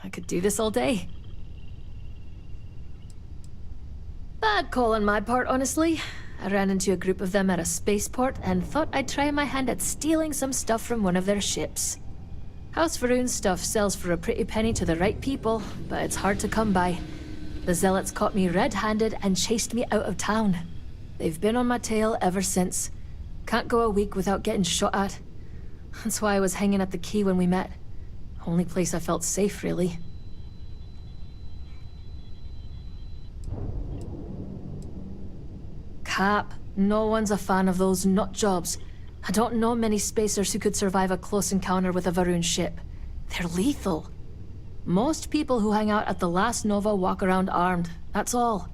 I could do this all day. Bad call on my part, honestly. I ran into a group of them at a spaceport and thought I'd try my hand at stealing some stuff from one of their ships. House Varun's stuff sells for a pretty penny to the right people, but it's hard to come by. The Zealots caught me red-handed and chased me out of town. They've been on my tail ever since. Can't go a week without getting shot at. That's why I was hanging at the quay when we met. Only place I felt safe, really. Cap, no one's a fan of those nut jobs. I don't know many spacers who could survive a close encounter with a Varun ship. They're lethal. Most people who hang out at the last Nova walk around armed, that's all.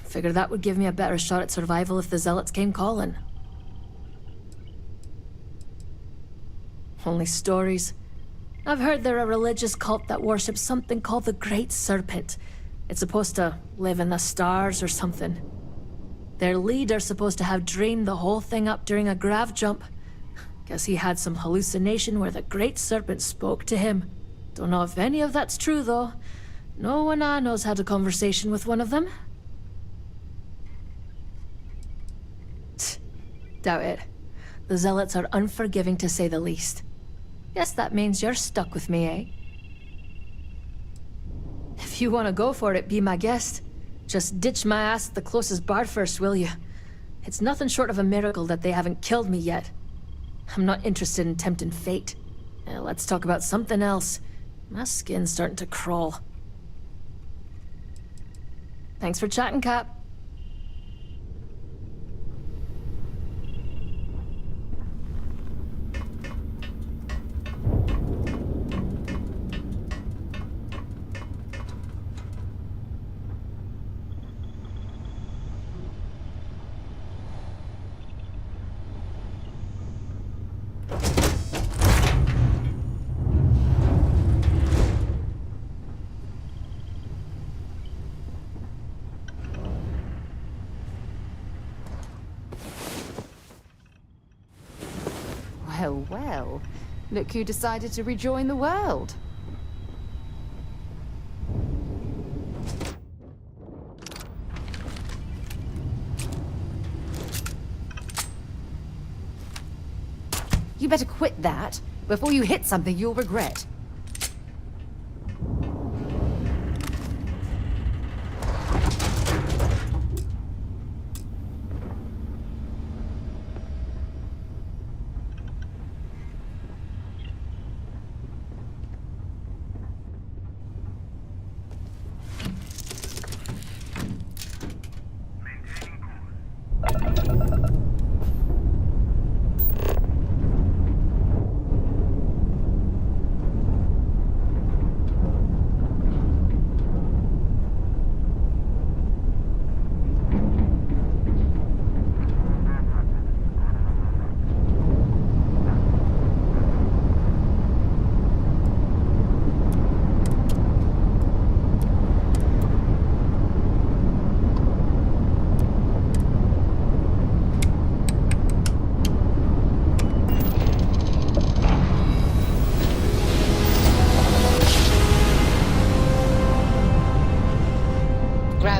Figured that would give me a better shot at survival if the Zealots came calling. Only stories. I've heard they're a religious cult that worships something called the Great Serpent. It's supposed to live in the stars or something. Their leader's supposed to have dreamed the whole thing up during a grav jump. Guess he had some hallucination where the Great Serpent spoke to him. Don't know if any of that's true, though. No one I know's had a conversation with one of them. Doubt it. The Zealots are unforgiving to say the least. Guess that means you're stuck with me, eh? If you want to go for it, be my guest. Just ditch my ass at the closest bar first, will you? It's nothing short of a miracle that they haven't killed me yet. I'm not interested in tempting fate. Let's talk about something else. My skin's starting to crawl. Thanks for chatting, Cap. Well, well. Look who decided to rejoin the world. You better quit that. Before you hit something you'll regret.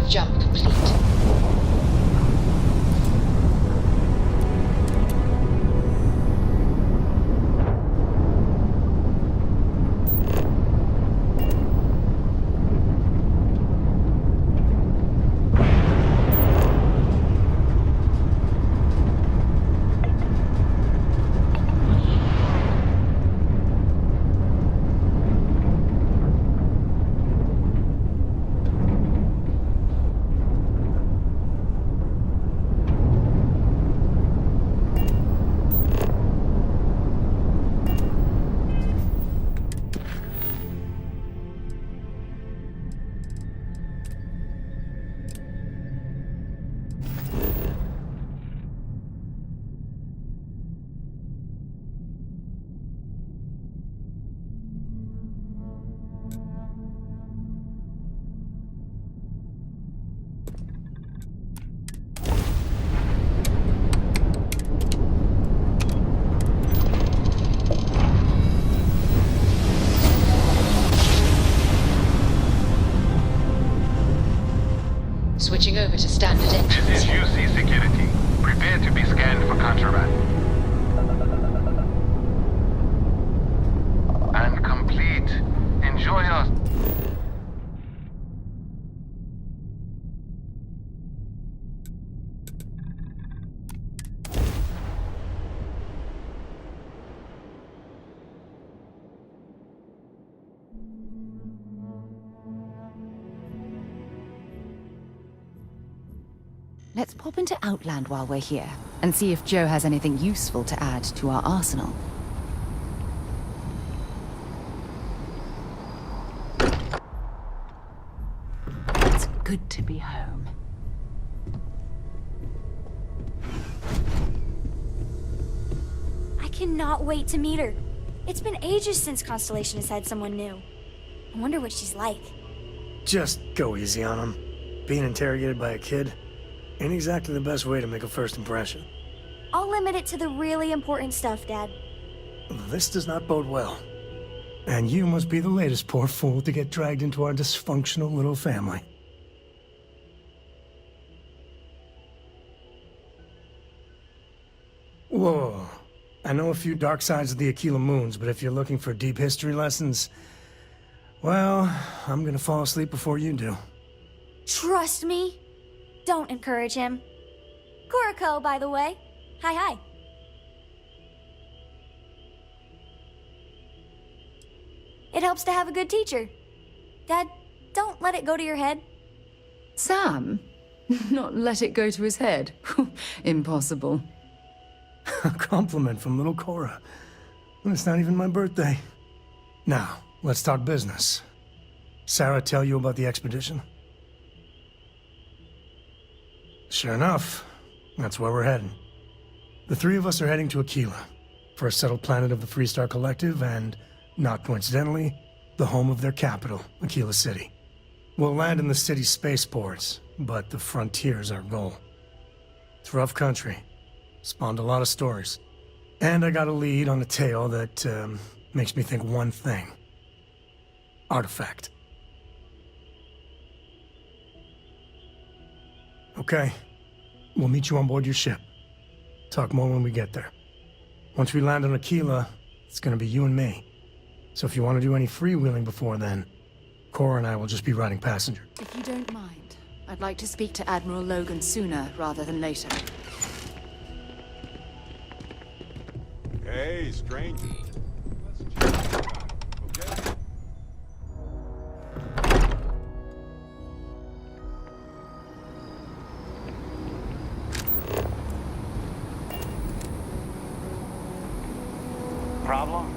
Jump complete. Switching over to standard entry. This is UC Security. Prepare to be scanned for contraband. And complete. Enjoy your... Let's pop into Outland while we're here, and see if Joe has anything useful to add to our arsenal. It's good to be home. I cannot wait to meet her. It's been ages since Constellation has had someone new. I wonder what she's like. Just go easy on him. Being interrogated by a kid ain't exactly the best way to make a first impression. I'll limit it to the really important stuff, Dad. This does not bode well. And you must be the latest poor fool to get dragged into our dysfunctional little family. Whoa. I know a few dark sides of the Aquila Moons, but if you're looking for deep history lessons, well, I'm gonna fall asleep before you do. Trust me. Don't encourage him. Kuriko, by the way. Hi. It helps to have a good teacher. Dad, don't let it go to your head. Sam? Not let it go to his head? Impossible. A compliment from little Cora. And it's not even my birthday. Now, let's talk business. Sarah tell you about the expedition? Sure enough, that's where we're heading. The three of us are heading to Aquila, for a settled planet of the Freestar Collective and, not coincidentally, the home of their capital, Aquila City. We'll land in the city's spaceports, but the frontier's our goal. It's rough country. Spawned a lot of stories. And I got a lead on a tale that makes me think one thing. Artifact. Okay. We'll meet you on board your ship. Talk more when we get there. Once we land on Aquila, it's gonna be you and me. So if you want to do any freewheeling before then, Cora and I will just be riding passenger. If you don't mind, I'd like to speak to Admiral Logan sooner rather than later. Hey, stranger. Let's check it out, okay? Problem?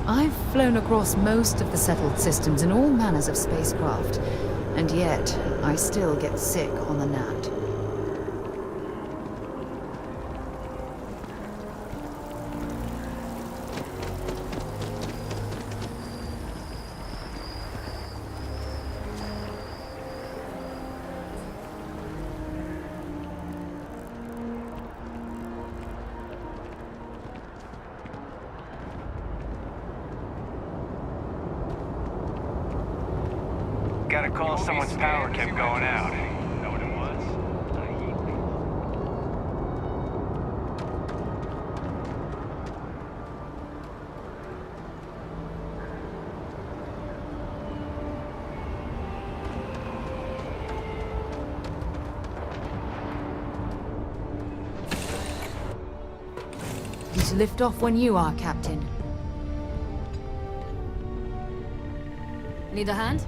I've flown across most of the settled systems in all manners of spacecraft, and yet I still get sick on the gnat. Got a call someone's power kept going out. Know what it was? lift off when you are, Captain. Need a hand?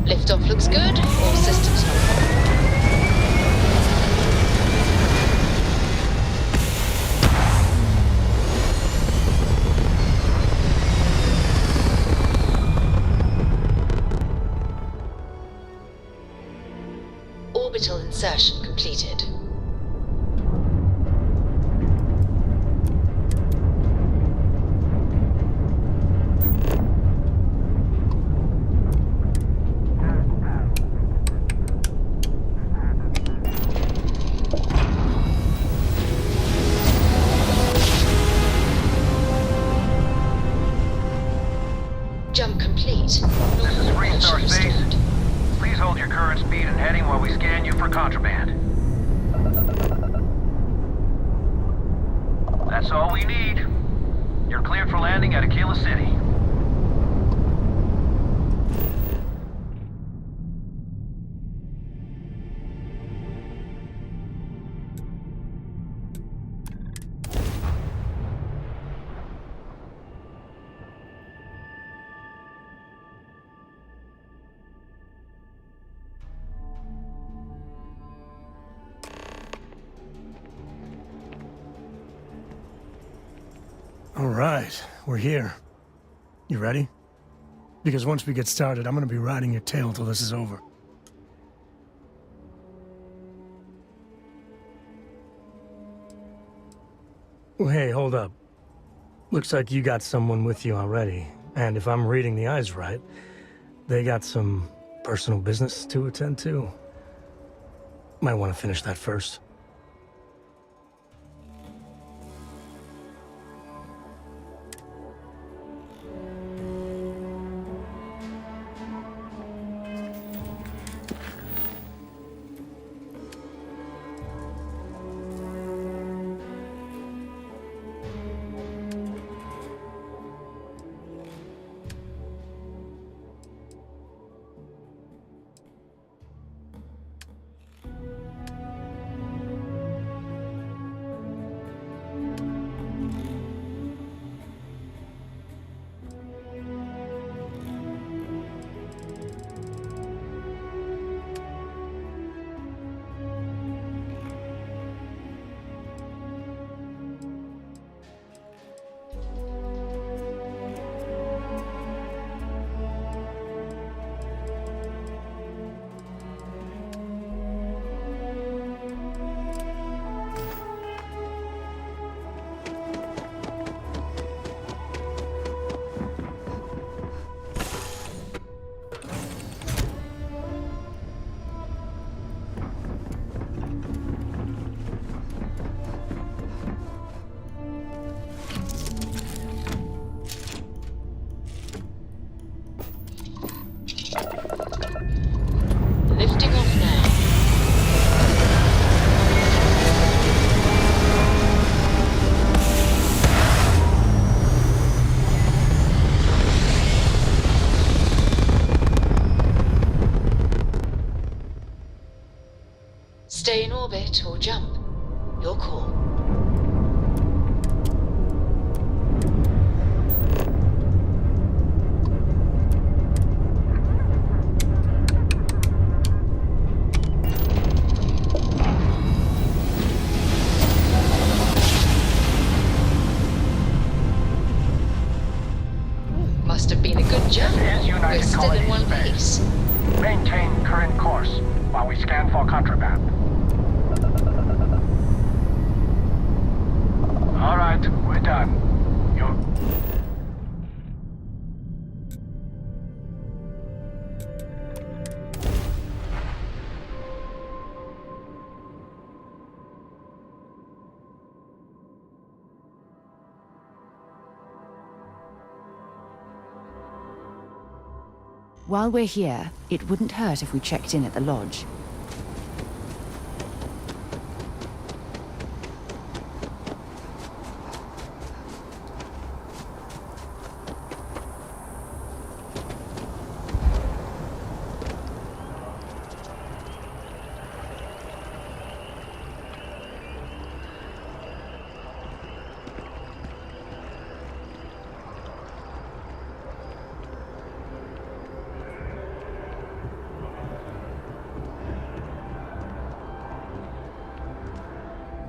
Liftoff looks good. All systems normal. Orbital insertion completed. Jump complete. This is Normal Freestar propulsion Space. restored. Please hold your current speed and heading while we scan you for contraband. That's all we need. You're cleared for landing at Aquila City. All right, we're here. You ready? Because once we get started, I'm gonna be riding your tail till this is over. Well, hey, hold up. Looks like you got someone with you already. And if I'm reading the eyes right, they got some personal business to attend to. Might want to finish that first. Lifting off now. Stay in orbit or jump. Your call. Must have been a good jump. This is United We're still in Colony one Space. piece. Maintain current course while we scan for contraband. All right, we're done. You're... While we're here, it wouldn't hurt if we checked in at the lodge.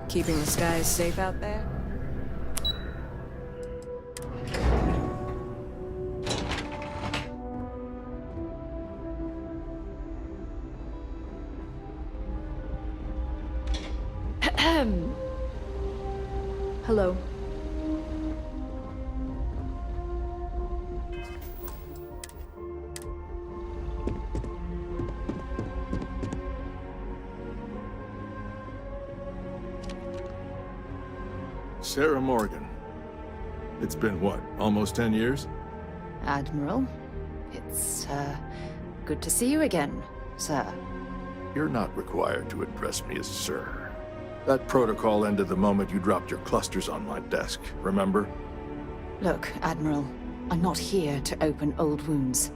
Keeping the skies safe out there? Hello. Sarah Morgan. It's been what, almost 10 years? Admiral, it's, good to see you again, sir. You're not required to address me as sir. That protocol ended the moment you dropped your clusters on my desk, remember? Look, Admiral, I'm not here to open old wounds.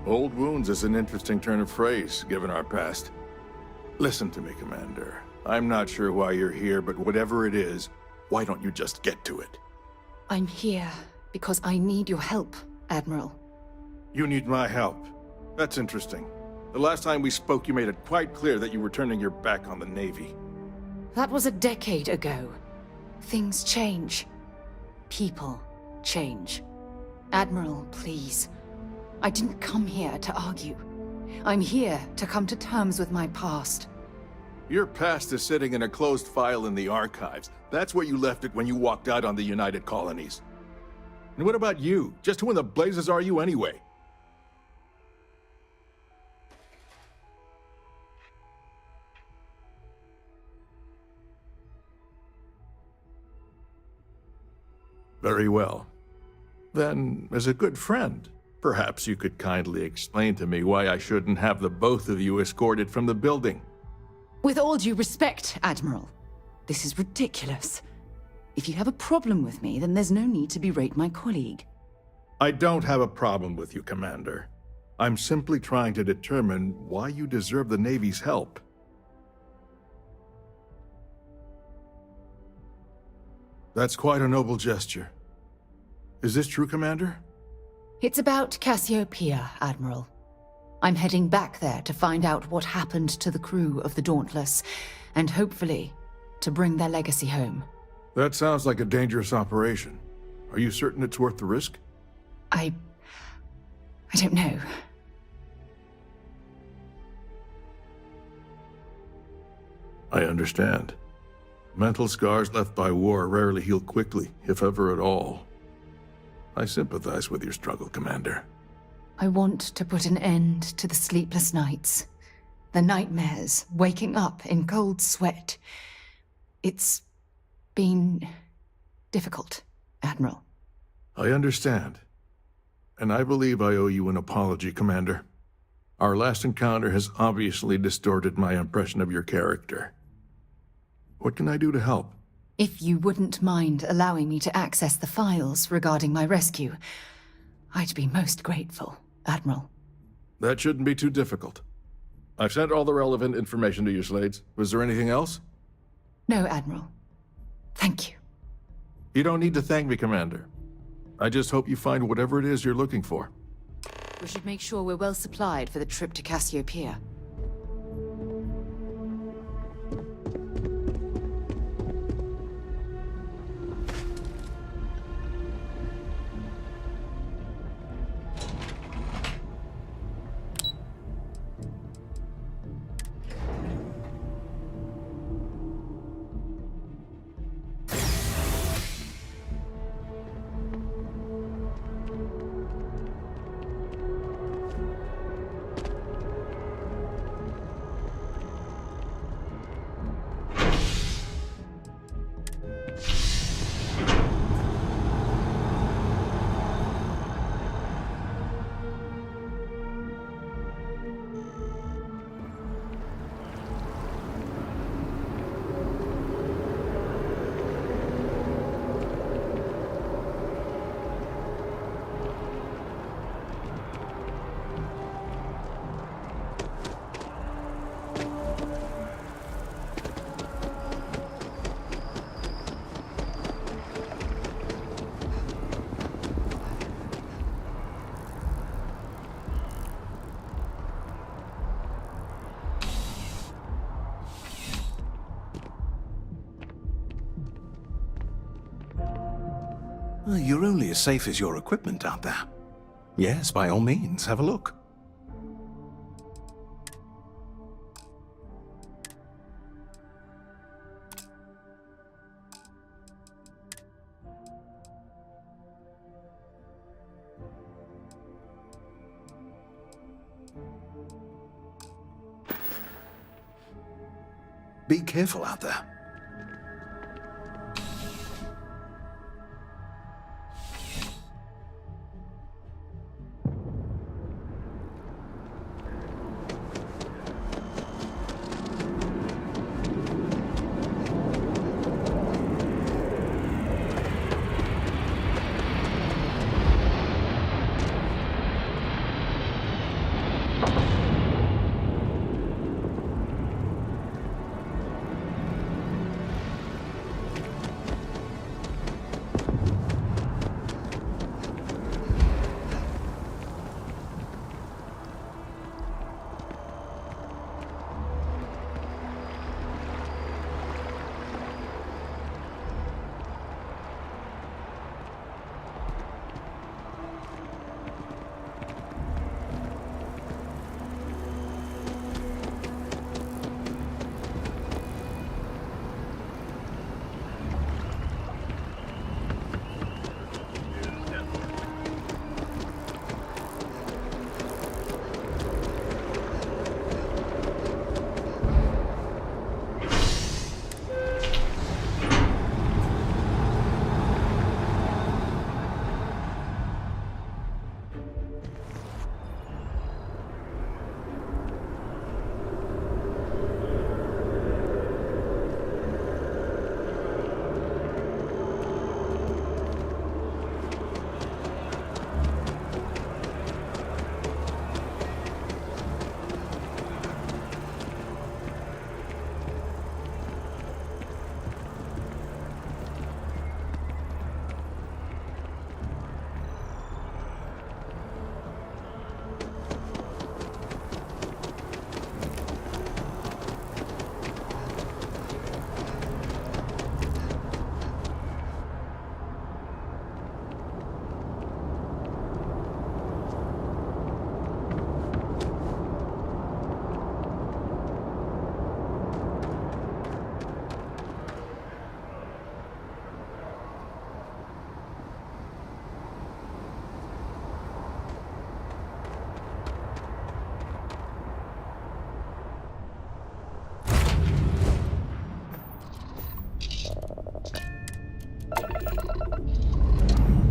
Old wounds is an interesting turn of phrase, given our past. Listen to me, Commander. I'm not sure why you're here, but whatever it is, why don't you just get to it? I'm here because I need your help, Admiral. You need my help. That's interesting. The last time we spoke, you made it quite clear that you were turning your back on the Navy. That was a decade ago. Things change. People change. Admiral, please. I didn't come here to argue. I'm here to come to terms with my past. Your past is sitting in a closed file in the archives. That's where you left it when you walked out on the United Colonies. And what about you? Just who in the blazes are you anyway? Very well. Then, as a good friend, perhaps you could kindly explain to me why I shouldn't have the both of you escorted from the building. With all due respect, Admiral, this is ridiculous. If you have a problem with me, then there's no need to berate my colleague. I don't have a problem with you, Commander. I'm simply trying to determine why you deserve the Navy's help. That's quite a noble gesture. Is this true, Commander? It's about Cassiopeia, Admiral. I'm heading back there to find out what happened to the crew of the Dauntless, and hopefully, to bring their legacy home. That sounds like a dangerous operation. Are you certain it's worth the risk? I don't know. I understand. Mental scars left by war rarely heal quickly, if ever at all. I sympathize with your struggle, Commander. I want to put an end to the sleepless nights, the nightmares, waking up in cold sweat. It's been difficult, Admiral. I understand. And I believe I owe you an apology, Commander. Our last encounter has obviously distorted my impression of your character. What can I do to help? If you wouldn't mind allowing me to access the files regarding my rescue, I'd be most grateful, Admiral. That shouldn't be too difficult. I've sent all the relevant information to you, Slades. Was there anything else? No, Admiral. Thank you. You don't need to thank me, Commander. I just hope you find whatever it is you're looking for. We should make sure we're well supplied for the trip to Cassiopeia. Well, you're only as safe as your equipment out there. Yes, by all means, have a look. Be careful out there.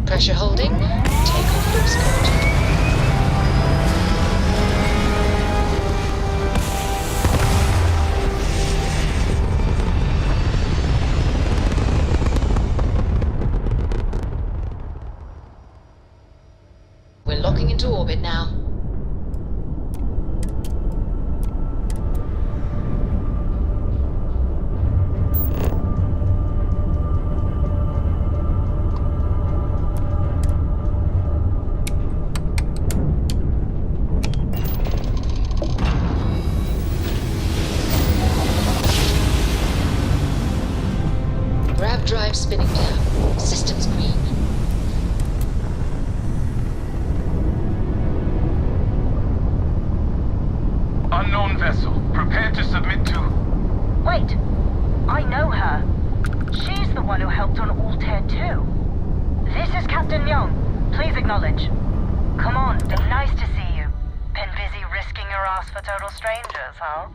Pressure holding. Takeoff looks good. We're locking into orbit now. Grav drive spinning down. Systems green. Unknown vessel. Prepare to submit to... Wait, I know her. She's the one who helped on Altair 2. This is Captain Young. Please acknowledge. Come on, been nice to see you. Been busy risking your ass for total strangers, huh?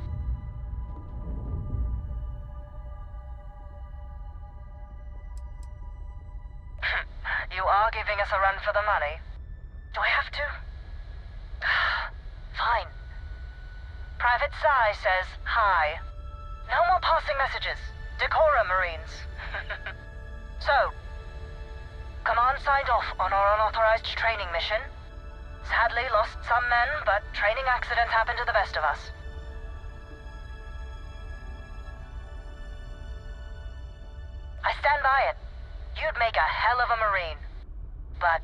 You are giving us a run for the money. Do I have to? Fine. Private Psy says hi. No more passing messages. Decorum, Marines. So, Command signed off on our unauthorized training mission. Sadly lost some men, but training accidents happen to the best of us. I stand by it. You'd make a hell of a Marine. But,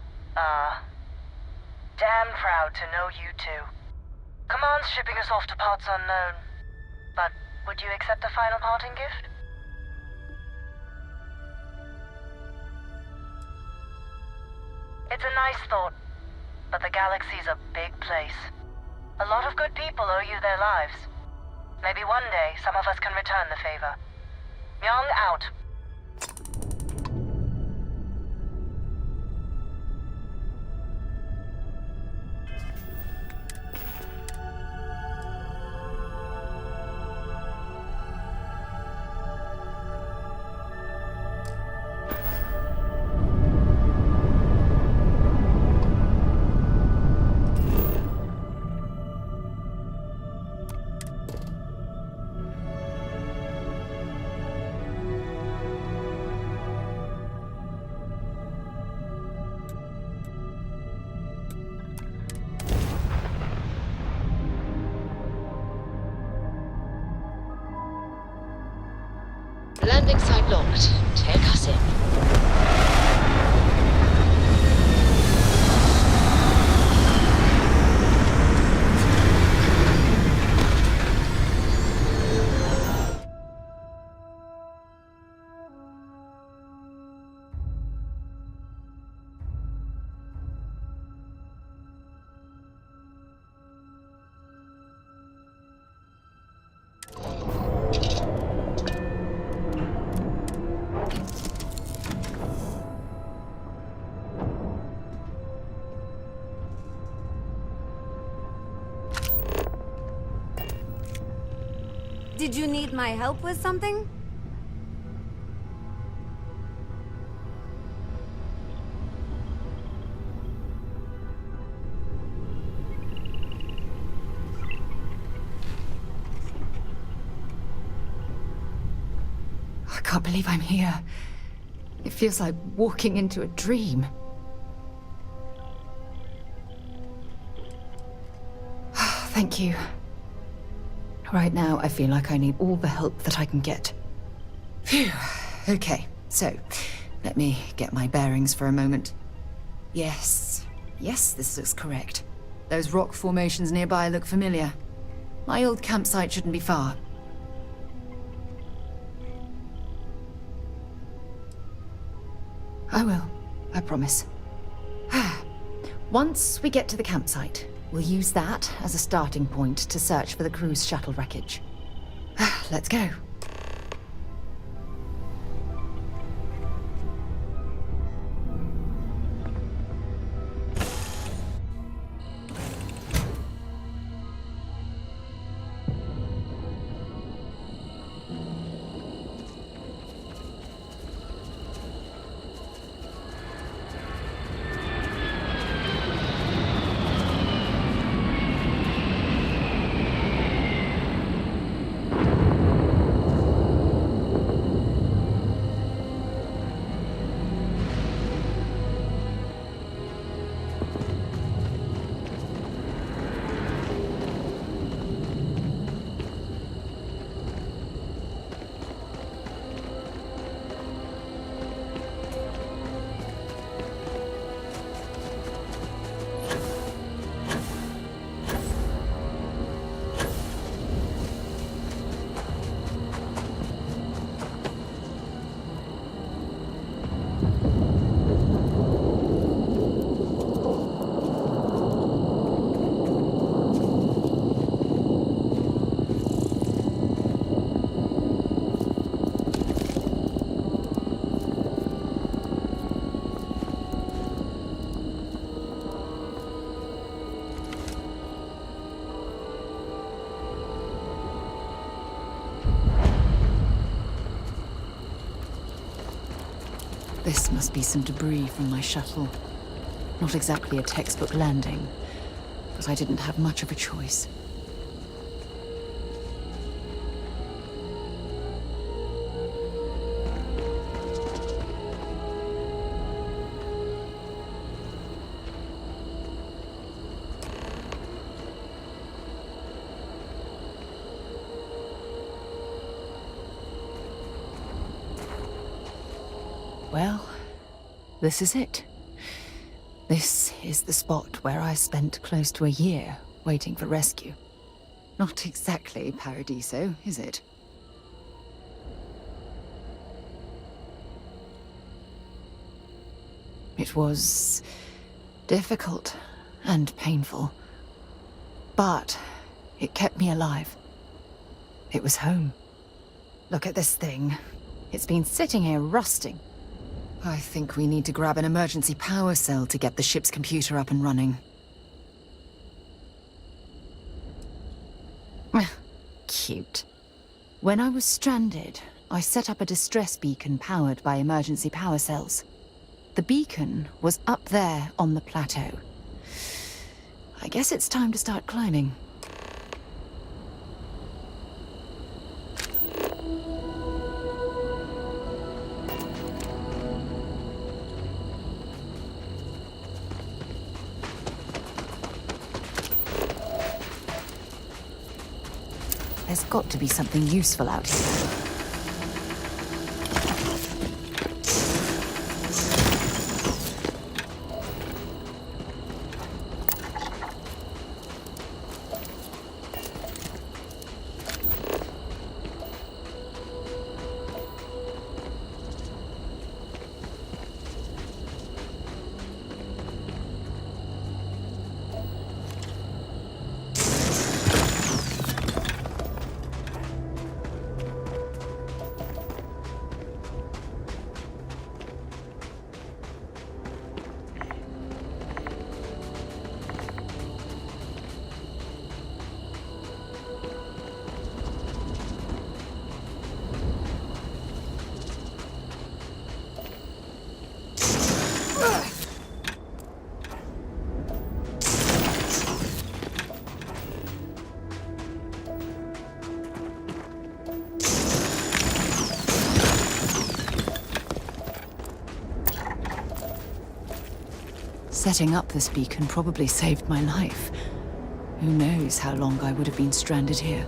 damn proud to know you too. Command's shipping us off to parts unknown. But would you accept a final parting gift? It's a nice thought, but the galaxy's a big place. A lot of good people owe you their lives. Maybe one day some of us can return the favor. Young out. Landing site locked. Take us in. Did you need my help with something? I can't believe I'm here. It feels like walking into a dream. Thank you. Right now, I feel like I need all the help that I can get. Phew. Okay, so let me get my bearings for a moment. Yes, this looks correct. Those rock formations nearby look familiar. My old campsite shouldn't be far. I will, I promise. Once we get to the campsite, we'll use that as a starting point to search for the cruise shuttle wreckage. Let's go. This must be some debris from my shuttle. Not exactly a textbook landing, but I didn't have much of a choice. Well, this is it. This is the spot where I spent close to a year waiting for rescue. Not exactly Paradiso, is it? It was Difficult and painful. But it kept me alive. It was home. Look at this thing. It's been sitting here rusting. I think we need to grab an emergency power cell to get the ship's computer up and running. Cute. When I was stranded, I set up a distress beacon powered by emergency power cells. The beacon was up there on the plateau. I guess it's time to start climbing. There's got to be something useful out here. Setting up this beacon probably saved my life. Who knows how long I would have been stranded here.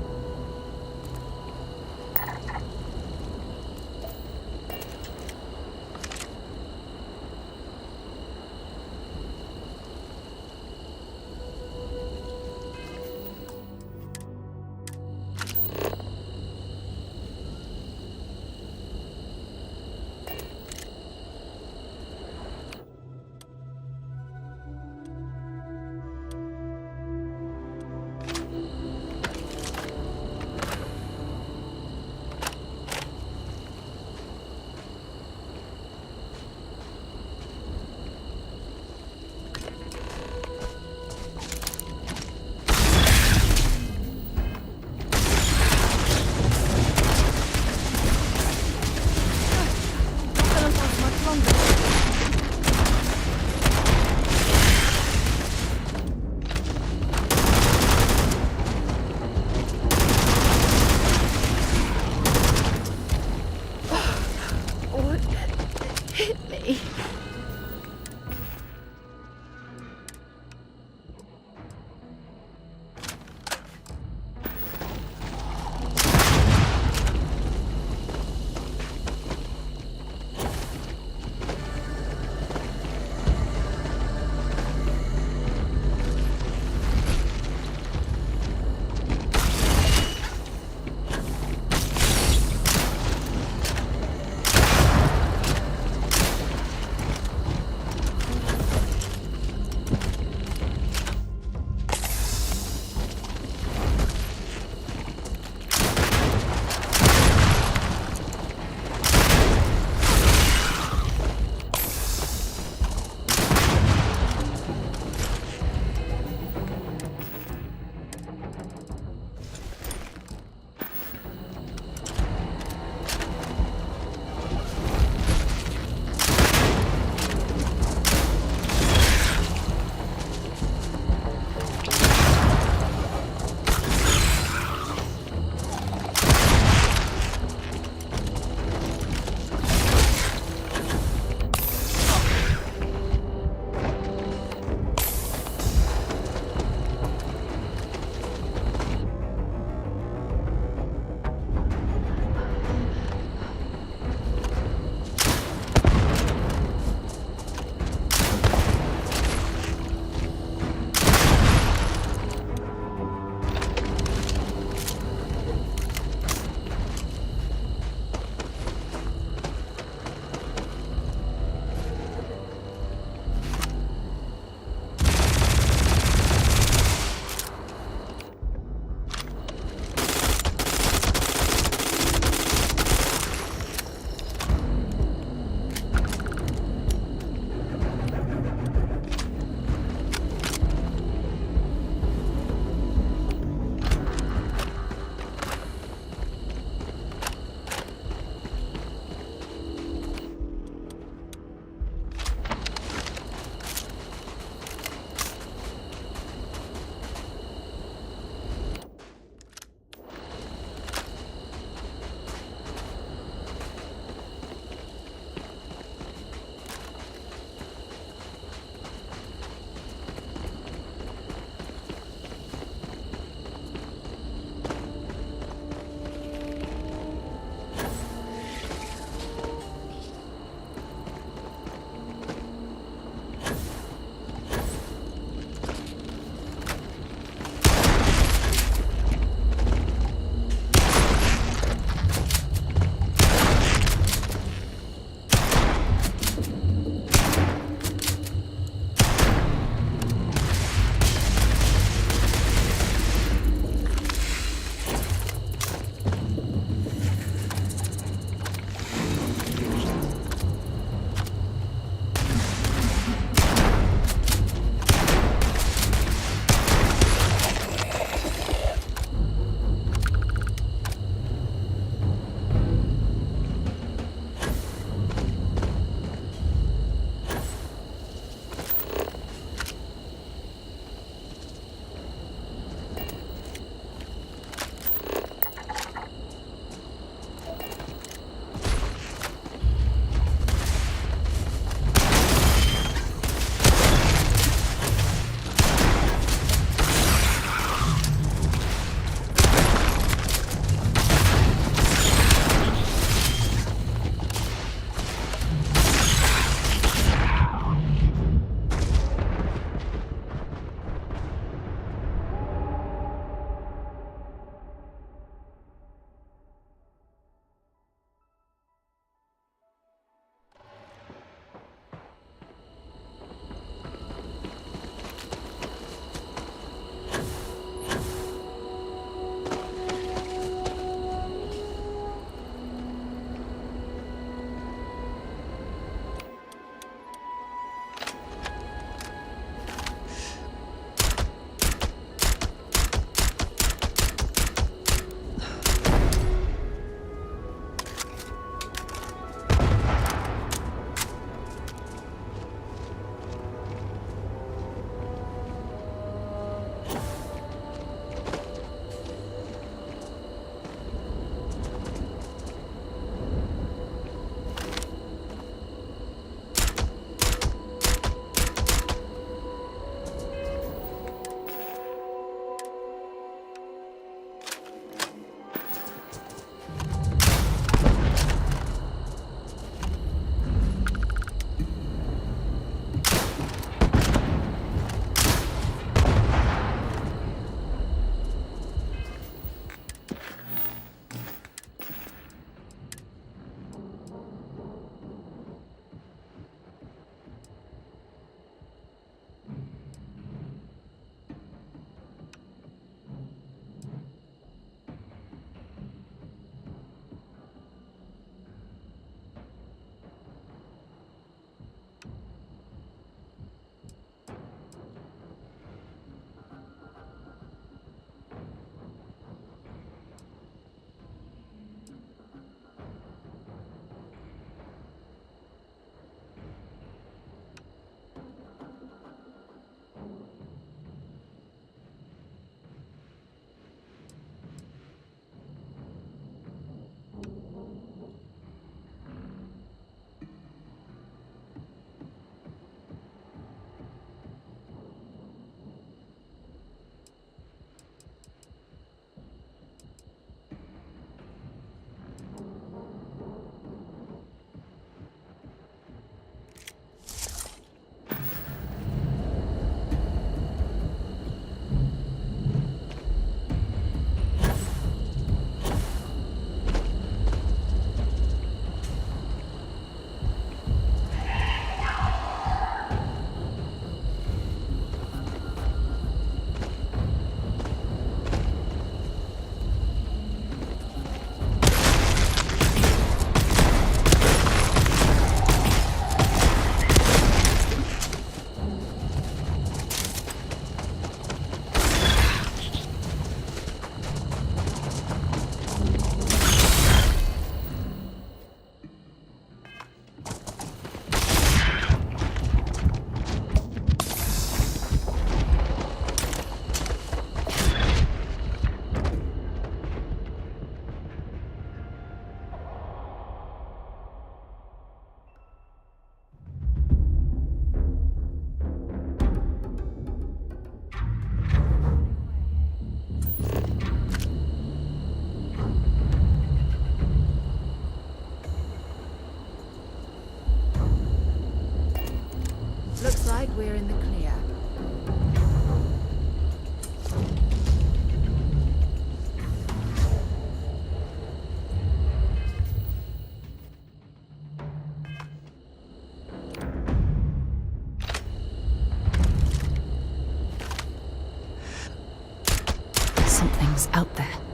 else out there.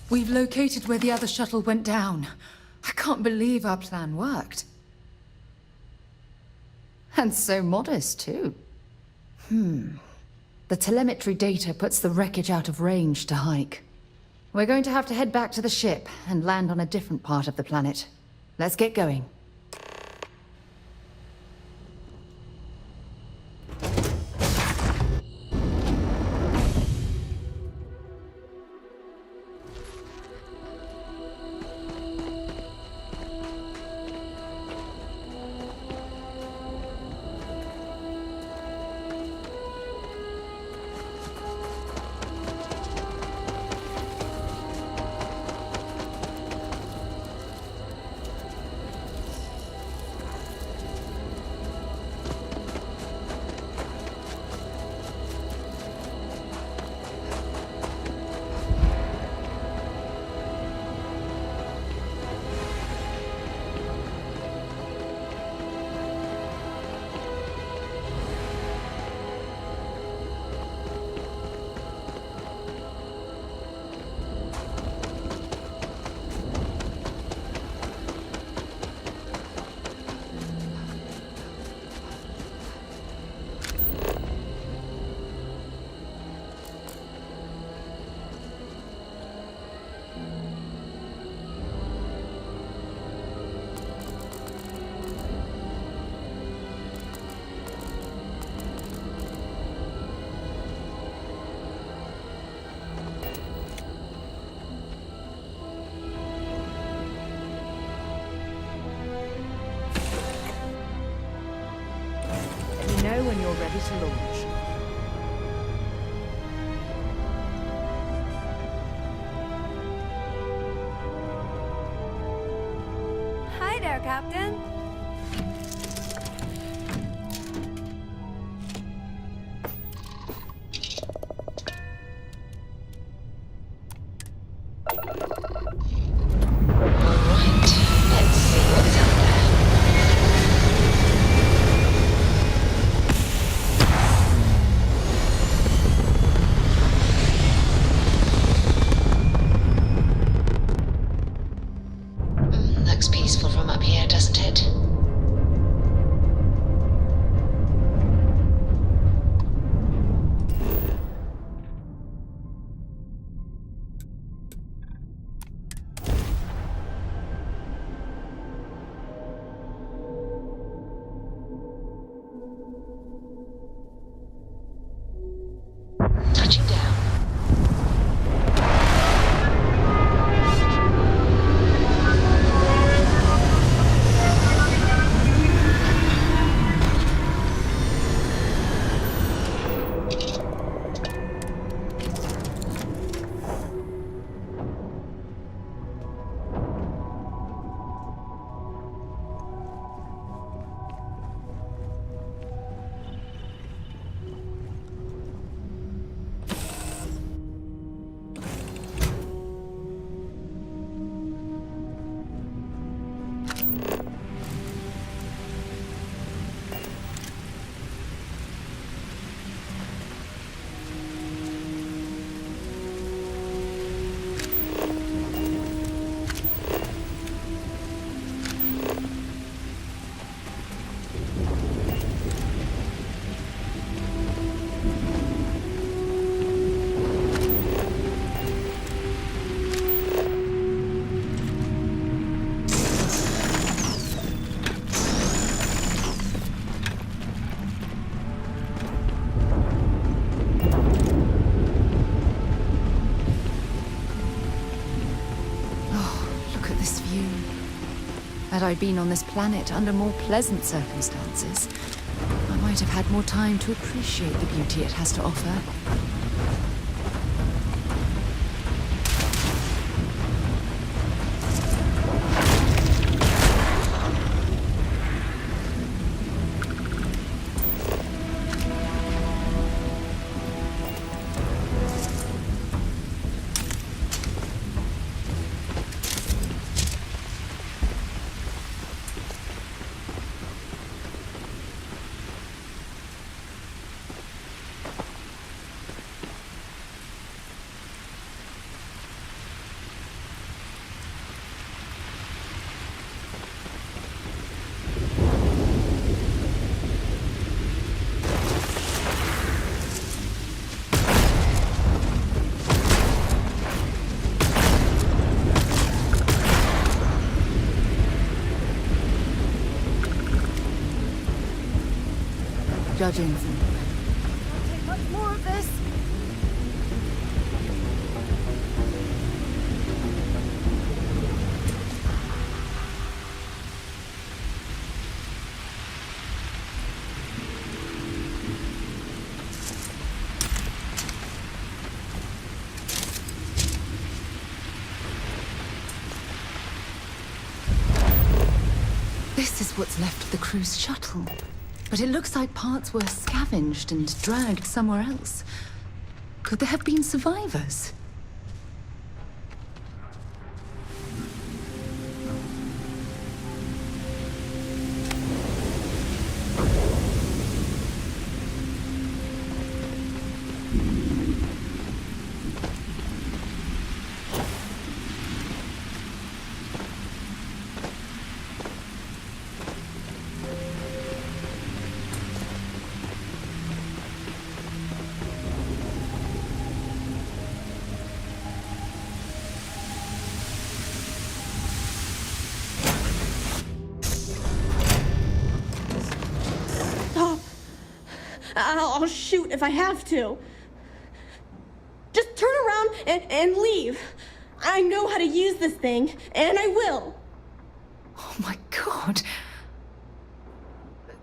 We've located where the other shuttle went down. I can't believe our plan worked. And so modest, too. The telemetry data puts the wreckage out of range to hike. We're going to have to head back to the ship and land on a different part of the planet. Let's get going. Know when you're ready to launch. Hi there, Captain. Alright, let's see what's out there. Looks peaceful from up here, doesn't it? Touching down. Had I been on this planet under more pleasant circumstances, I might have had more time to appreciate the beauty it has to offer. Judging from Can't take much more of this. This is what's left of the cruise shuttle. But it looks like parts were scavenged and dragged somewhere else. Could there have been survivors? Stop. I'll shoot if I have to. Just turn around and leave. I know how to use this thing, and I will. Oh my god.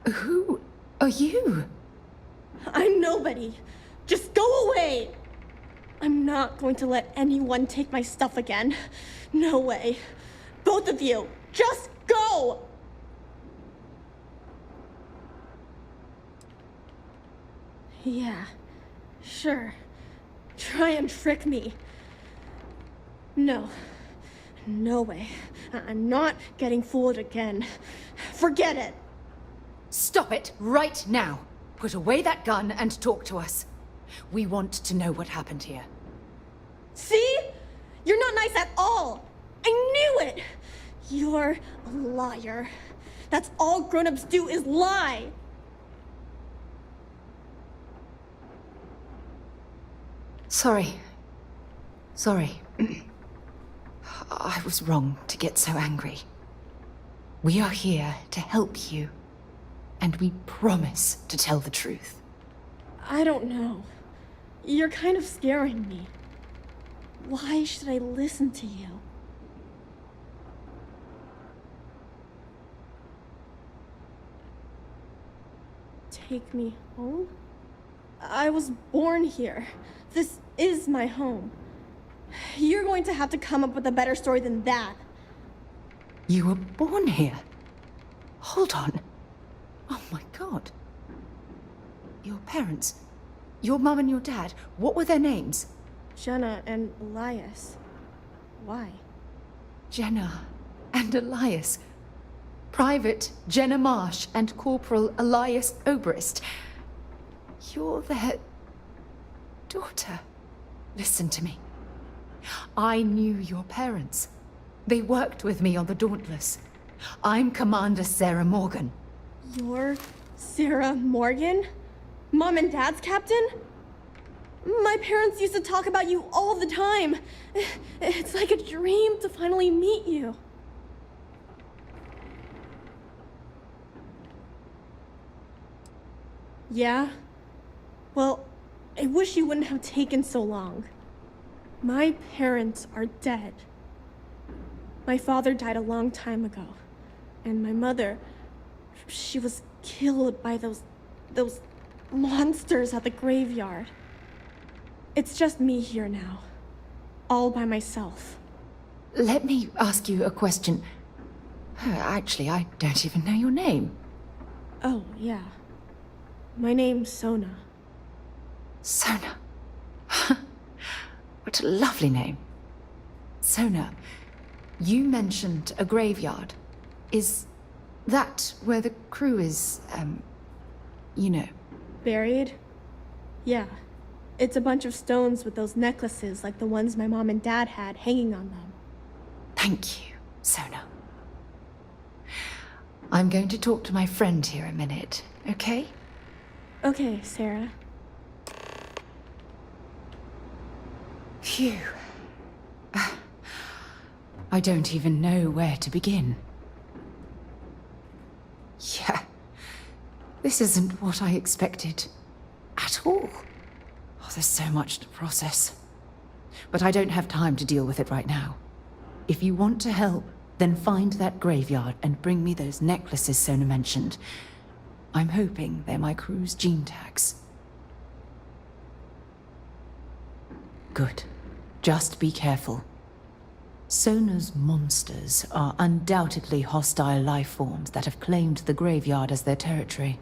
Who are you? I'm nobody. Just go away. I'm not going to let anyone take my stuff again. No way. Both of you, just go! Yeah, sure. Try and trick me. No. No way. I'm not getting fooled again. Forget it. Stop it right now. Put away that gun and talk to us. We want to know what happened here. See? You're not nice at all. I knew it. You're a liar. That's all grown-ups do is lie. Sorry. I was wrong to get so angry. We are here to help you, and we promise to tell the truth. I don't know. You're kind of scaring me. Why should I listen to you? Take me home? I was born here. This is my home. You're going to have to come up with a better story than that. You were born here? Hold on. Oh my god. Your parents, your mum and your dad, what were their names? Jenna and Elias. Why? Jenna and Elias. Private Jenna Marsh and Corporal Elias Obrist. You're their daughter. Listen to me. I knew your parents. They worked with me on the Dauntless. I'm Commander Sarah Morgan. You're Sarah Morgan? Mom and Dad's captain? My parents used to talk about you all the time. It's like a dream to finally meet you. Yeah? Well, I wish you wouldn't have taken so long. My parents are dead. My father died a long time ago. And my mother, she was killed by those monsters at the graveyard. It's just me here now. All by myself. Let me ask you a question. Actually, I don't even know your name. Oh, yeah. My name's Sona. Sona. What a lovely name. Sona, you mentioned a graveyard. Is that where the crew is, you know? Buried? Yeah. It's a bunch of stones with those necklaces like the ones my mom and dad had hanging on them. Thank you, Sona. I'm going to talk to my friend here a minute, okay? Okay, Sarah. Phew. I don't even know where to begin. Yeah. This isn't what I expected. At all. Oh, there's so much to process. But I don't have time to deal with it right now. If you want to help, then find that graveyard and bring me those necklaces Sona mentioned. I'm hoping they're my crew's gene tags. Good. Just be careful. Sona's monsters are undoubtedly hostile life forms that have claimed the graveyard as their territory.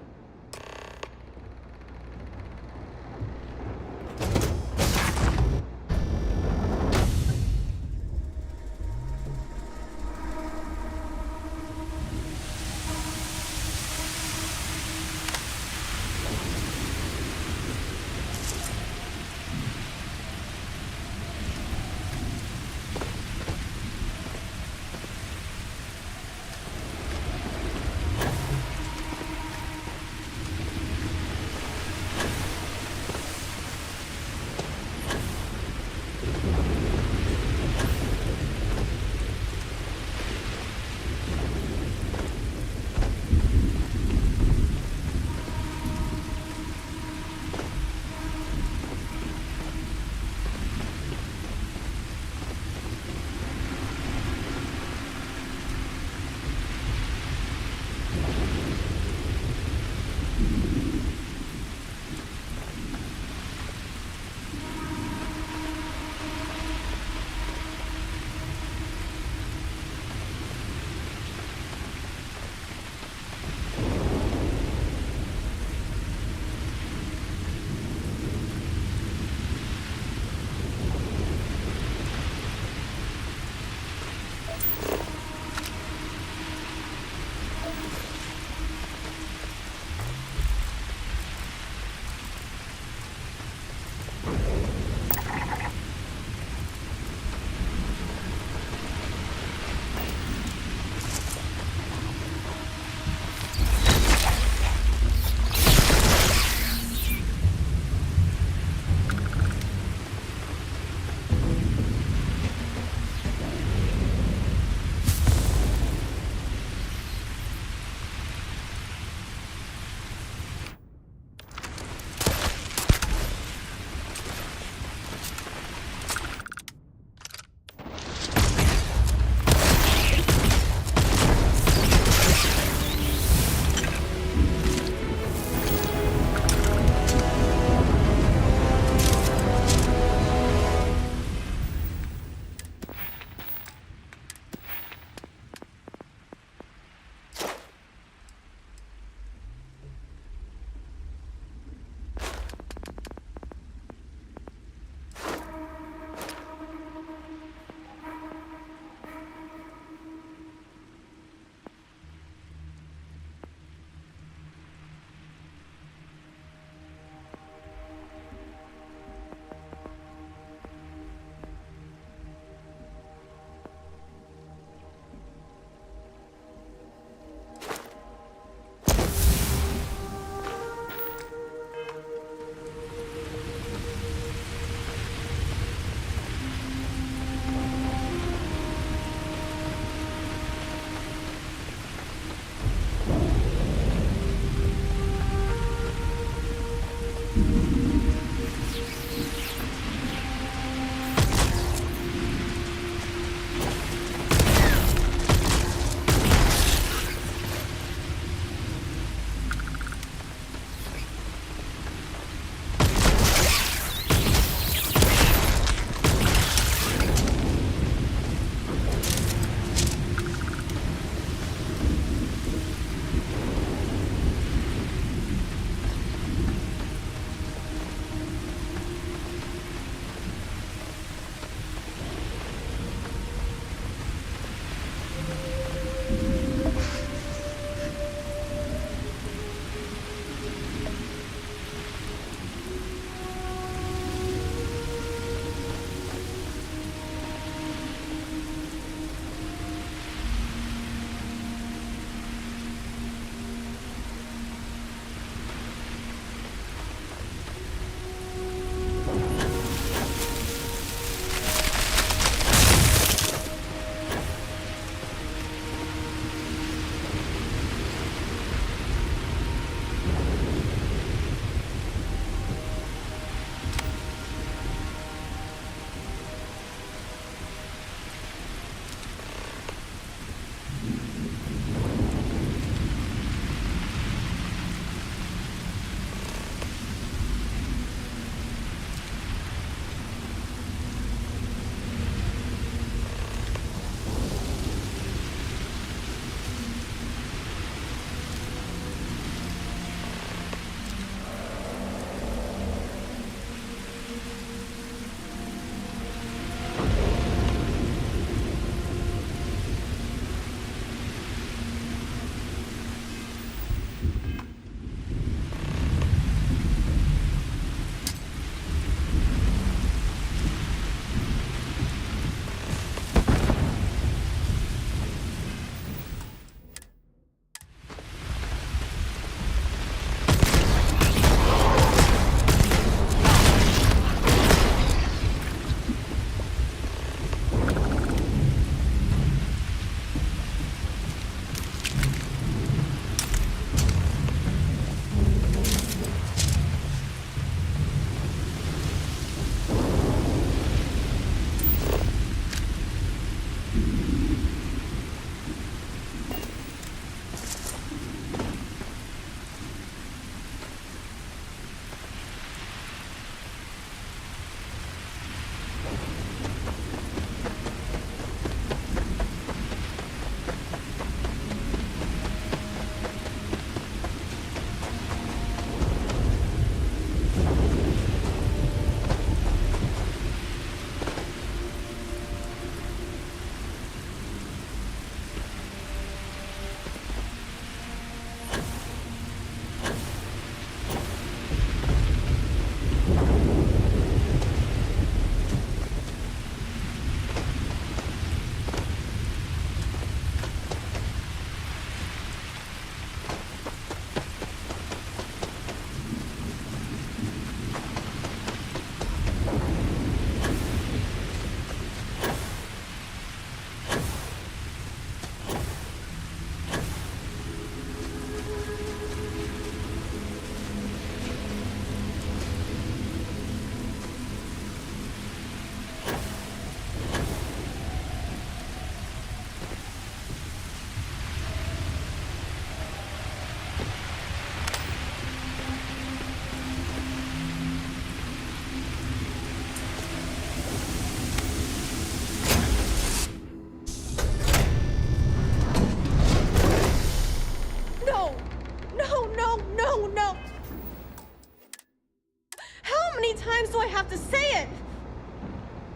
to say it!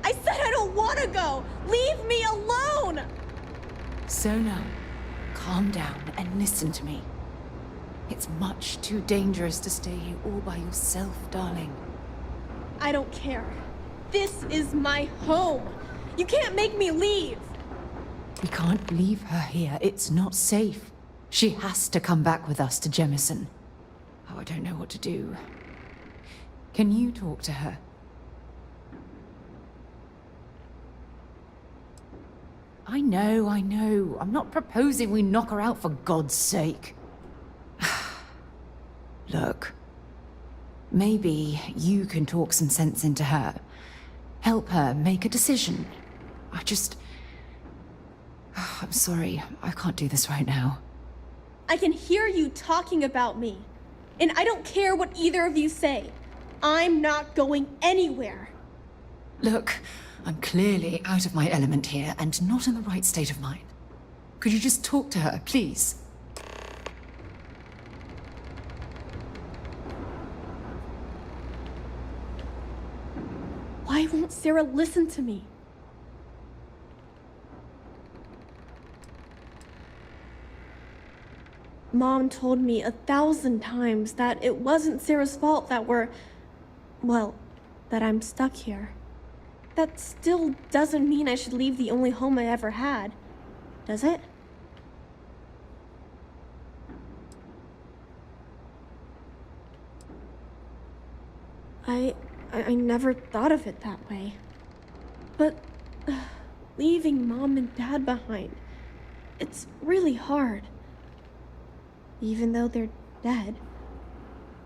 I said I don't want to go! Leave me alone! Sona, calm down and listen to me. It's much too dangerous to stay here all by yourself, darling. I don't care. This is my home. You can't make me leave. We can't leave her here. It's not safe. She has to come back with us to Jemison. Oh, I don't know what to do. Can you talk to her? I know. I'm not proposing we knock her out for God's sake. Look, maybe you can talk some sense into her. Help her make a decision. I'm sorry, I can't do this right now. I can hear you talking about me. And I don't care what either of you say. I'm not going anywhere. Look, I'm clearly out of my element here and not in the right state of mind. Could you just talk to her, please? Why won't Sarah listen to me? Mom told me 1,000 times that it wasn't Sarah's fault that that I'm stuck here. That still doesn't mean I should leave the only home I ever had, does it? I never thought of it that way. But leaving Mom and Dad behind, it's really hard. Even though they're dead,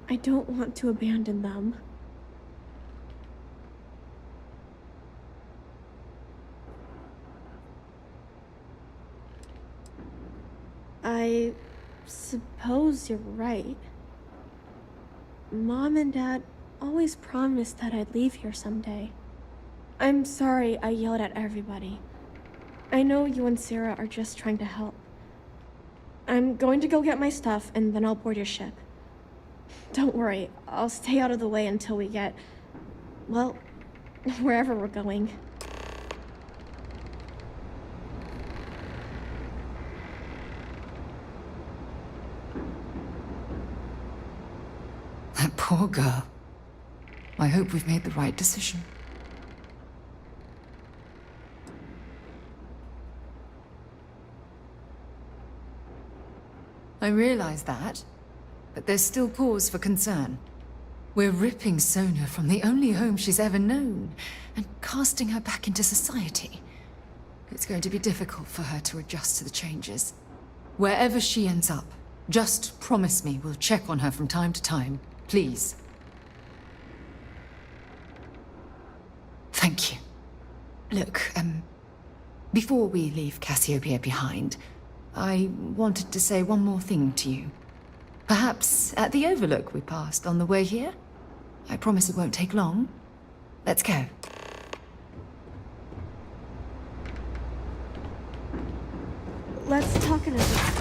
I don't want to abandon them. I suppose you're right. Mom and Dad always promised that I'd leave here someday. I'm sorry I yelled at everybody. I know you and Sarah are just trying to help. I'm going to go get my stuff, and then I'll board your ship. Don't worry, I'll stay out of the way until we get, well, wherever we're going. That poor girl. I hope we've made the right decision. I realize that, but there's still cause for concern. We're ripping Sona from the only home she's ever known and casting her back into society. It's going to be difficult for her to adjust to the changes. Wherever she ends up, just promise me we'll check on her from time to time, please. Thank you. Look, before we leave Cassiopeia behind, I wanted to say one more thing to you. Perhaps at the overlook we passed on the way here? I promise it won't take long. Let's go. Let's talk in a bit.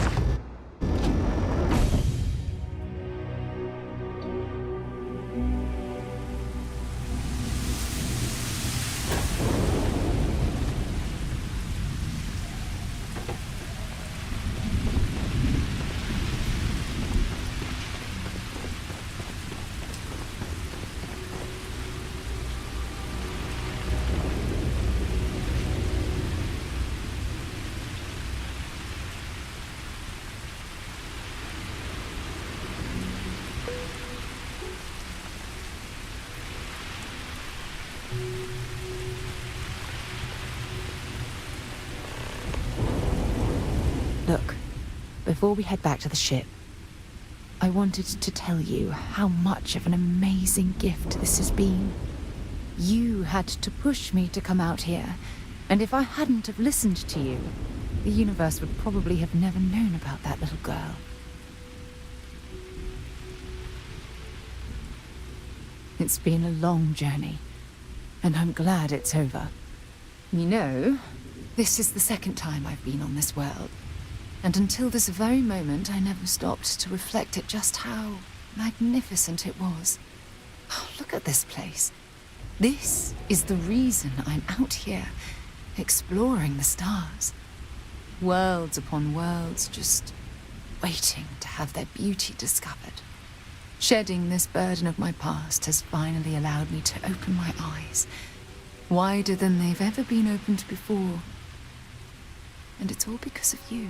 Look, before we head back to the ship, I wanted to tell you how much of an amazing gift this has been. You had to push me to come out here, and if I hadn't have listened to you, the universe would probably have never known about that little girl. It's been a long journey, and I'm glad it's over. You know, this is the second time I've been on this world. And until this very moment, I never stopped to reflect at just how magnificent it was. Oh, look at this place. This is the reason I'm out here, exploring the stars. Worlds upon worlds, just waiting to have their beauty discovered. Shedding this burden of my past has finally allowed me to open my eyes, wider than they've ever been opened before. And it's all because of you.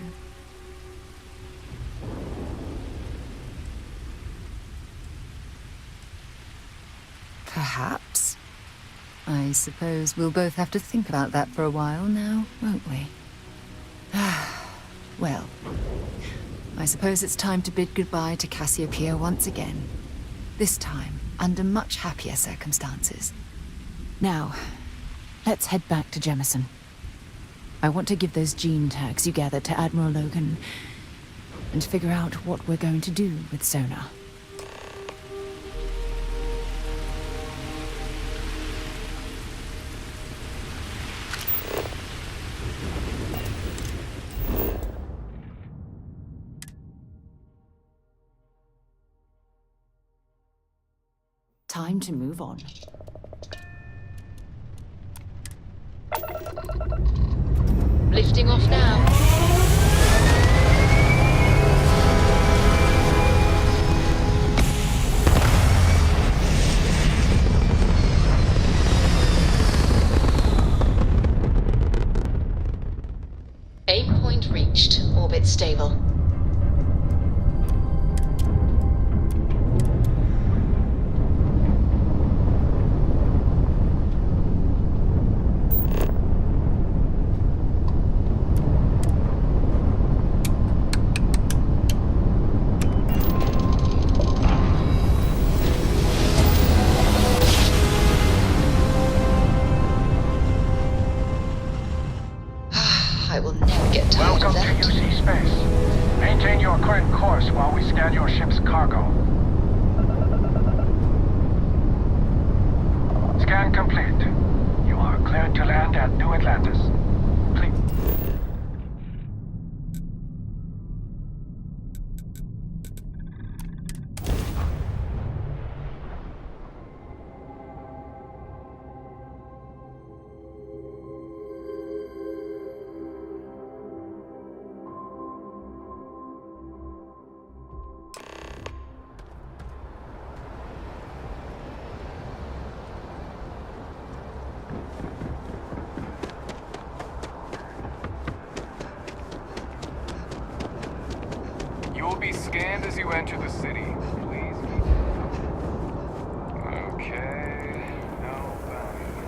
Perhaps. I suppose we'll both have to think about that for a while now, won't we? Well, I suppose it's time to bid goodbye to Cassiopeia once again. This time, under much happier circumstances. Now, let's head back to Jemison. I want to give those gene tags you gathered to Admiral Logan and figure out what we're going to do with Sona. Time to move on. Lifting off now. Aim point reached. Orbit stable. I will never get tired of that. Welcome to UC Space. Maintain your current course while we scan your ship's cargo. Scan complete. You are cleared to land at New Atlantis. Please. You will be scanned as you enter the city. Please keep Okay. No bounty.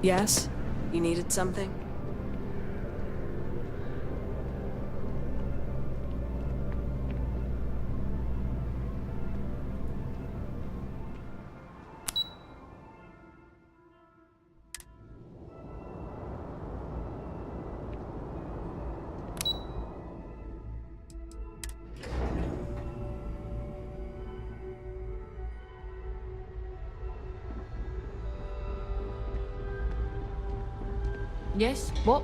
Yes? You needed something? Yes? What?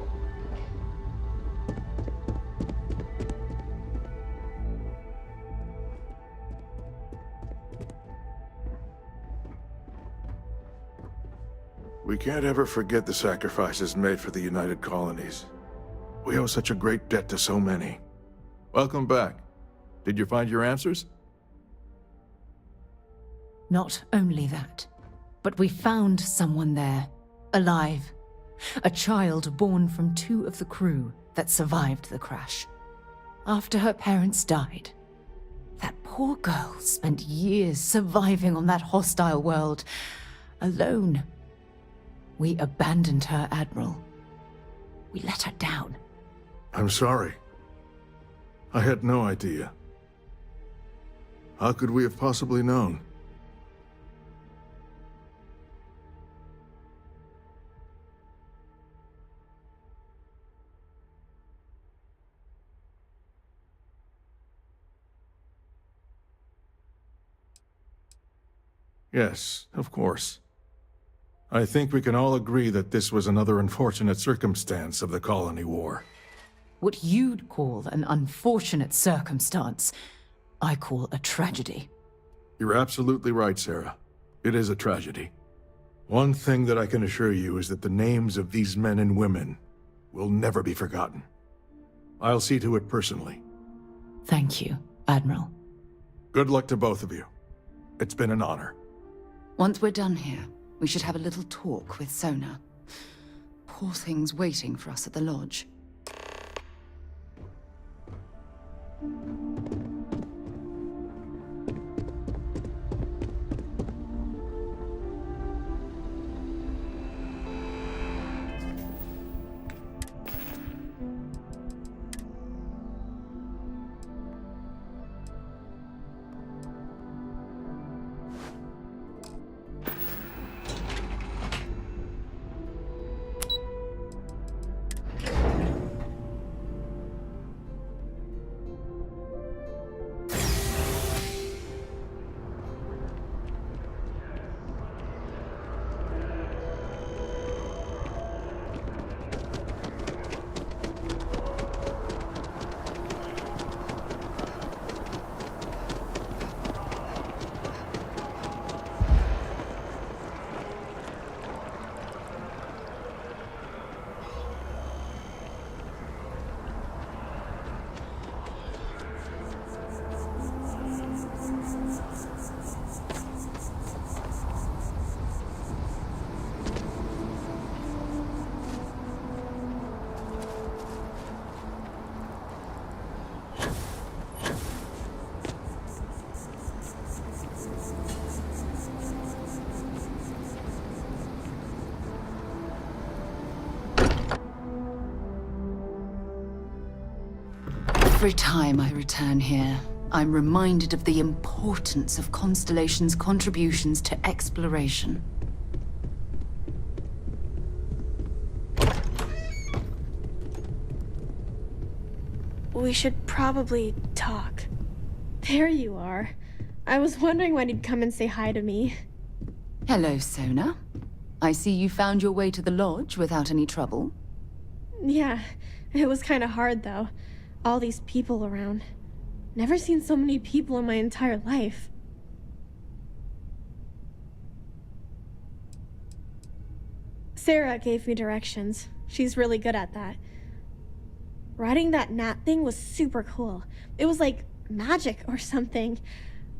We can't ever forget the sacrifices made for the United Colonies. We owe such a great debt to so many. Welcome back. Did you find your answers? Not only that, but we found someone there, alive. A child born from 2 of the crew that survived the crash. After her parents died, that poor girl spent years surviving on that hostile world, alone. We abandoned her, Admiral. We let her down. I'm sorry. I had no idea. How could we have possibly known? Yes, of course. I think we can all agree that this was another unfortunate circumstance of the Colony War. What you'd call an unfortunate circumstance, I call a tragedy. You're absolutely right, Sarah. It is a tragedy. One thing that I can assure you is that the names of these men and women will never be forgotten. I'll see to it personally. Thank you, Admiral. Good luck to both of you. It's been an honor. Once we're done here, we should have a little talk with Sona. Poor thing's waiting for us at the lodge. Every time I return here, I'm reminded of the importance of Constellation's contributions to exploration. We should probably talk. There you are. I was wondering when you'd come and say hi to me. Hello, Sona. I see you found your way to the lodge without any trouble. Yeah, it was kind of hard though. All these people around. Never seen so many people in my entire life. Sarah gave me directions. She's really good at that. Riding that gnat thing was super cool. It was like magic or something.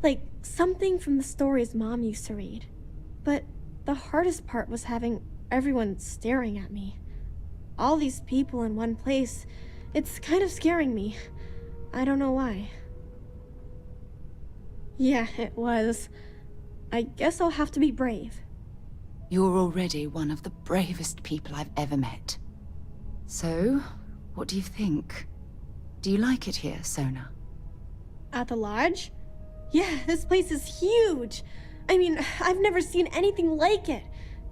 Like something from the stories Mom used to read. But the hardest part was having everyone staring at me. All these people in one place. It's kind of scaring me. I don't know why. Yeah, it was. I guess I'll have to be brave. You're already one of the bravest people I've ever met. So, what do you think? Do you like it here, Sona? At the lodge? Yeah, this place is huge. I mean, I've never seen anything like it.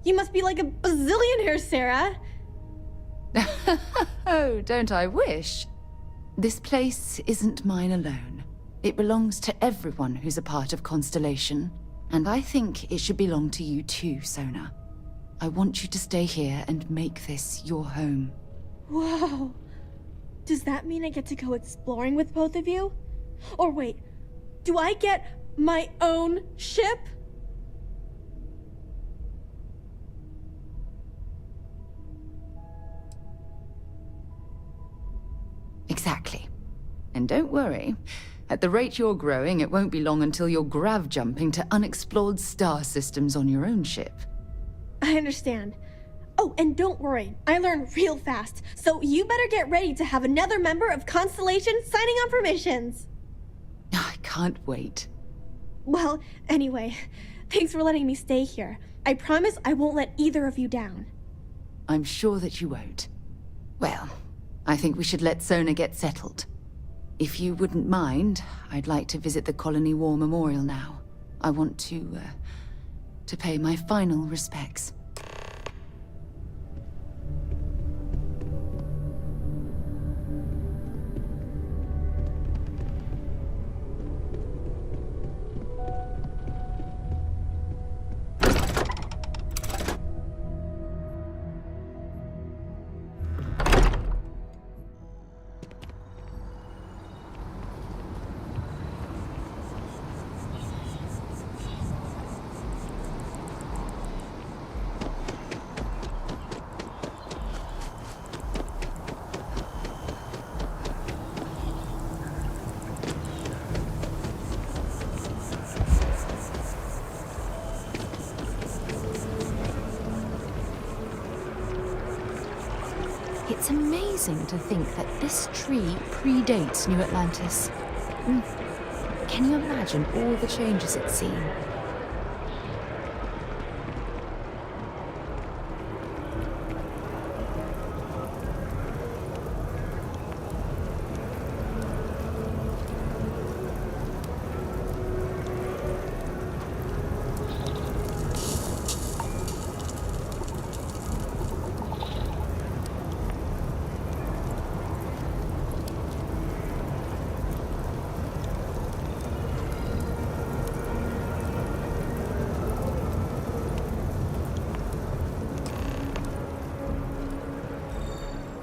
You must be like a bazillionaire, Sarah. Oh, don't I wish? This place isn't mine alone. It belongs to everyone who's a part of Constellation. And I think it should belong to you too, Sona. I want you to stay here and make this your home. Whoa. Does that mean I get to go exploring with both of you? Or wait, do I get my own ship? Exactly. And don't worry, at the rate you're growing, it won't be long until you're grav jumping to unexplored star systems on your own ship. I understand. Oh, and don't worry, I learn real fast, so you better get ready to have another member of Constellation signing on for missions. I can't wait. Well, anyway, thanks for letting me stay here. I promise I won't let either of you down. I'm sure that you won't. Well, I think we should let Sona get settled. If you wouldn't mind, I'd like to visit the Colony War Memorial now. I want to pay my final respects. It's amazing to think that this tree predates New Atlantis. Can you imagine all the changes it's seen?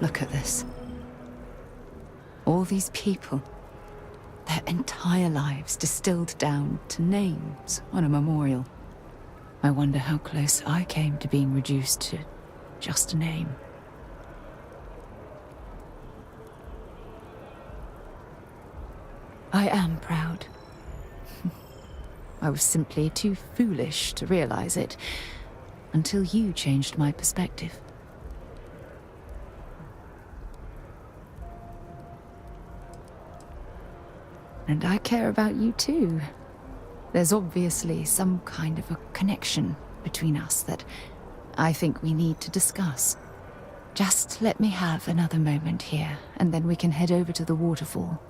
Look at this. All these people, their entire lives distilled down to names on a memorial. I wonder how close I came to being reduced to just a name. I am proud. I was simply too foolish to realize it until you changed my perspective. And I care about you too. There's obviously some kind of a connection between us that I think we need to discuss. Just let me have another moment here, and then we can head over to the waterfall,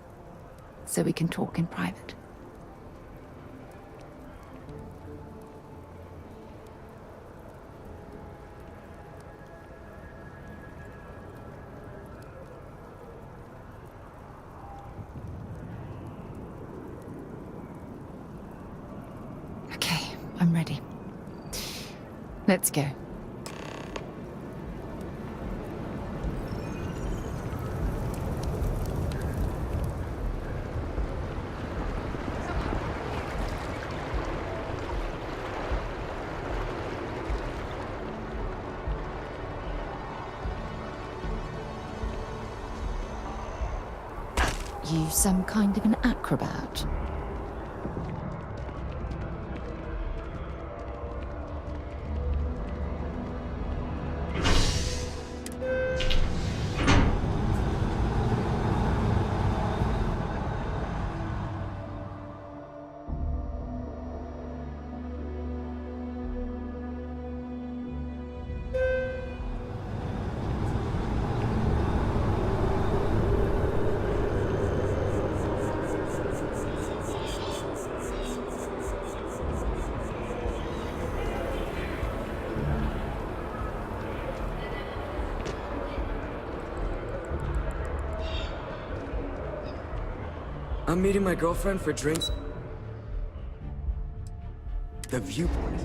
so we can talk in private. I'm ready. Let's go. You some kind of an acrobat? I'm meeting my girlfriend for drinks. The viewport.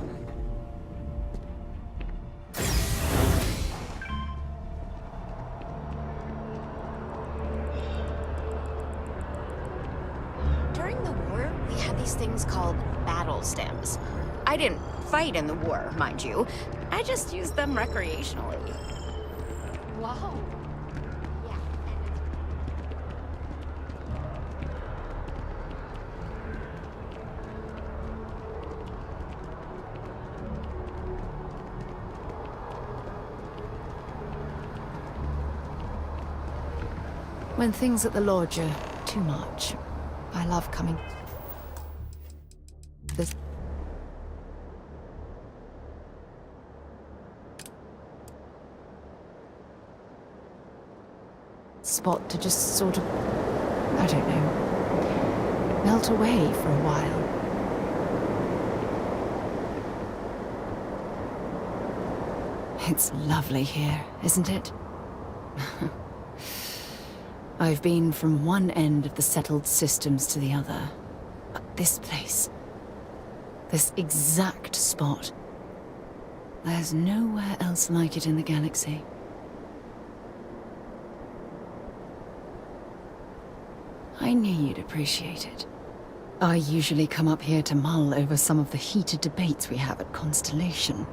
things called battle stems. I didn't fight in the war, mind you. I just used them recreationally. Wow. Yeah. When things at the lodge are too much, I love coming. This spot to just sort of, I don't know, melt away for a while. It's lovely here, isn't it? I've been from one end of the settled systems to the other. But this place, this exact spot, there's nowhere else like it in the galaxy. I knew you'd appreciate it. I usually come up here to mull over some of the heated debates we have at Constellation.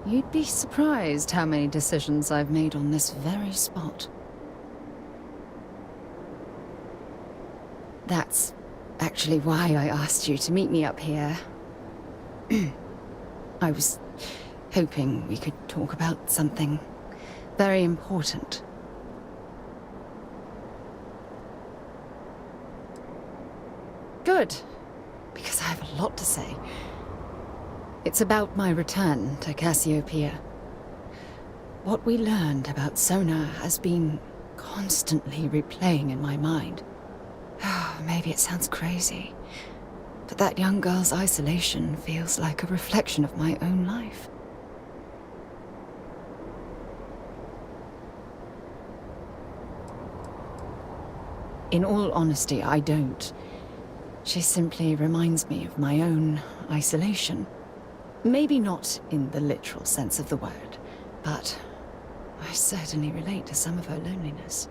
You'd be surprised how many decisions I've made on this very spot. That's actually why I asked you to meet me up here. I was hoping we could talk about something very important. Good, because I have a lot to say. It's about my return to Cassiopeia. What we learned about Sona has been constantly replaying in my mind. Maybe it sounds crazy, but that young girl's isolation feels like a reflection of my own life. In all honesty, I don't. She simply reminds me of my own isolation. Maybe not in the literal sense of the word, but I certainly relate to some of her loneliness.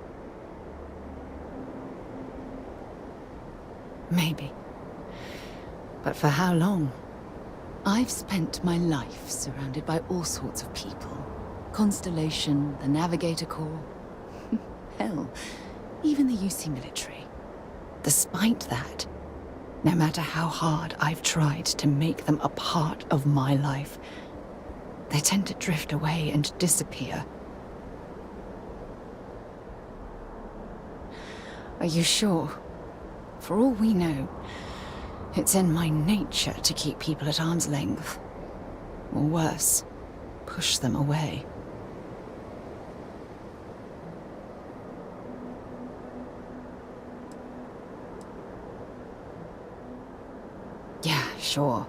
Maybe. But for how long? I've spent my life surrounded by all sorts of people. Constellation, the Navigator Corps. Hell, even the UC military. Despite that, no matter how hard I've tried to make them a part of my life, they tend to drift away and disappear. Are you sure? For all we know, it's in my nature to keep people at arm's length. Or worse, push them away. Yeah, sure.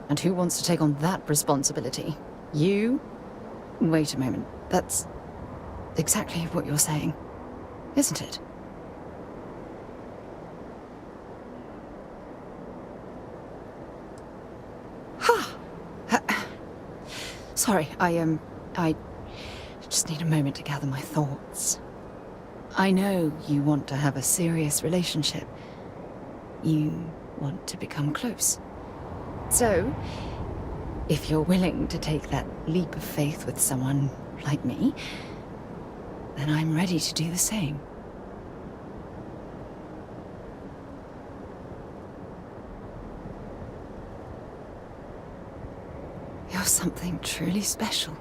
And who wants to take on that responsibility? You? Wait a moment. That's exactly what you're saying, isn't it? Sorry, I just need a moment to gather my thoughts. I know you want to have a serious relationship. You want to become close. So, if you're willing to take that leap of faith with someone like me, then I'm ready to do the same. You're something truly special.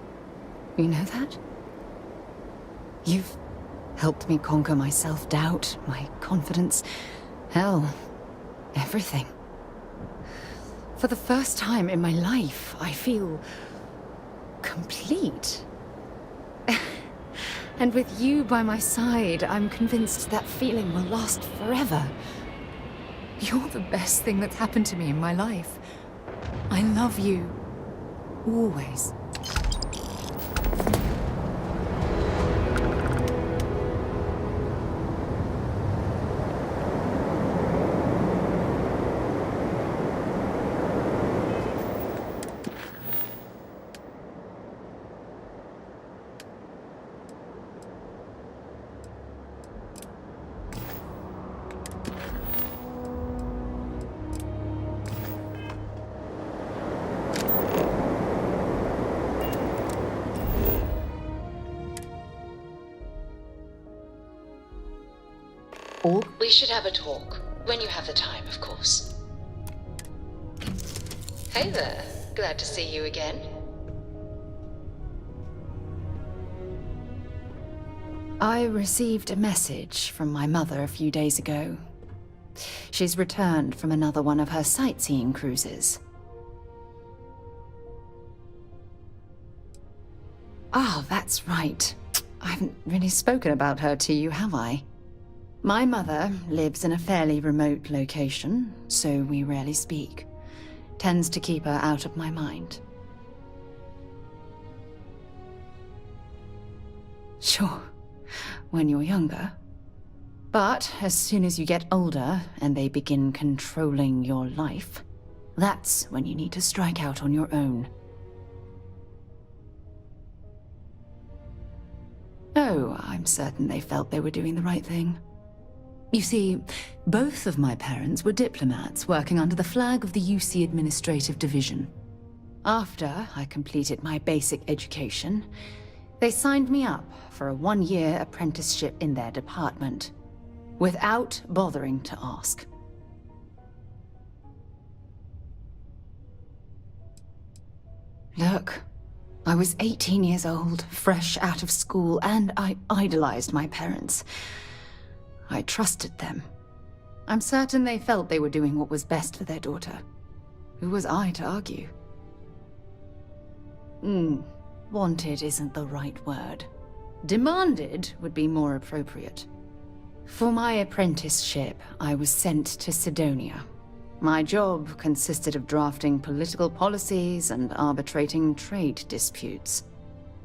You know that? You've helped me conquer my self-doubt, my confidence, hell, everything. For the first time in my life, I feel complete. And with you by my side, I'm convinced that feeling will last forever. You're the best thing that's happened to me in my life. I love you. Always. Or We should have a talk. When you have the time, of course. Hey there. Glad to see you again. I received a message from my mother a few days ago. She's returned from another one of her sightseeing cruises. Oh, that's right. I haven't really spoken about her to you, have I? My mother lives in a fairly remote location, so we rarely speak. Tends to keep her out of my mind. Sure, when you're younger. But as soon as you get older and they begin controlling your life, that's when you need to strike out on your own. Oh, I'm certain they felt they were doing the right thing. You see, both of my parents were diplomats working under the flag of the UC Administrative Division. After I completed my basic education, they signed me up for a one-year apprenticeship in their department, without bothering to ask. Look, I was 18 years old, fresh out of school, and I idolized my parents. I trusted them. I'm certain they felt they were doing what was best for their daughter. Who was I to argue? Wanted isn't the right word. Demanded would be more appropriate. For my apprenticeship, I was sent to Sidonia. My job consisted of drafting political policies and arbitrating trade disputes.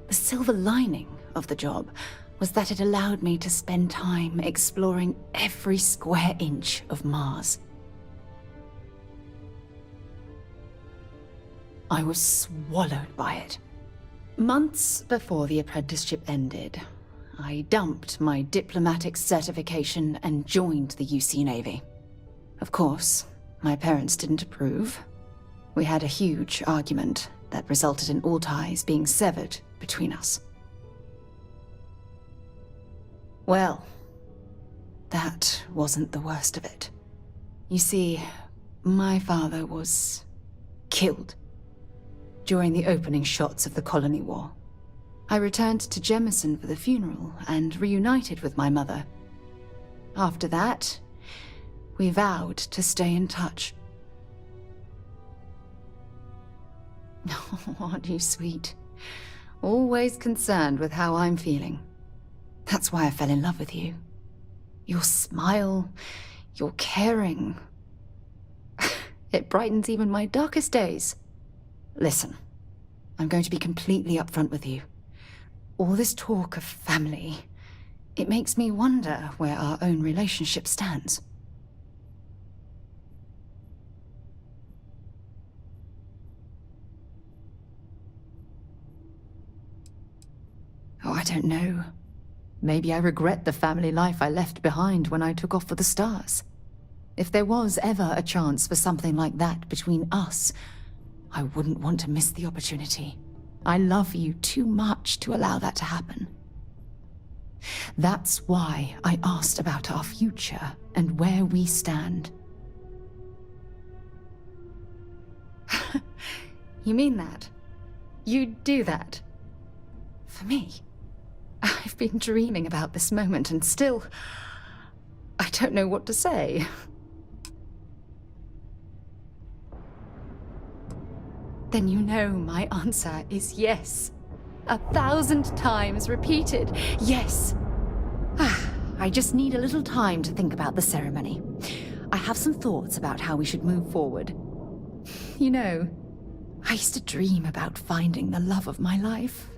The silver lining of the job was that it allowed me to spend time exploring every square inch of Mars. I was swallowed by it. Months before the apprenticeship ended, I dumped my diplomatic certification and joined the UC Navy. Of course, my parents didn't approve. We had a huge argument that resulted in all ties being severed between us. Well, that wasn't the worst of it. You see, my father was killed during the opening shots of the Colony War. I returned to Jemison for the funeral and reunited with my mother. After that, we vowed to stay in touch. Oh, aren't you sweet? Always concerned with how I'm feeling. That's why I fell in love with you. Your smile, your caring. It brightens even my darkest days. Listen, I'm going to be completely upfront with you. All this talk of family, it makes me wonder where our own relationship stands. Oh, I don't know. Maybe I regret the family life I left behind when I took off for the stars. If there was ever a chance for something like that between us, I wouldn't want to miss the opportunity. I love you too much to allow that to happen. That's why I asked about our future and where we stand. You mean that? You'd do that? For me? I've been dreaming about this moment and still, I don't know what to say. Then you know my answer is yes. 1,000 times repeated, yes. I just need a little time to think about the ceremony. I have some thoughts about how we should move forward. You know, I used to dream about finding the love of my life.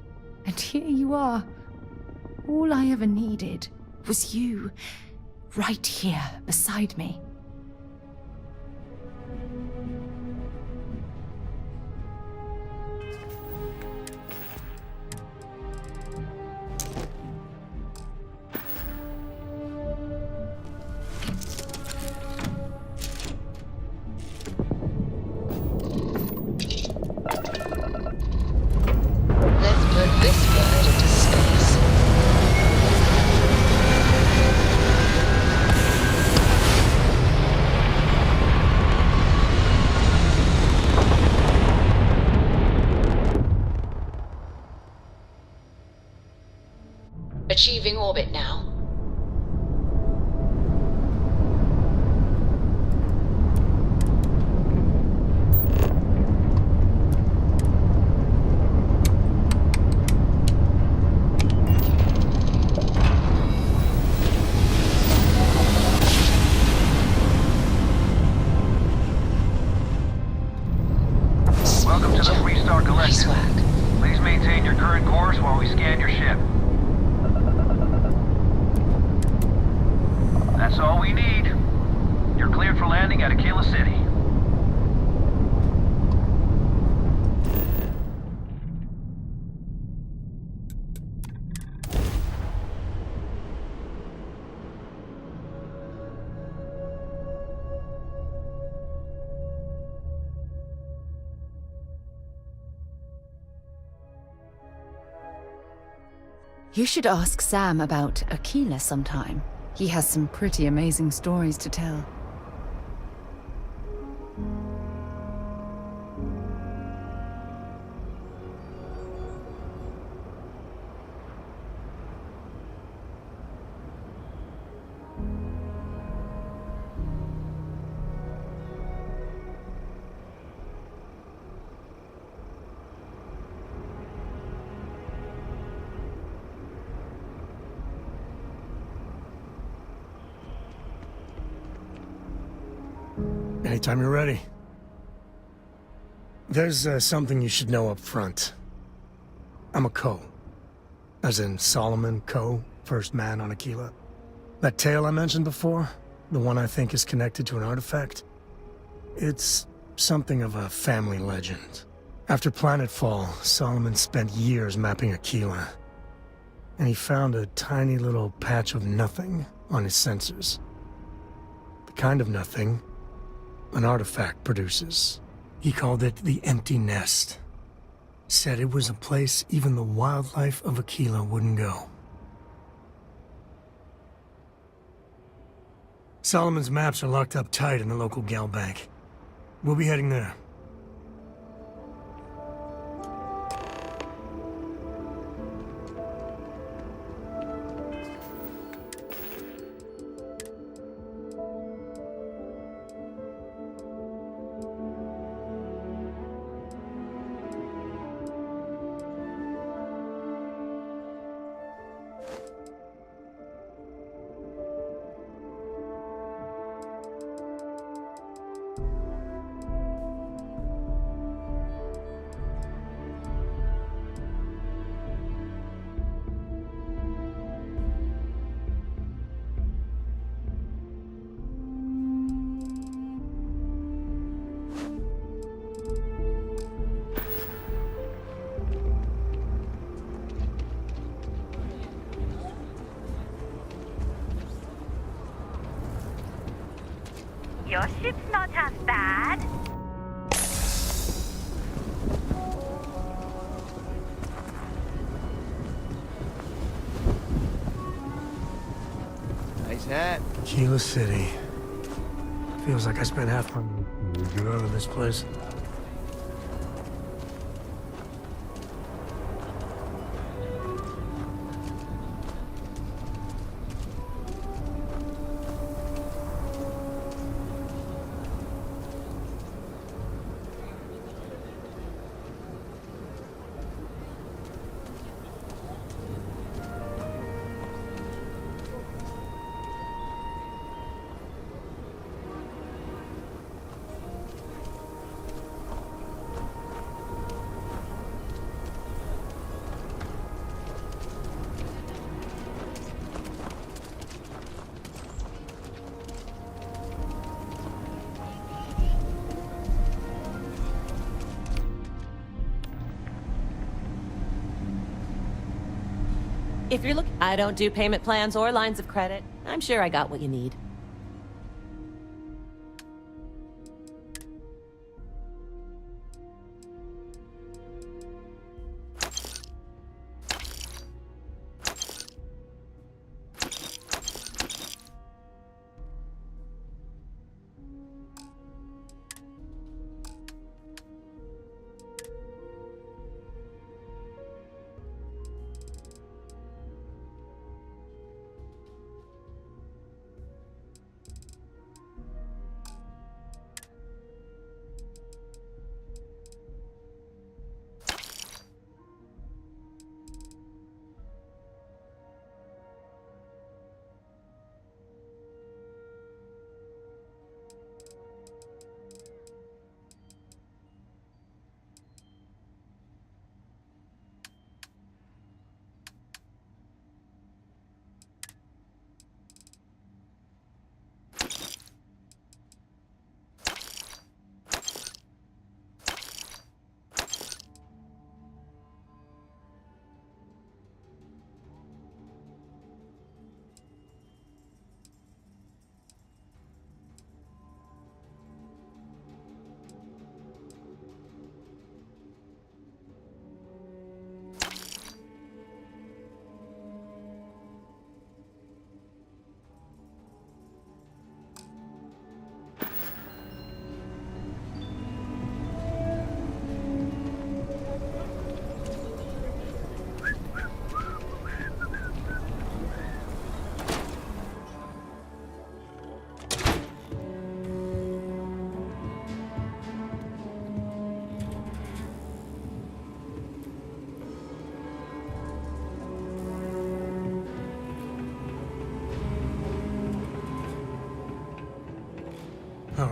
And here you are. All I ever needed was you, right here beside me. Achieving orbit now. Welcome to the Freestar Collective. Please maintain your current course while we scan your ship. That's all we need. You're cleared for landing at Aquila City. You should ask Sam about Aquila sometime. He has some pretty amazing stories to tell. Anytime you're ready. There's something you should know up front. I'm a Co. As in Solomon Co., first man on Aquila. That tale I mentioned before, the one I think is connected to an artifact, it's something of a family legend. After planetfall, Solomon spent years mapping Aquila, and he found a tiny little patch of nothing on his sensors. The kind of nothing an artifact produces. He called it the Empty Nest. Said it was a place even the wildlife of Aquila wouldn't go. Solomon's maps are locked up tight in the local gal bank. We'll be heading there. Your ship's not half bad. Nice hat. Aquila City. Feels like I spent half my get out of this place. If you're looking, I don't do payment plans or lines of credit. I'm sure I got what you need.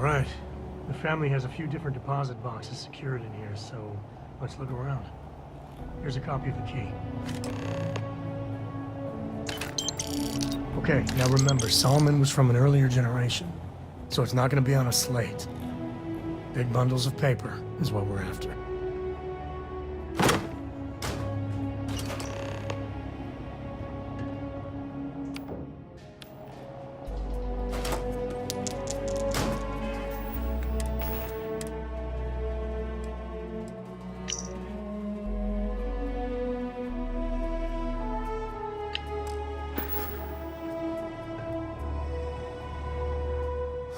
Alright. The family has a few different deposit boxes secured in here, so let's look around. Here's a copy of the key. Okay, now remember, Solomon was from an earlier generation, so it's not going to be on a slate. Big bundles of paper is what we're after.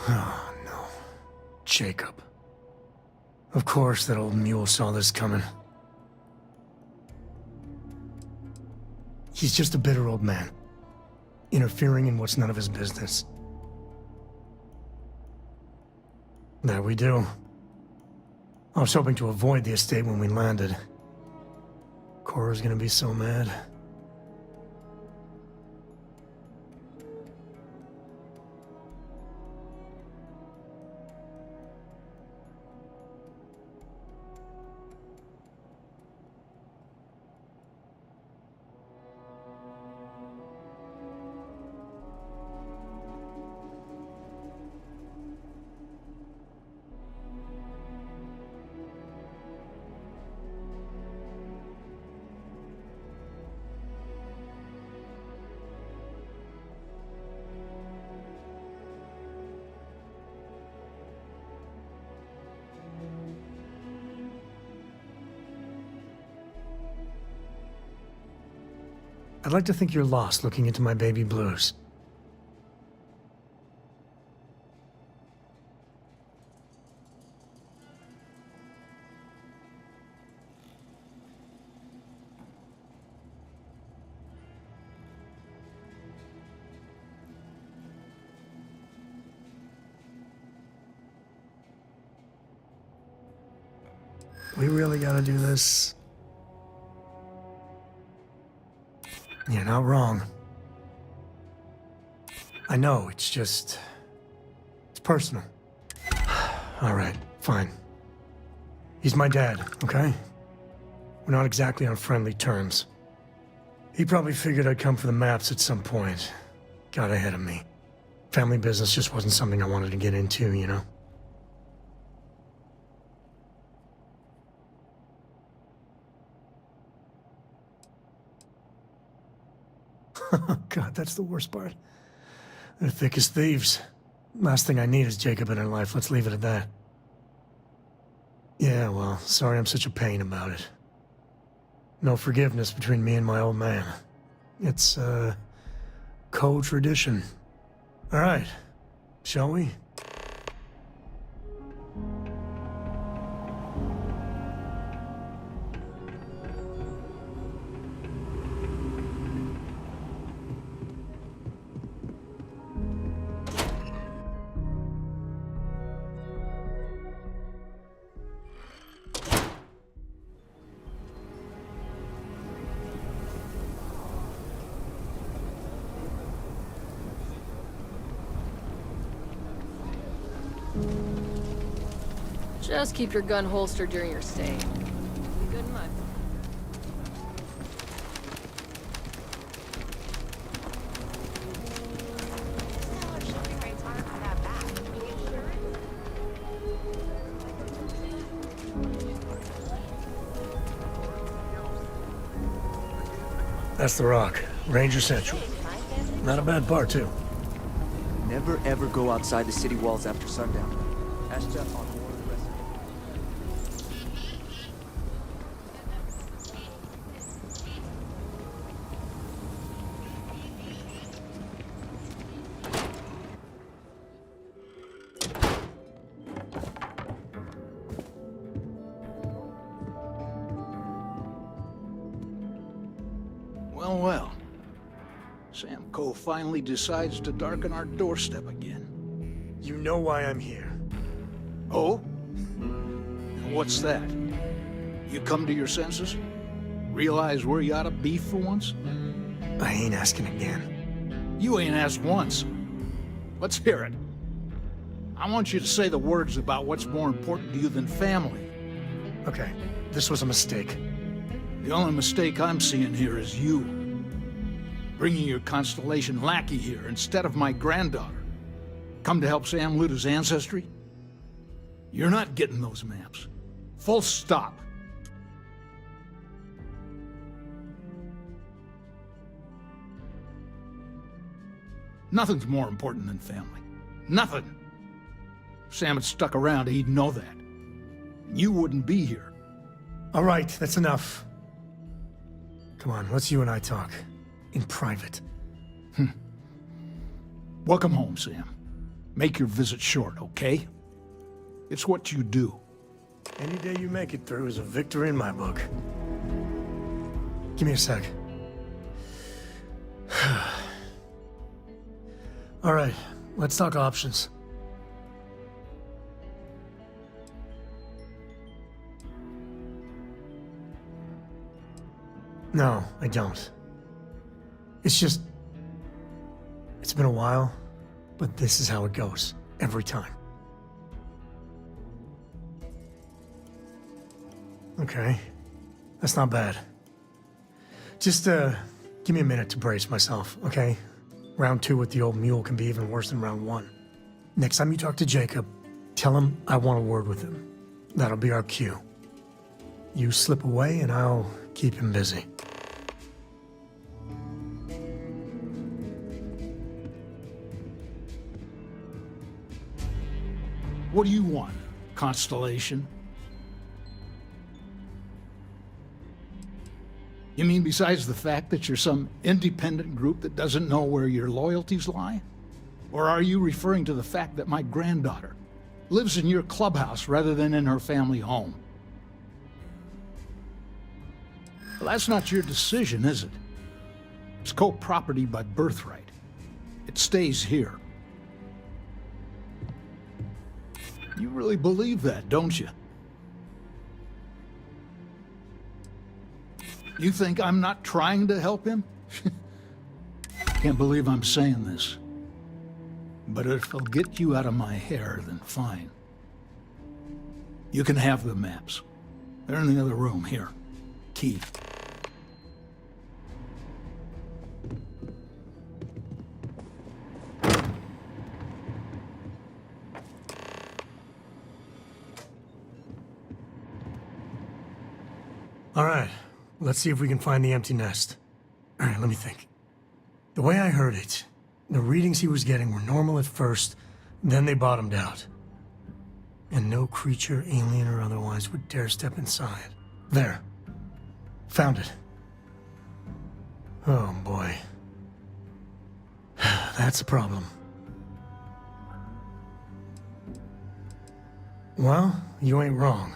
Oh, no. Jacob. Of course that old mule saw this coming. He's just a bitter old man, interfering in what's none of his business. There we do. I was hoping to avoid the estate when we landed. Cora's gonna be so mad. I'd like to think you're lost looking into my baby blues. We really gotta do this. You're not wrong. I know, it's just... it's personal. All right, fine. He's my dad, okay? We're not exactly on friendly terms. He probably figured I'd come for the maps at some point. Got ahead of me. Family business just wasn't something I wanted to get into, you know? God, that's the worst part. They're thick as thieves. Last thing I need is Jacob in her life. Let's leave it at that. Yeah, well, sorry I'm such a pain about it. No forgiveness between me and my old man. It's, co-tradition. All right, shall we? Just keep your gun holstered during your stay. Be good in my book. That's the Rock. Ranger Central. Not a bad bar, too. Never ever go outside the city walls after sundown. Ask Jeff on more of the rest of Well, well. Sam Cole finally decides to darken our doorstep again. You know why I'm here. Oh? And what's that? You come to your senses? Realize where you ought to be for once? I ain't asking again. You ain't asked once. Let's hear it. I want you to say the words about what's more important to you than family. Okay, this was a mistake. The only mistake I'm seeing here is you. Bringing your Constellation lackey here instead of my granddaughter. Come to help Sam loot his ancestry? You're not getting those maps. Full stop. Nothing's more important than family. Nothing. If Sam had stuck around, he'd know that. You wouldn't be here. All right, that's enough. Come on, let's you and I talk. In private. Welcome home, Sam. Make your visit short, okay? It's what you do. Any day you make it through is a victory in my book. Give me a sec. All right, let's talk options. No, I don't. It's just... It's been a while, but this is how it goes. Every time. Okay. That's not bad. Just, give me a minute to brace myself, okay? Round 2 with the old mule can be even worse than round 1. Next time you talk to Jacob, tell him I want a word with him. That'll be our cue. You slip away and I'll keep him busy. What do you want, Constellation? You mean besides the fact that you're some independent group that doesn't know where your loyalties lie? Or are you referring to the fact that my granddaughter lives in your clubhouse rather than in her family home? Well, that's not your decision, is it? It's co-property by birthright. It stays here. You really believe that, don't you? You think I'm not trying to help him? Can't believe I'm saying this. But if it'll get you out of my hair, then fine. You can have the maps. They're in the other room, here. Key. All right, let's see if we can find the empty nest. All right, let me think. The way I heard it, the readings he was getting were normal at first, then they bottomed out. And no creature, alien or otherwise, would dare step inside. There. Found it. Oh, boy. That's a problem. Well, you ain't wrong.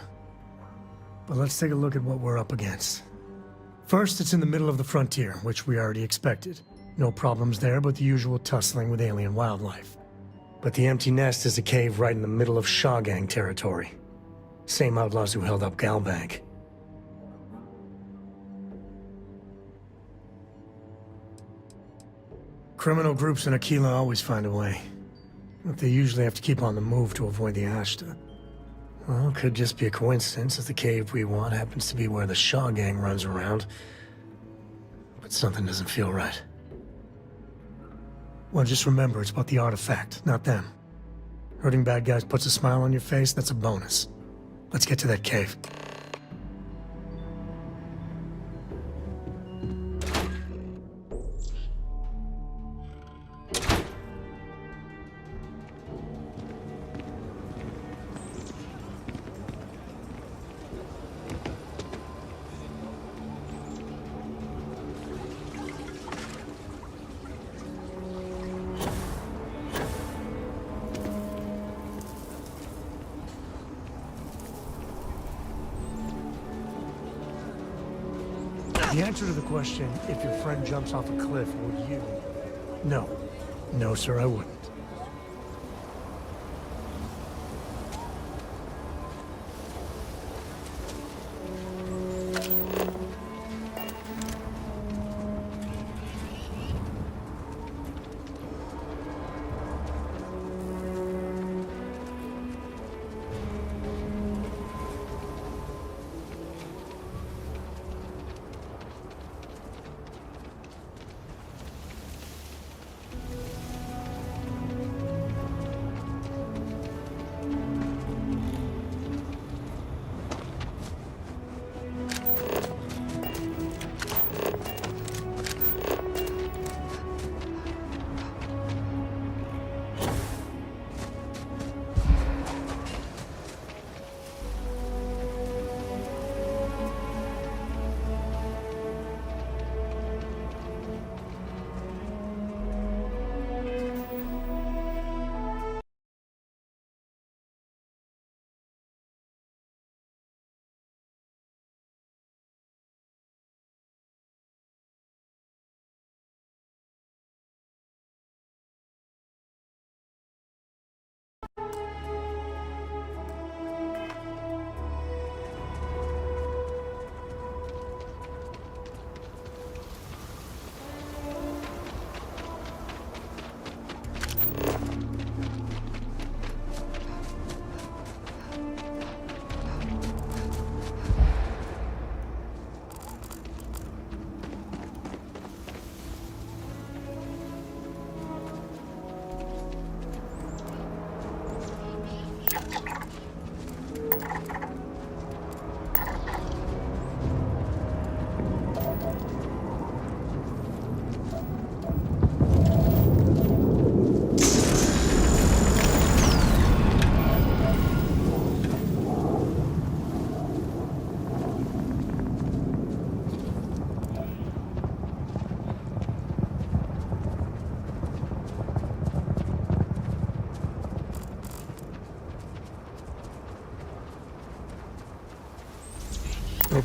But let's take a look at what we're up against. First, it's in the middle of the frontier, which we already expected. No problems there, but the usual tussling with alien wildlife. But the empty nest is a cave right in the middle of Shawgang territory. Same outlaws who held up Galbank. Criminal groups in Aquila always find a way. But they usually have to keep on the move to avoid the Ashta. Well, it could just be a coincidence that the cave we want happens to be where the Shaw gang runs around. But something doesn't feel right. Well, just remember, it's about the artifact, not them. Hurting bad guys puts a smile on your face, that's a bonus. Let's get to that cave. The answer to the question, if your friend jumps off a cliff, would you? No. No, sir, I wouldn't.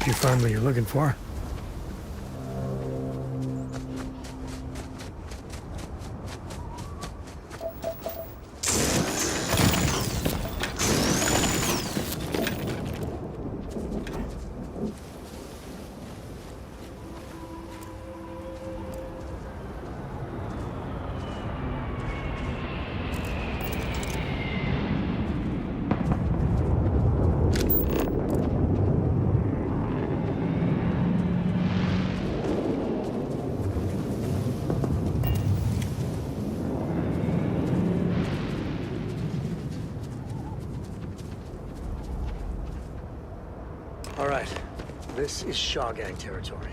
Hope you found what you're looking for. All right, this is Shaw Gang territory.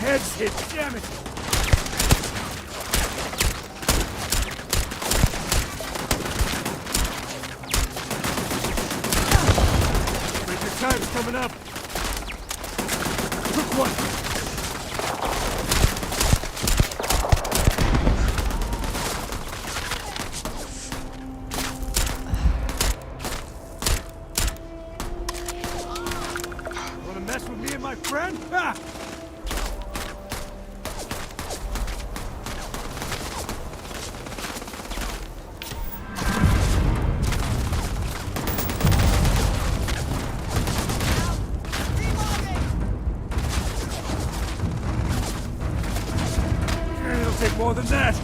Head's hit, damn it! Your time's coming up. Quick one. Wanna mess with me and my friend? Ha! Take more than that!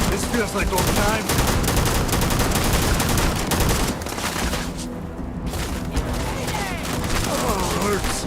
This feels like old times. Oh, hurts.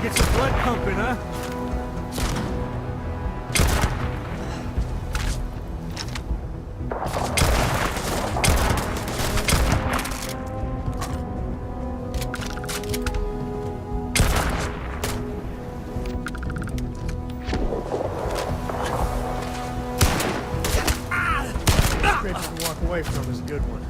Get some blood pumping, huh? Great to walk away from is a good one.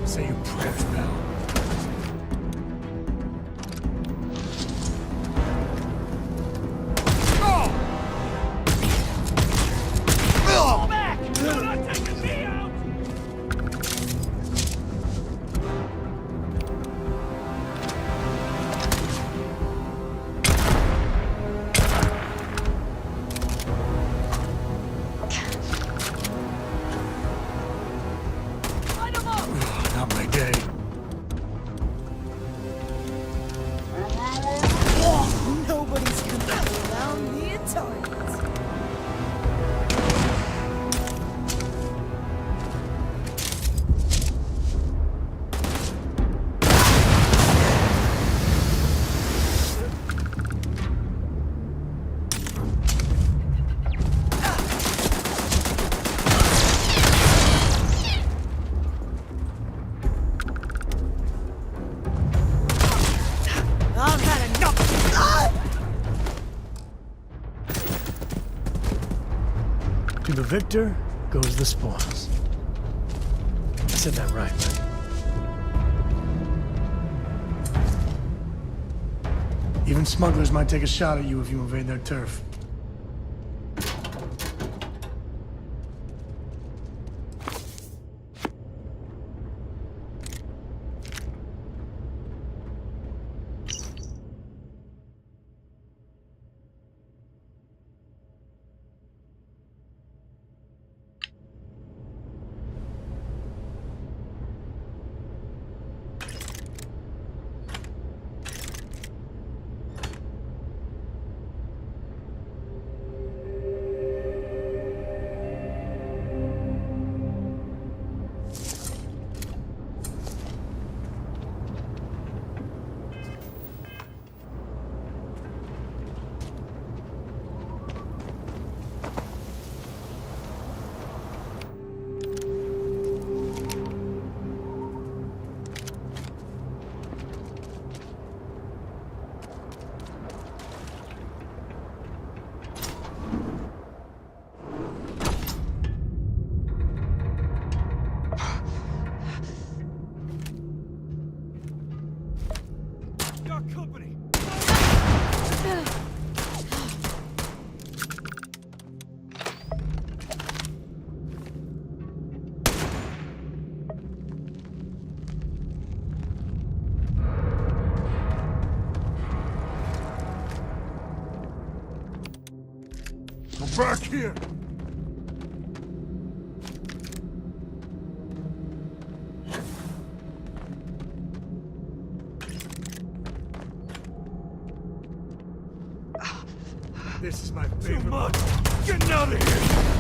Say your prayers, pal. Back! You're not taking me out! Not my day. Nobody's gonna go around me at targets. victor goes the spoils. I said that right? Even smugglers might take a shot at you if you invade their turf. Back here! This is my favorite. Too much! Getting out of here!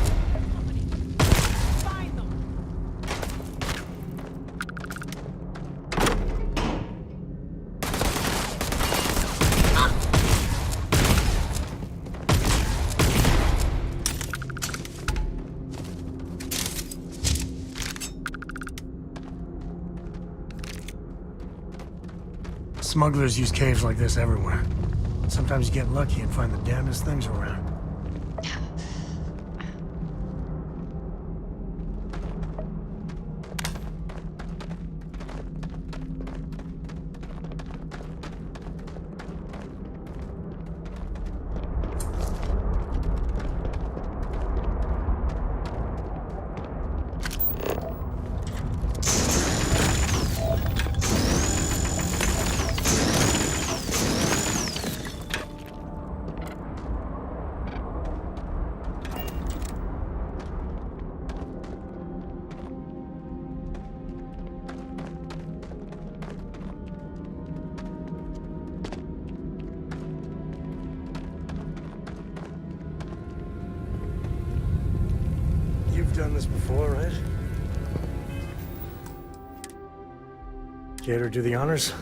Smugglers use caves like this everywhere. Sometimes you get lucky and find the damnedest things around. You've done this before, right? Care to do the honors?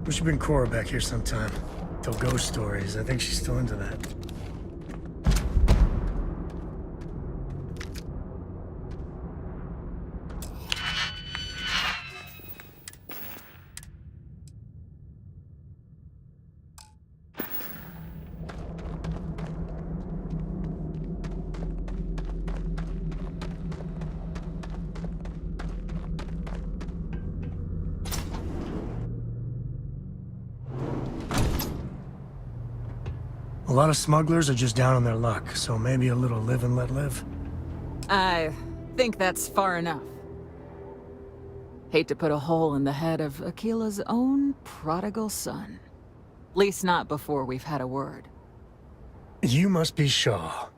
We should bring Cora back here sometime. Tell ghost stories. I think she's still into that. A lot of smugglers are just down on their luck, so maybe a little live and let live. I think that's far enough. Hate to put a hole in the head of Akila's own prodigal son. Least not before we've had a word. You must be Shaw.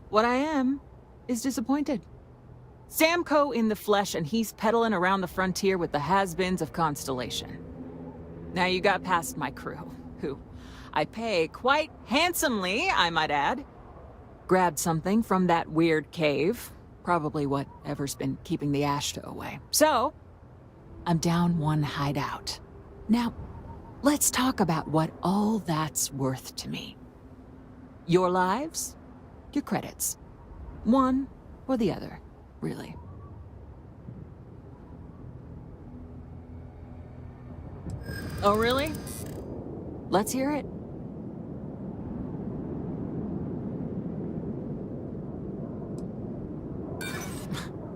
What I am is disappointed. Samco in the flesh, and he's peddling around the frontier with the has-beens of Constellation. Now you got past my crew, who I pay quite handsomely, I might add. Grabbed something from that weird cave. Probably whatever's been keeping the Ashta away. So, I'm down one hideout. Now, let's talk about what all that's worth to me. Your lives, your credits. One or the other, really. Oh, really? Let's hear it.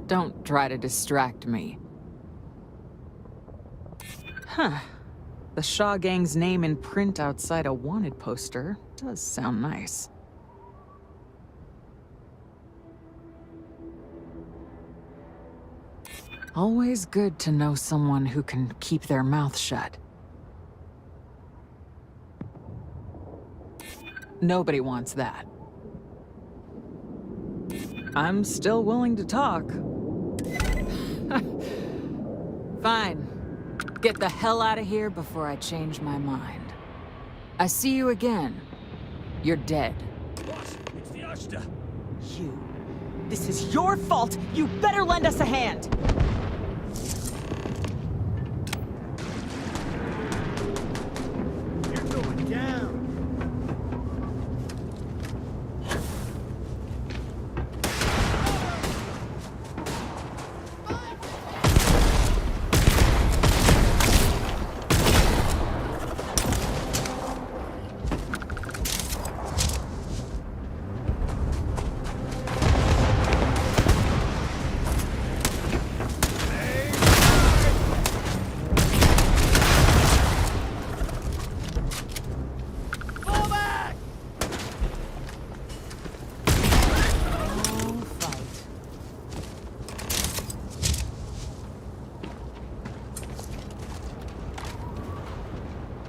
Don't try to distract me. Huh. The Shaw Gang's name in print outside a wanted poster does sound nice. Always good to know someone who can keep their mouth shut. Nobody wants that. I'm still willing to talk. Fine. Get the hell out of here before I change my mind. I see you again. You're dead. Boss, it's the Ashta. You. This is your fault. You better lend us a hand. You're going down.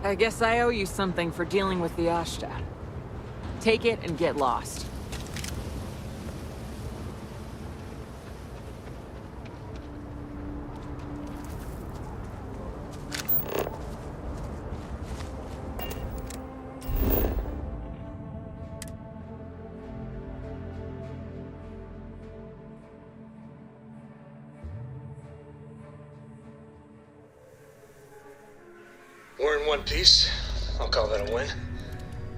I guess I owe you something for dealing with the Ashta. Take it and get lost. We're in one piece. I'll call that a win.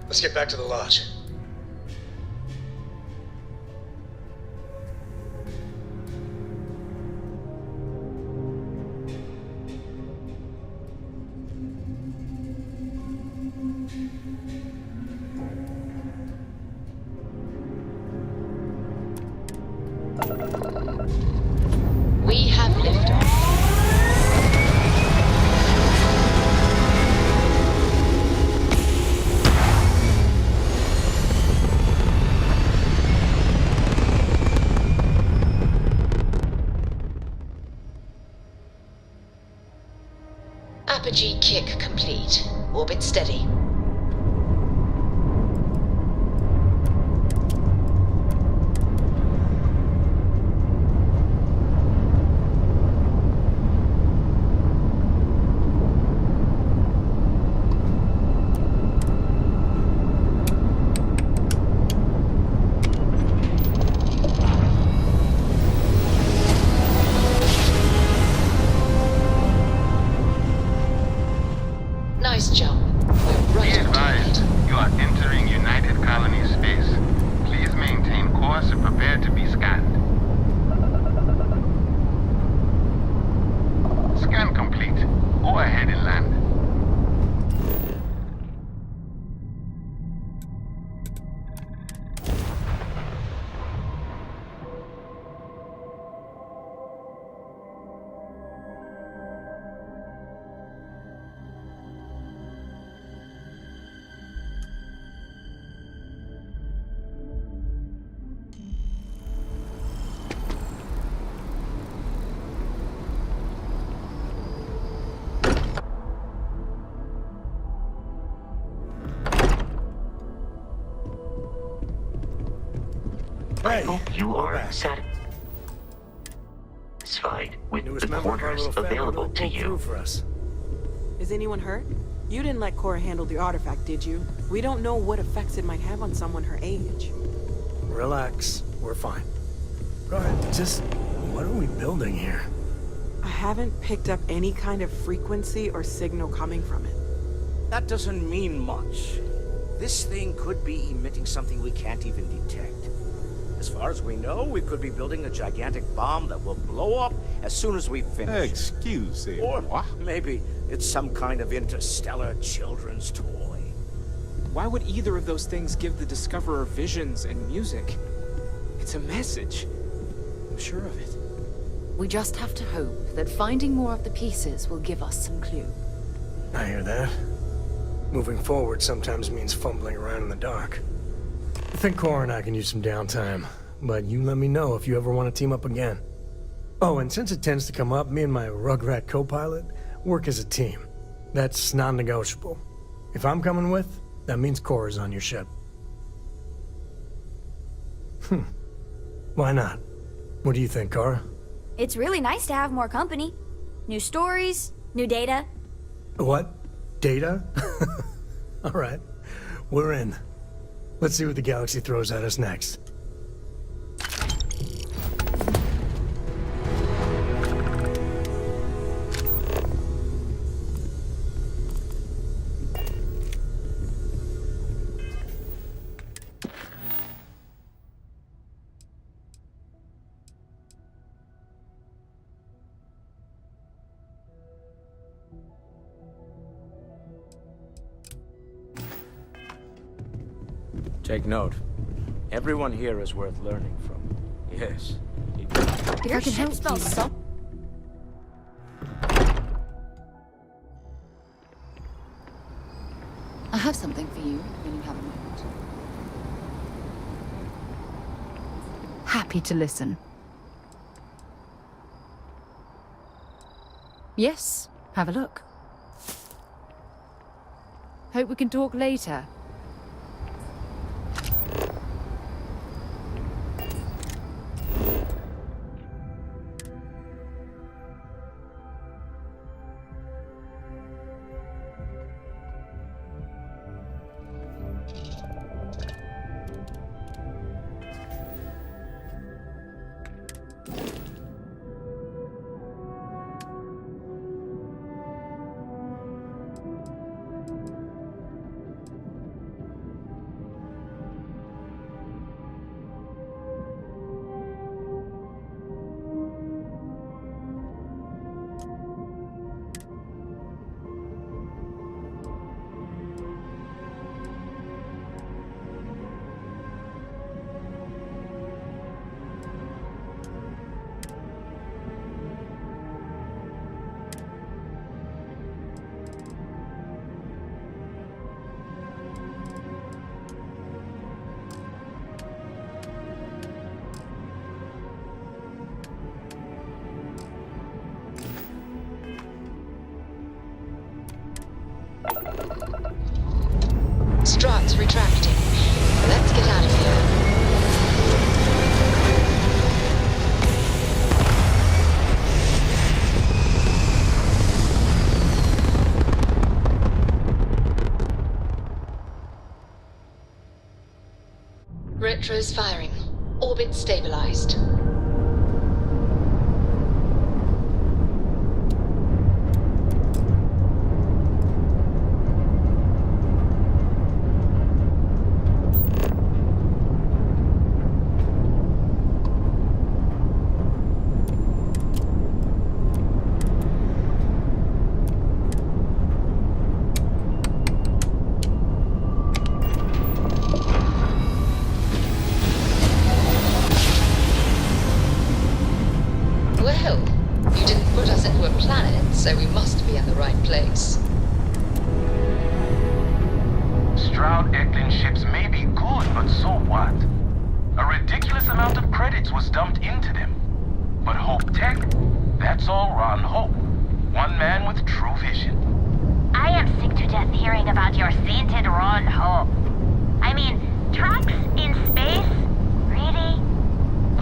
Let's get back to the lodge. We have liftoff. Apogee kick complete. Orbit steady. ahead and land. Hey, hope you are satisfied with the quarters available to you. For us. Is anyone hurt? You didn't let Cora handle the artifact, did you? We don't know what effects it might have on someone her age. Relax, we're fine. Go ahead, just what are we building here? I haven't picked up any kind of frequency or signal coming from it. That doesn't mean much. This thing could be emitting something we can't even detect. As far as we know, we could be building a gigantic bomb that will blow up as soon as we finish. Excuse me. Or maybe it's some kind of interstellar children's toy. Why would either of those things give the Discoverer visions and music? It's a message. I'm sure of it. We just have to hope that finding more of the pieces will give us some clue. I hear that. Moving forward sometimes means fumbling around in the dark. I think Cora and I can use some downtime, but you let me know if you ever want to team up again. Oh, and since it tends to come up, me and my Rugrat co-pilot work as a team. That's non-negotiable. If I'm coming with, that means Cora's on your ship. Why not? What do you think, Cora? It's really nice to have more company. New stories, new data. What? Data? All right, we're in. Let's see what the galaxy throws at us next. Take note. Everyone here is worth learning from. Yes. If I can help you, stop. I have something for you when you have a moment. Happy to listen. Yes, have a look. Hope we can talk later. Struts retracting. Let's get out of here. Retros firing. Orbit stabilized. You didn't put us into a planet, so we must be in the right place. Stroud-Eklund ships may be good, but so what? A ridiculous amount of credits was dumped into them. But Hope Tech, that's all Ron Hope. One man with true vision. I am sick to death hearing about your sainted Ron Hope. I mean, trucks in space? Really?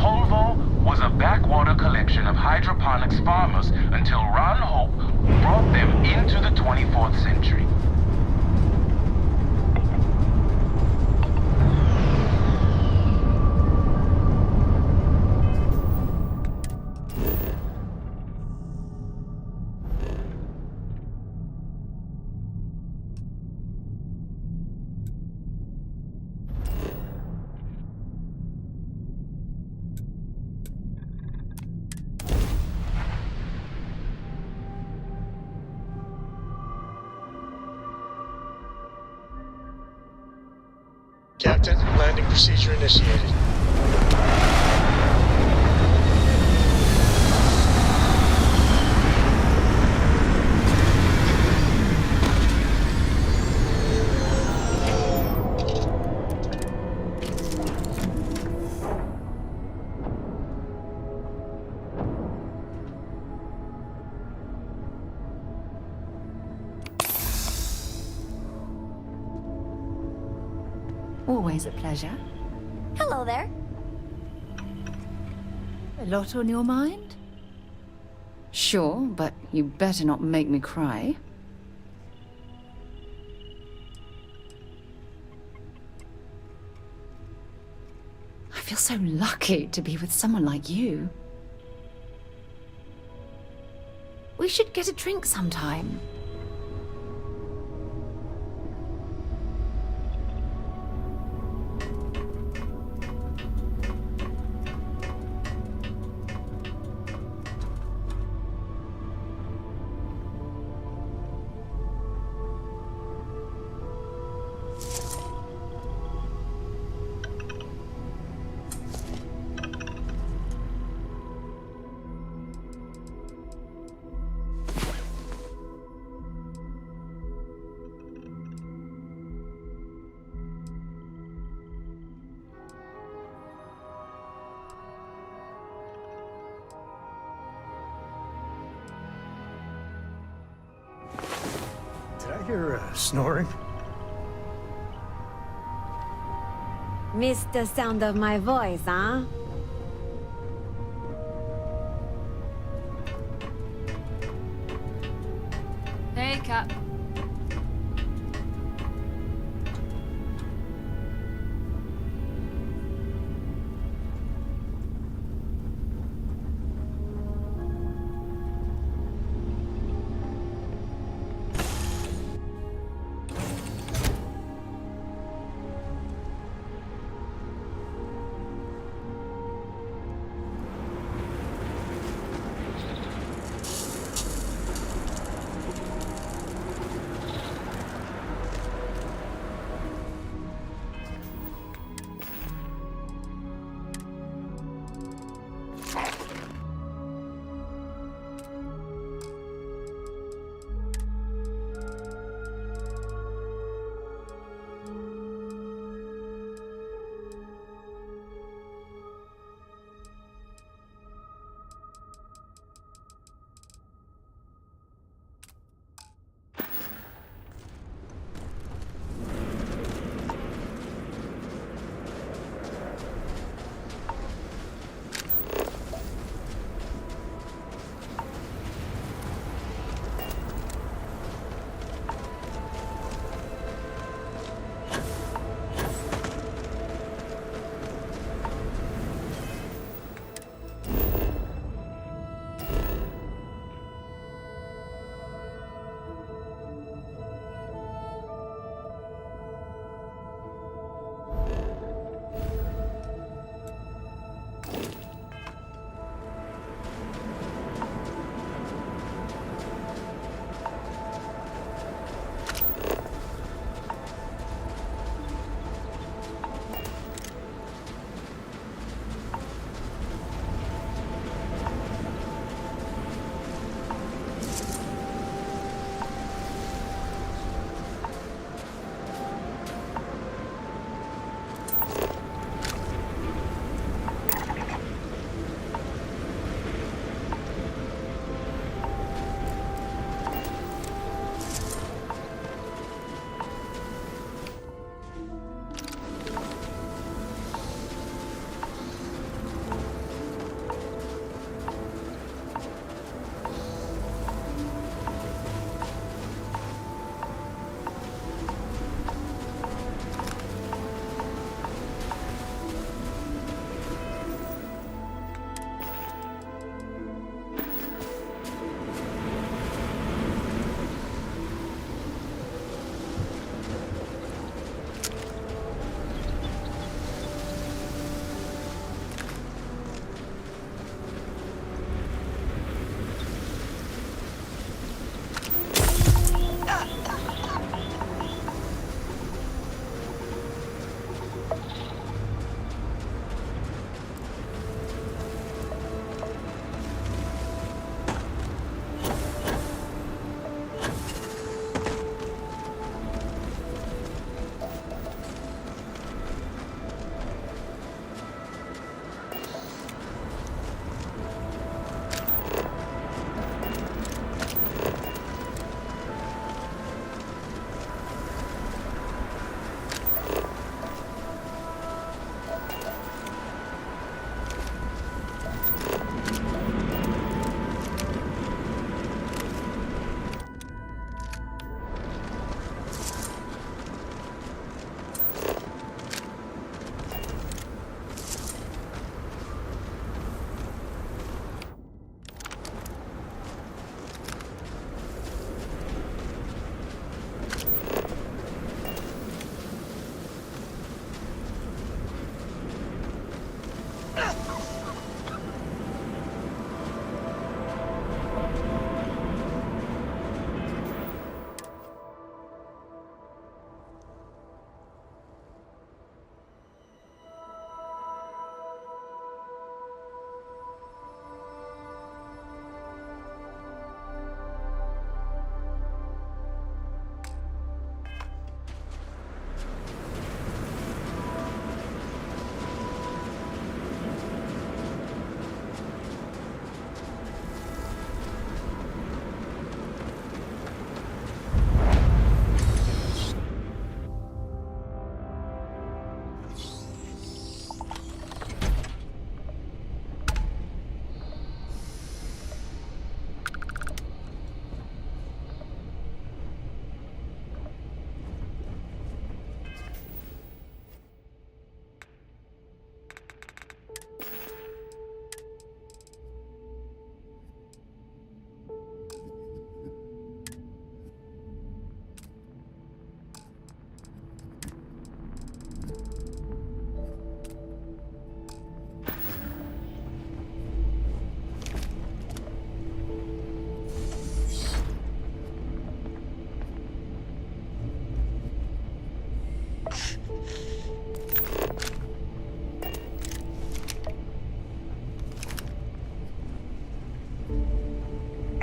Polvo was a backwater collection of hydroponics farmers until Ron Hope brought them into the 24th century. Captain, landing procedure initiated. Always a pleasure. Hello there. A lot on your mind? Sure, but you better not make me cry. I feel so lucky to be with someone like you. We should get a drink sometime. Did I hear snoring? Missed the sound of my voice, huh? Hey, Cap.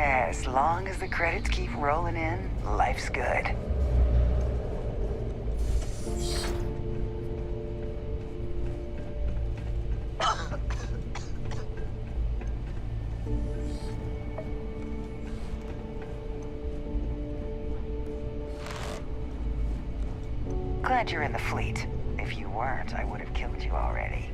As long as the credits keep rolling in, life's good. Glad you're in the fleet. If you weren't, I would have killed you already.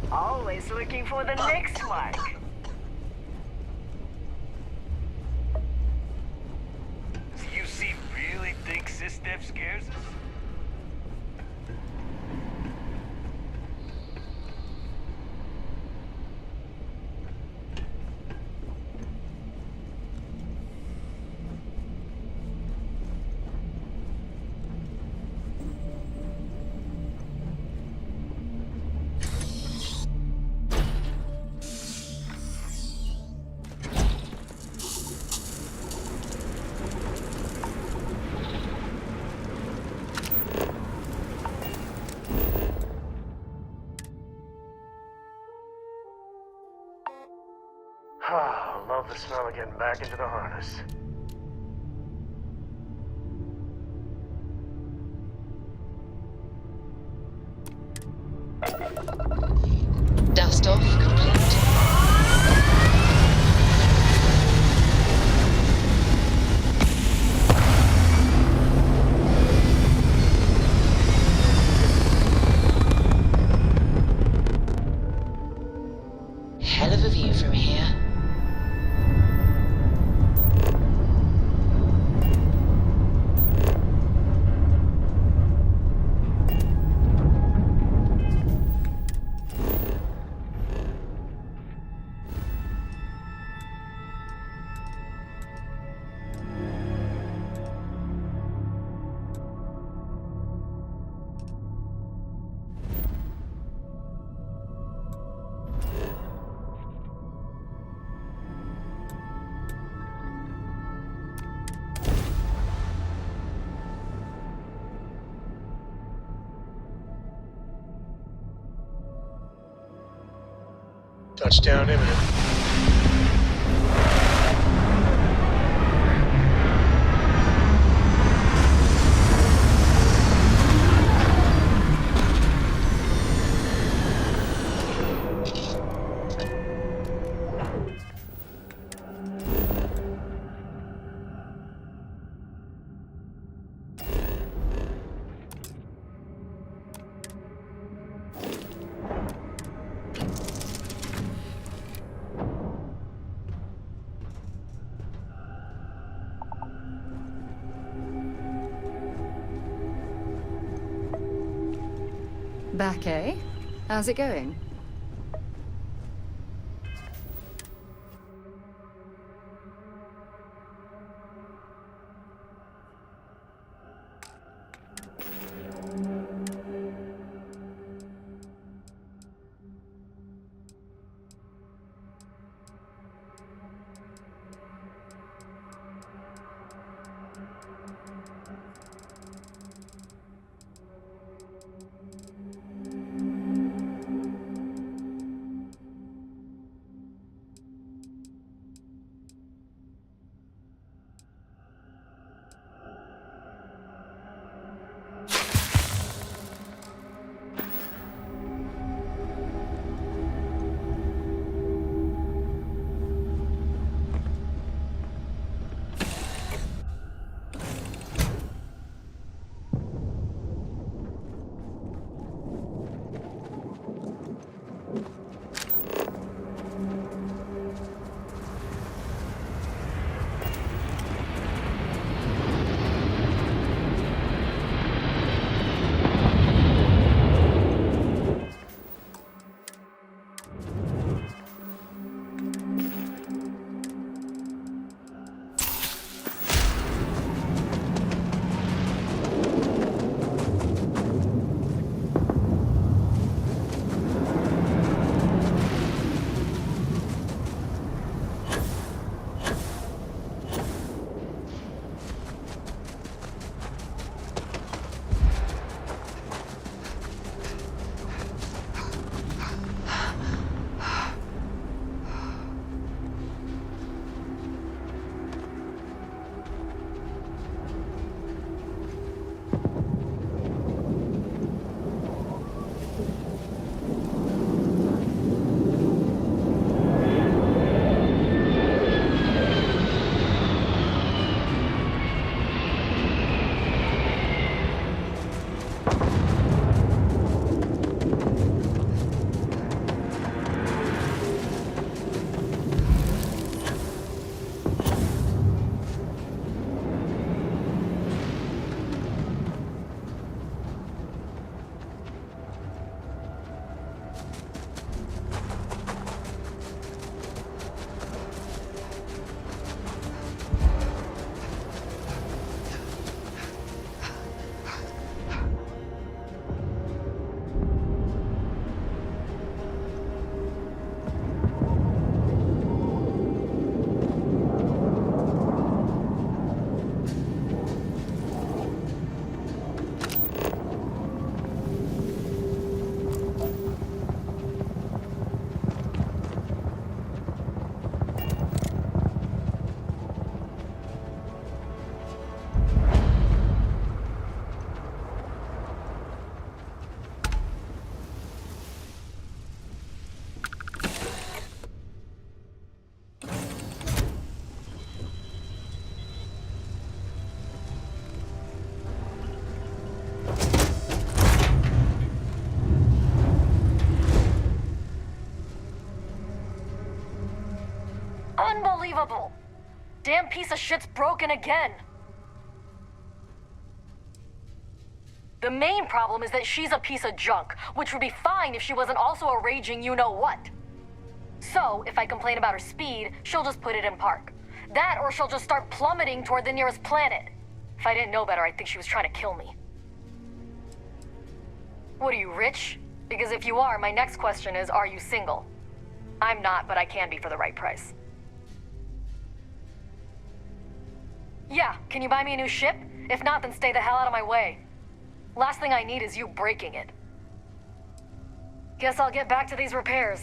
Always looking for the next one. So you see, really think Sistef scares us? Ah, love the smell of getting back into the harness. Dust off complete. Hell of a view from here. Touchdown imminent. Back, eh? How's it going? Unbelievable! Damn piece of shit's broken again. The main problem is that she's a piece of junk, which would be fine if she wasn't also a raging you-know-what. So, if I complain about her speed, she'll just put it in park. That, or she'll just start plummeting toward the nearest planet. If I didn't know better, I'd think she was trying to kill me. What are you, rich? Because if you are, my next question is, are you single? I'm not, but I can be for the right price. Yeah, can you buy me a new ship? If not, then stay the hell out of my way. Last thing I need is you breaking it. Guess I'll get back to these repairs.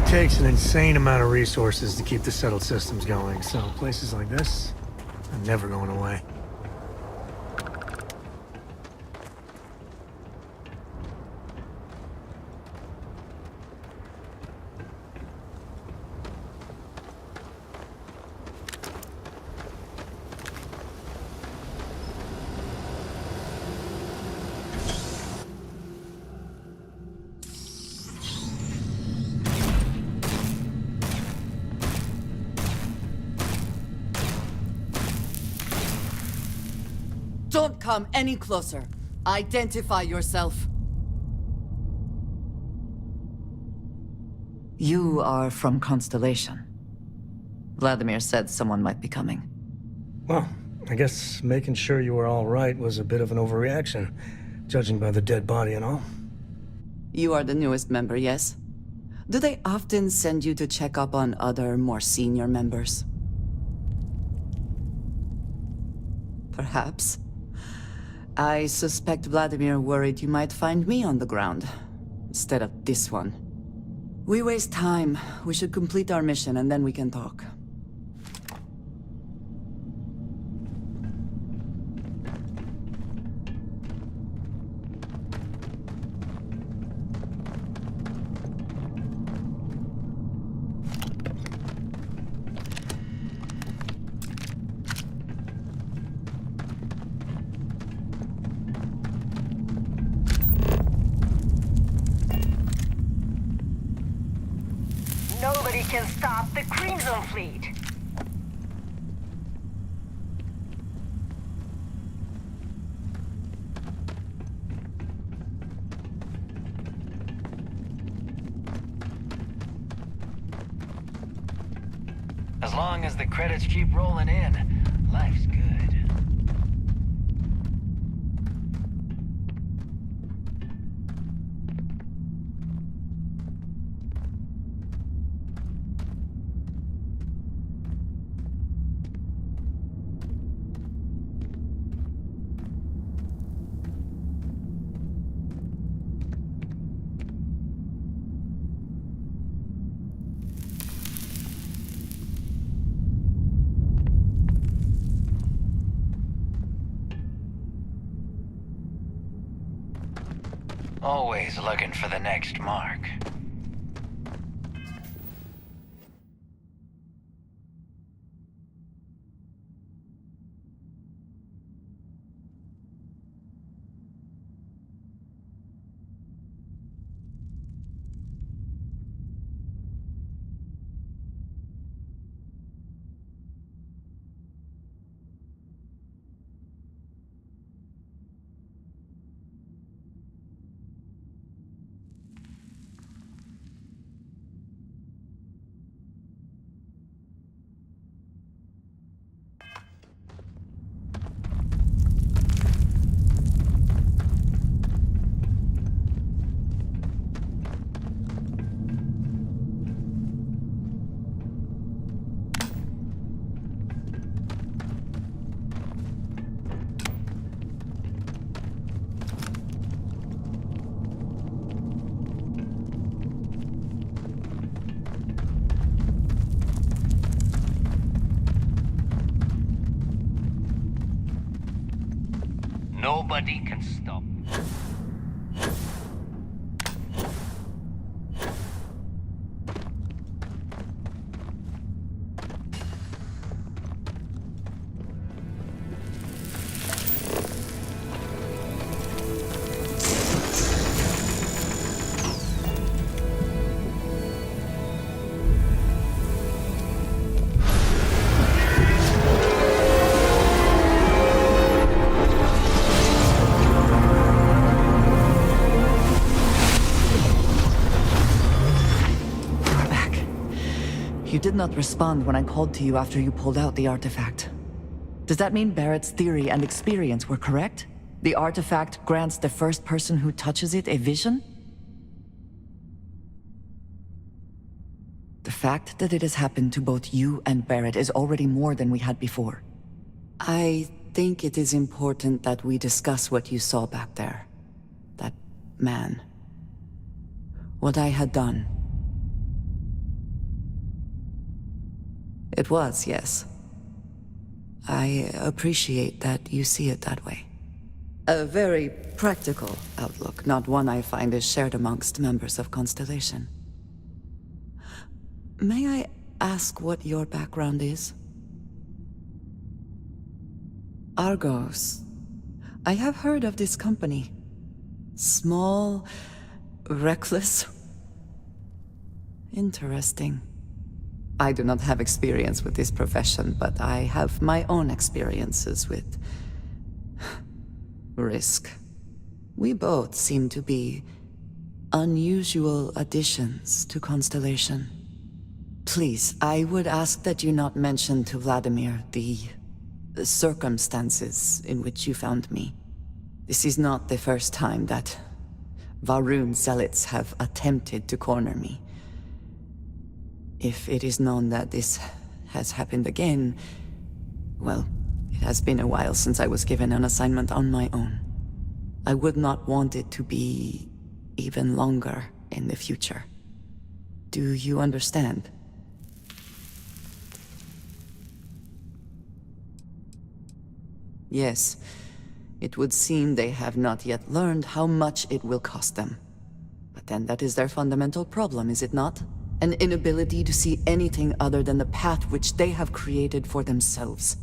takes an insane amount of resources to keep the settled systems going, so places like this are never going away. Don't come any closer. Identify yourself. You are from Constellation. Vladimir said someone might be coming. Well, I guess making sure you were all right was a bit of an overreaction, judging by the dead body and all. You are the newest member, yes? Do they often send you to check up on other, more senior members? Perhaps. I suspect Vladimir worried you might find me on the ground, instead of this one. We waste time. We should complete our mission and then we can talk. Nobody can stop the Crimson Fleet. As long as the credits keep rolling in, life's good. Always looking for the next mark. Nobody can stop. You did not respond when I called to you after you pulled out the artifact. Does that mean Barrett's theory and experience were correct? The artifact grants the first person who touches it a vision? The fact that it has happened to both you and Barrett is already more than we had before. I think it is important that we discuss what you saw back there. That man. What I had done. It was, yes. I appreciate that you see it that way. A very practical outlook, not one I find is shared amongst members of Constellation. May I ask what your background is? Argos. I have heard of this company. Small, reckless. Interesting. I do not have experience with this profession, but I have my own experiences with risk. We both seem to be unusual additions to Constellation. Please, I would ask that you not mention to Vladimir the circumstances in which you found me. This is not the first time that Varun zealots have attempted to corner me. If it is known that this has happened again, well, it has been a while since I was given an assignment on my own. I would not want it to be even longer in the future. Do you understand? Yes, it would seem they have not yet learned how much it will cost them. But then that is their fundamental problem, is it not? An inability to see anything other than the path which they have created for themselves.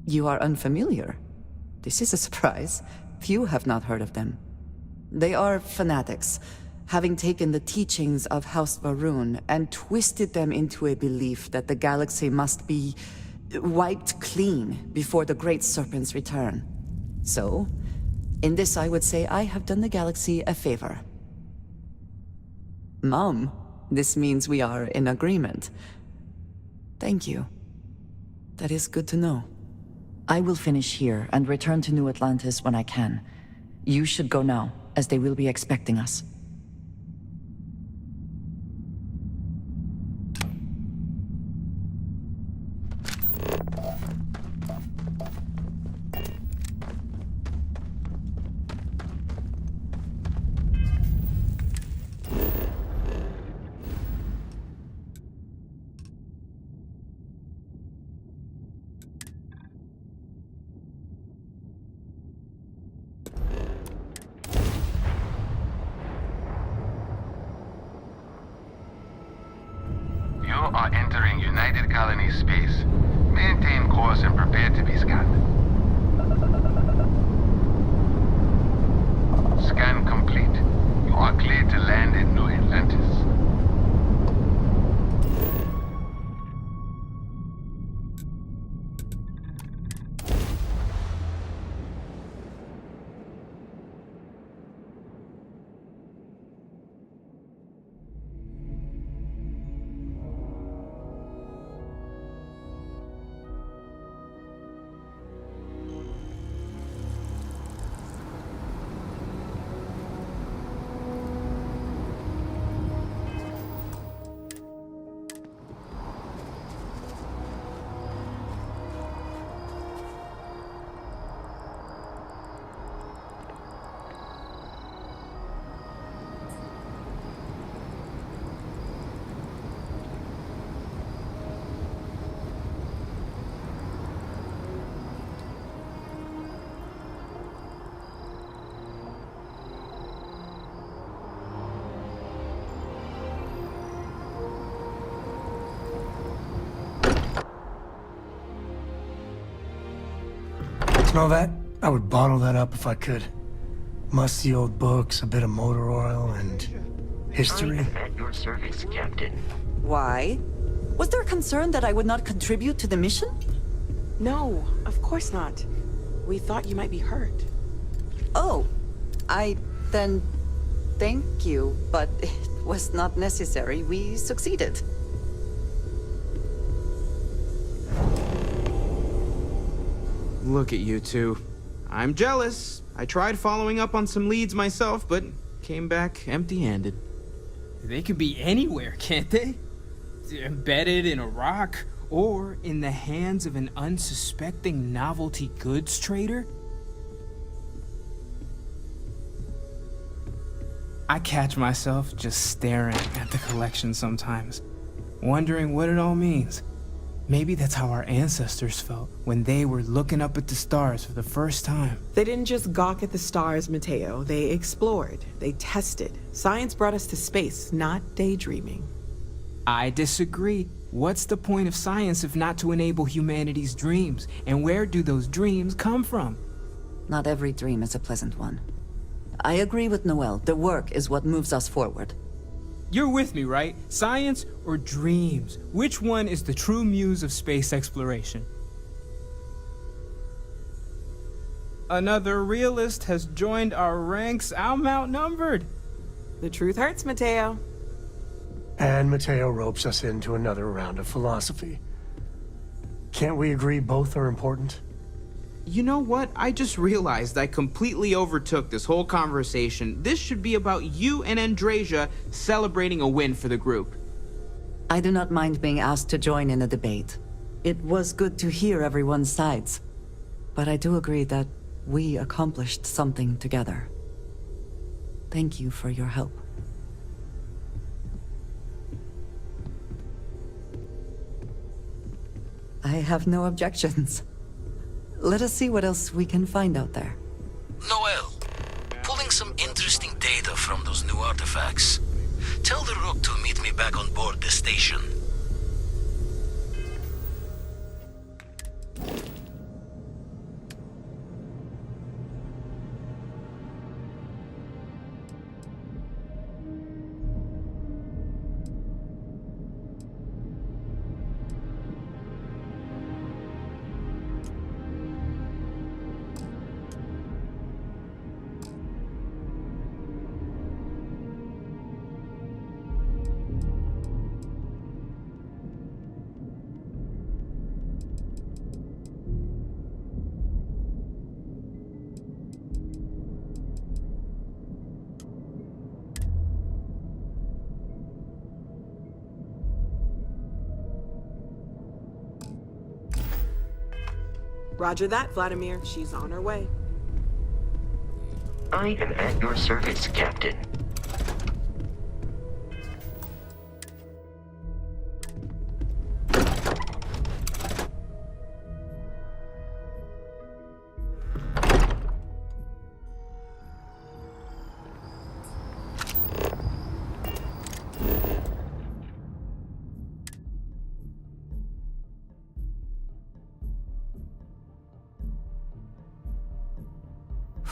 You are unfamiliar. This is a surprise. Few have not heard of them. They are fanatics, having taken the teachings of House Varun and twisted them into a belief that the galaxy must be wiped clean before the Great Serpent's return. So, in this I would say I have done the galaxy a favor. Mom, this means we are in agreement. Thank you. That is good to know. I will finish here and return to New Atlantis when I can. You should go now, as they will be expecting us. You are entering United Colony space. Maintain course and prepare to be scanned. Scan complete. You are cleared to land in New Atlantis. Smell that? I would bottle that up if I could. Musty old books, a bit of motor oil, and history. At your service, Captain. Why? Was there concern that I would not contribute to the mission? No, of course not. We thought you might be hurt. Oh, then thank you, but it was not necessary. We succeeded. Look at you two. I'm jealous. I tried following up on some leads myself, but came back empty-handed. They could be anywhere, can't they? Embedded in a rock, or in the hands of an unsuspecting novelty goods trader? I catch myself just staring at the collection sometimes. wondering what it all means. Maybe that's how our ancestors felt when they were looking up at the stars for the first time. They didn't just gawk at the stars, Mateo. They explored. They tested. Science brought us to space, not daydreaming. I disagree. What's the point of science if not to enable humanity's dreams? And where do those dreams come from? Not every dream is a pleasant one. I agree with Noel. The work is what moves us forward. You're with me, right? Science or dreams? Which one is the true muse of space exploration? Another realist has joined our ranks. I'm outnumbered. The truth hurts, Mateo. And Mateo ropes us into another round of philosophy. Can't we agree both are important? You know what? I just realized I completely overtook this whole conversation. This should be about you and Andrasia celebrating a win for the group. I do not mind being asked to join in a debate. It was good to hear everyone's sides. But I do agree that we accomplished something together. Thank you for your help. I have no objections. Let us see what else we can find out there. Noel, pulling some interesting data from those new artifacts. Tell the Rook to meet me back on board the station. Roger that, Vladimir. She's on her way. I am at your service, Captain.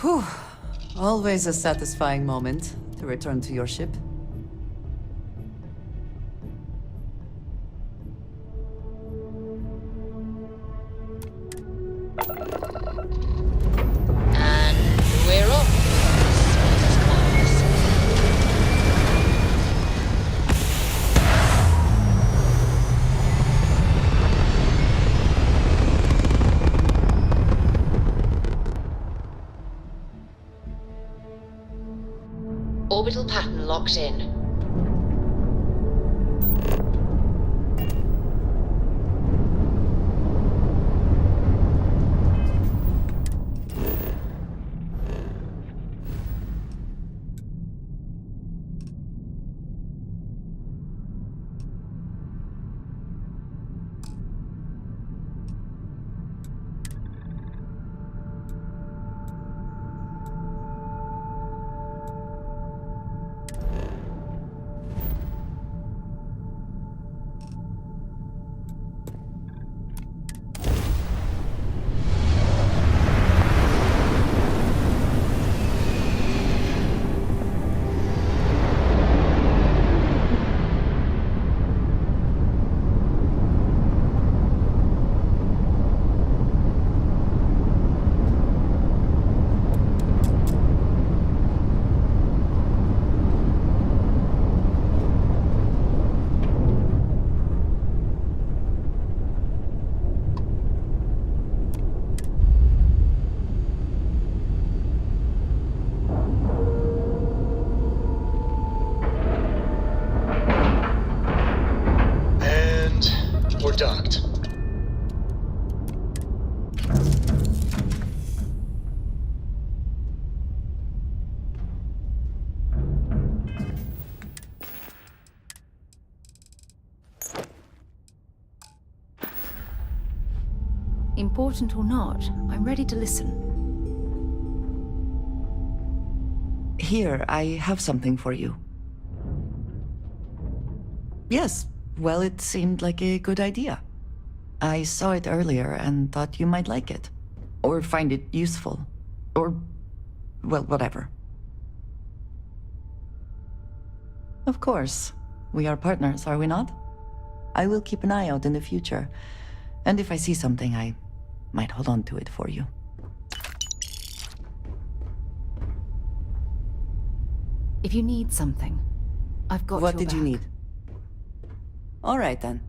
Whew. Always a satisfying moment to return to your ship. And we're off. Orbital pattern locked in. important or not, I'm ready to listen. Here, I have something for you. Yes, well, it seemed like a good idea. I saw it earlier and thought you might like it. Or find it useful. Or, well, whatever. Of course. We are partners, are we not? I will keep an eye out in the future. And if I see something, I might hold on to it for you. If you need something, I've got What your did you back. need? All right, then.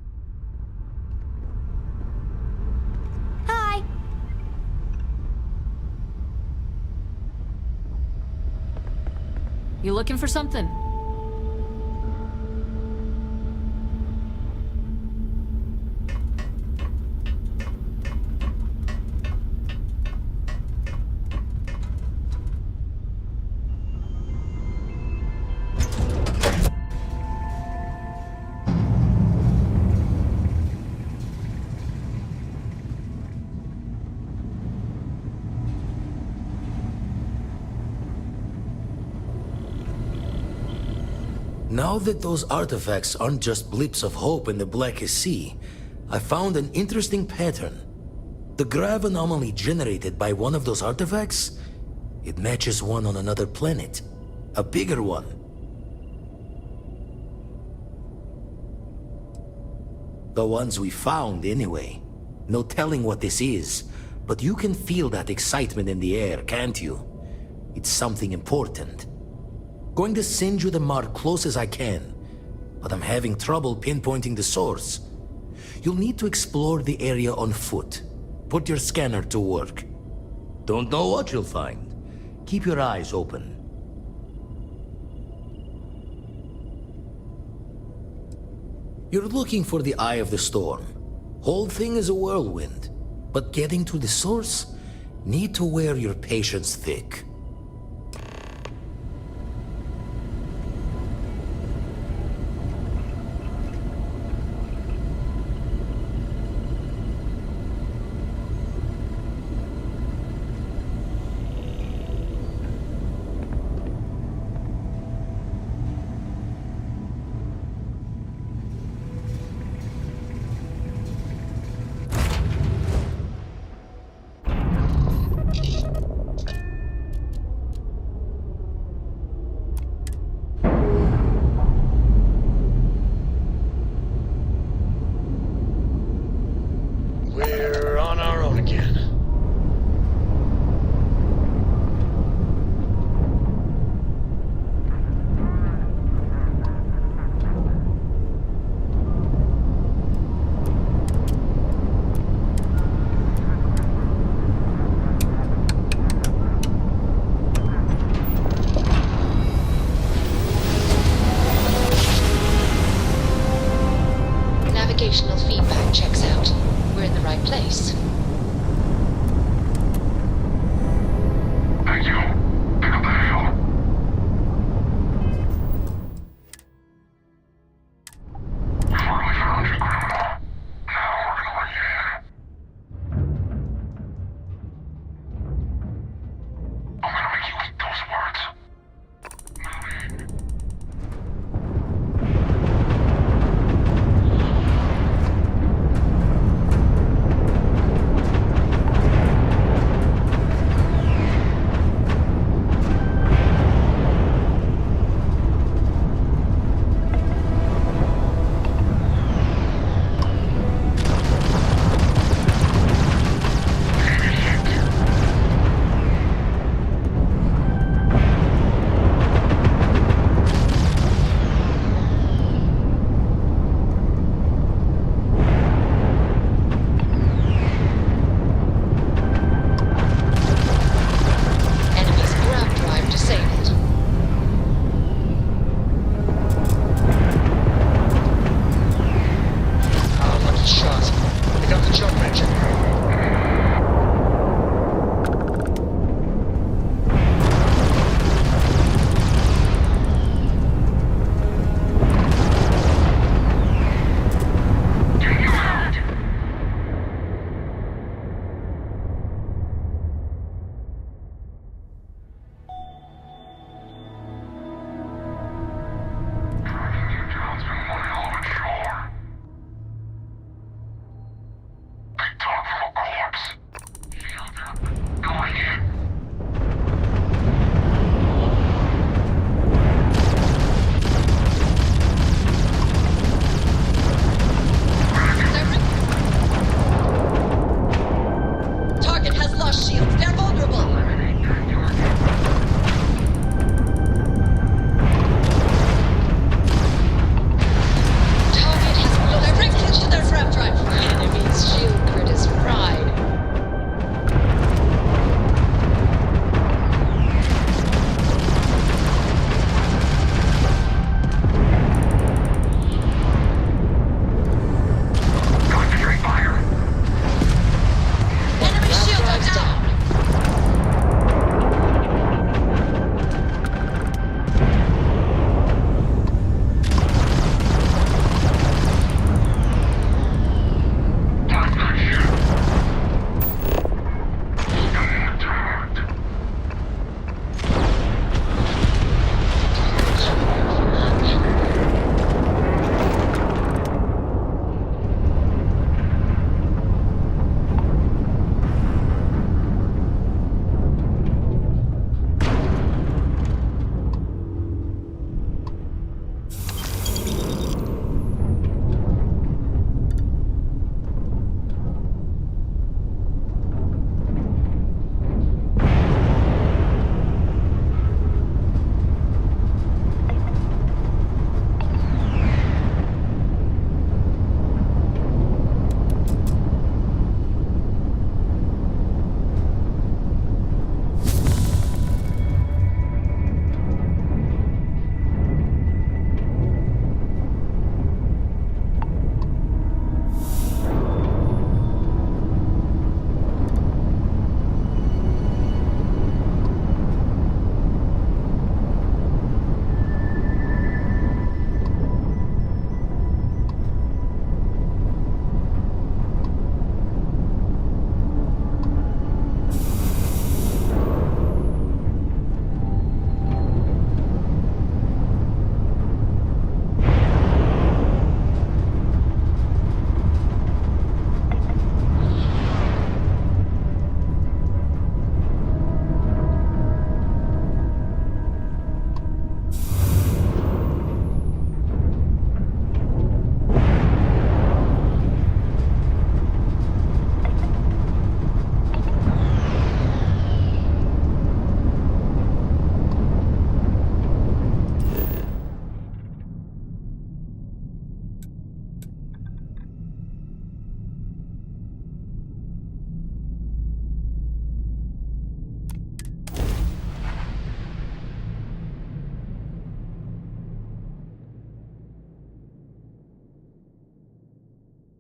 Hi! You looking for something? Now that those artifacts aren't just blips of hope in the blackest sea, I found an interesting pattern. The grav anomaly generated by one of those artifacts, it matches one on another planet. A bigger one. The ones we found, anyway. No telling what this is, but you can feel that excitement in the air, can't you? It's something important. Going to send you the mark close as I can, but I'm having trouble pinpointing the source. You'll need to explore the area on foot. Put your scanner to work. Don't know what you'll find. Keep your eyes open. You're looking for the eye of the storm. Whole thing is a whirlwind, but getting to the source, need to wear your patience thick.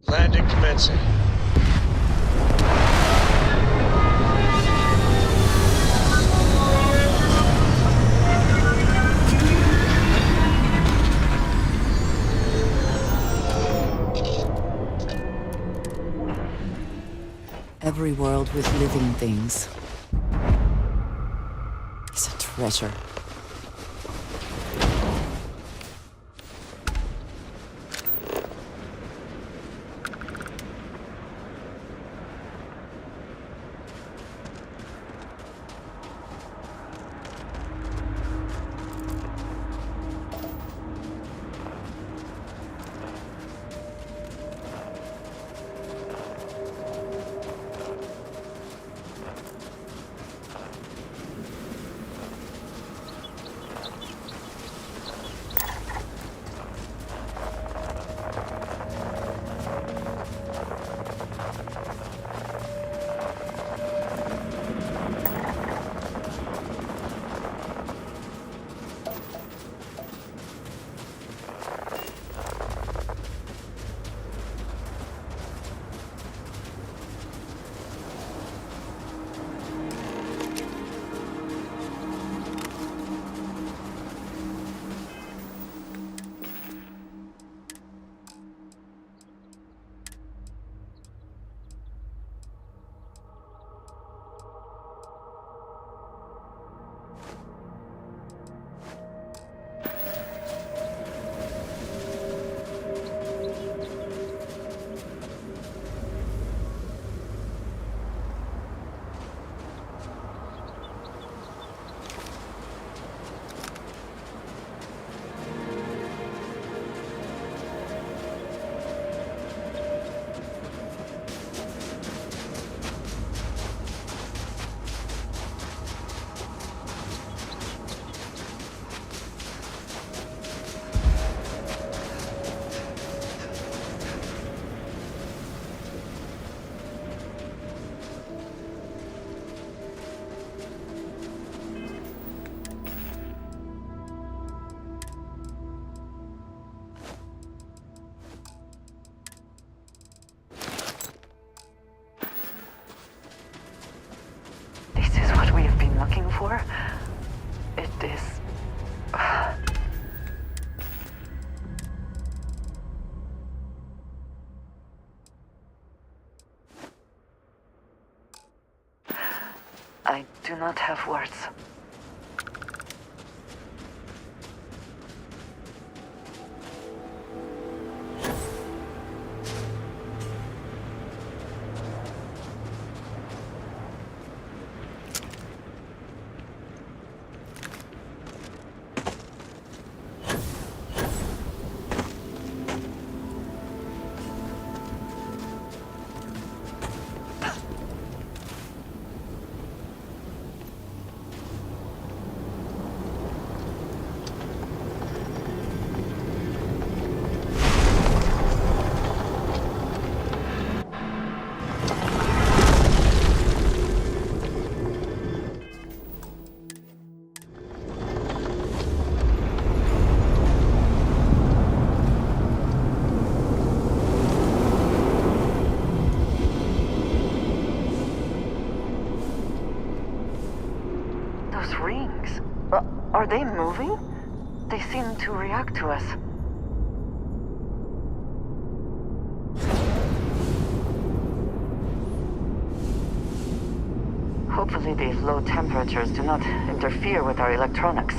Landing commencing. Every world with living things is a treasure. Looking for? It is... I do not have words. Rings? Are they moving? They seem to react to us. Hopefully these low temperatures do not interfere with our electronics.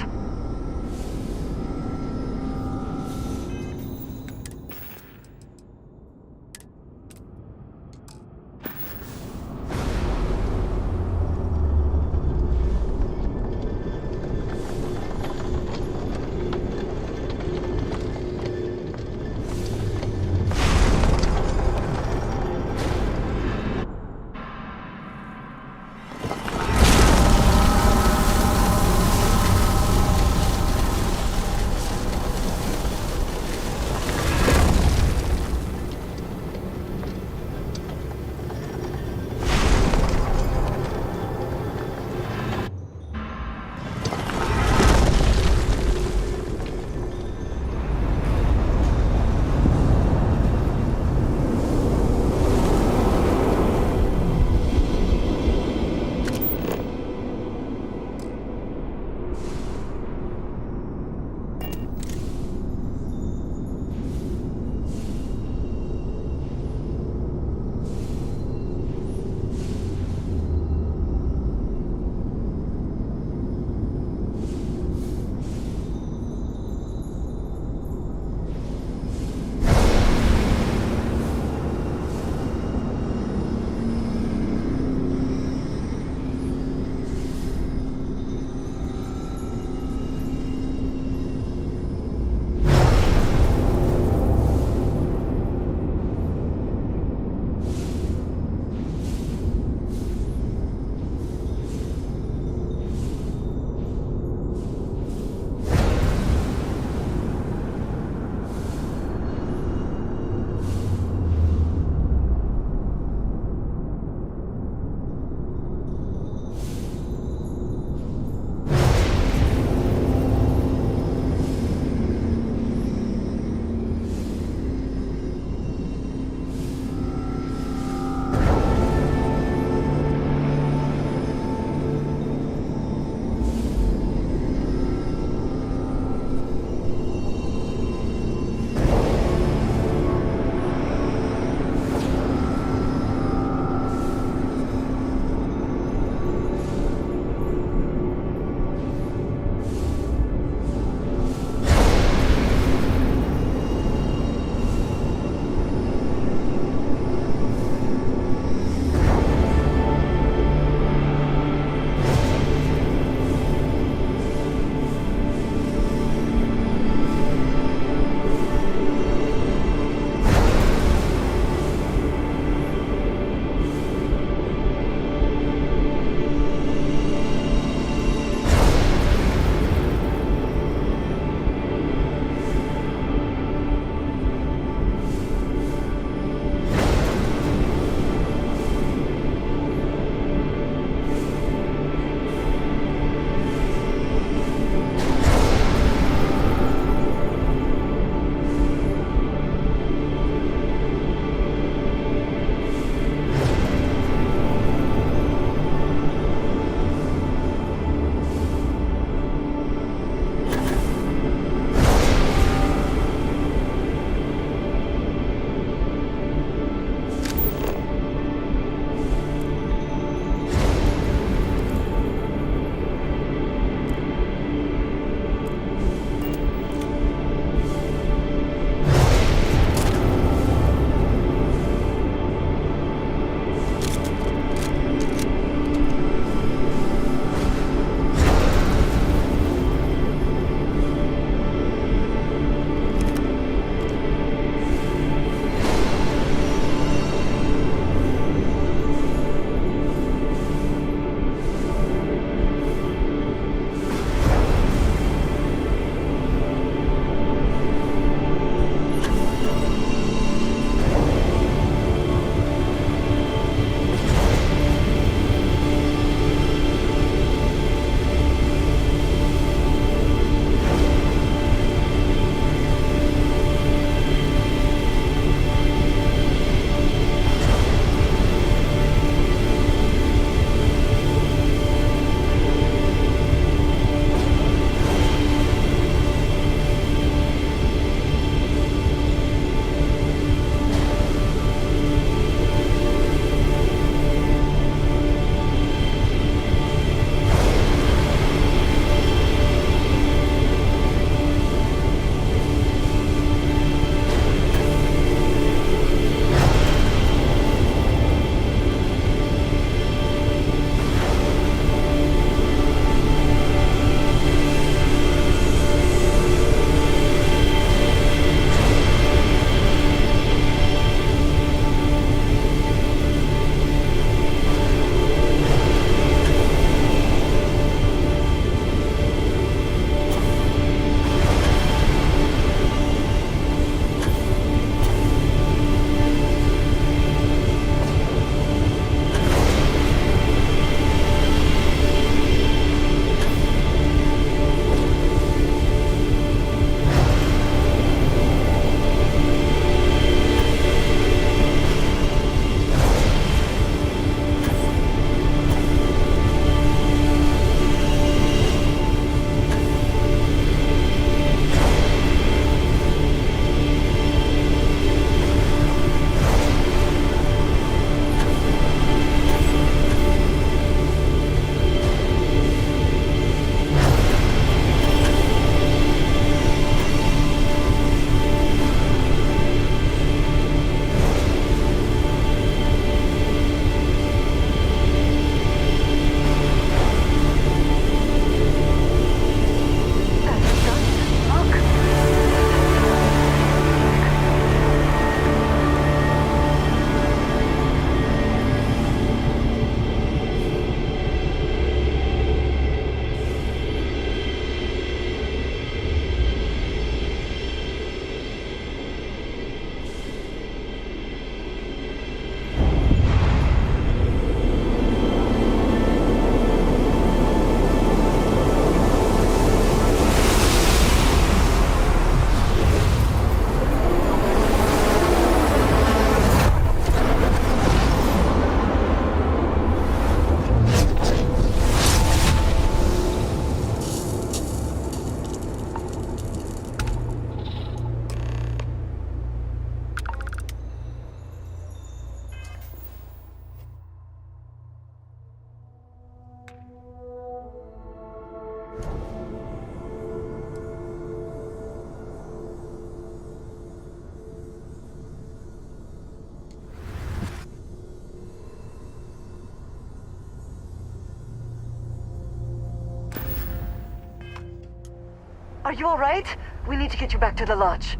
Are you alright? We need to get you back to the lodge.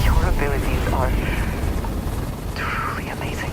Your abilities are truly amazing.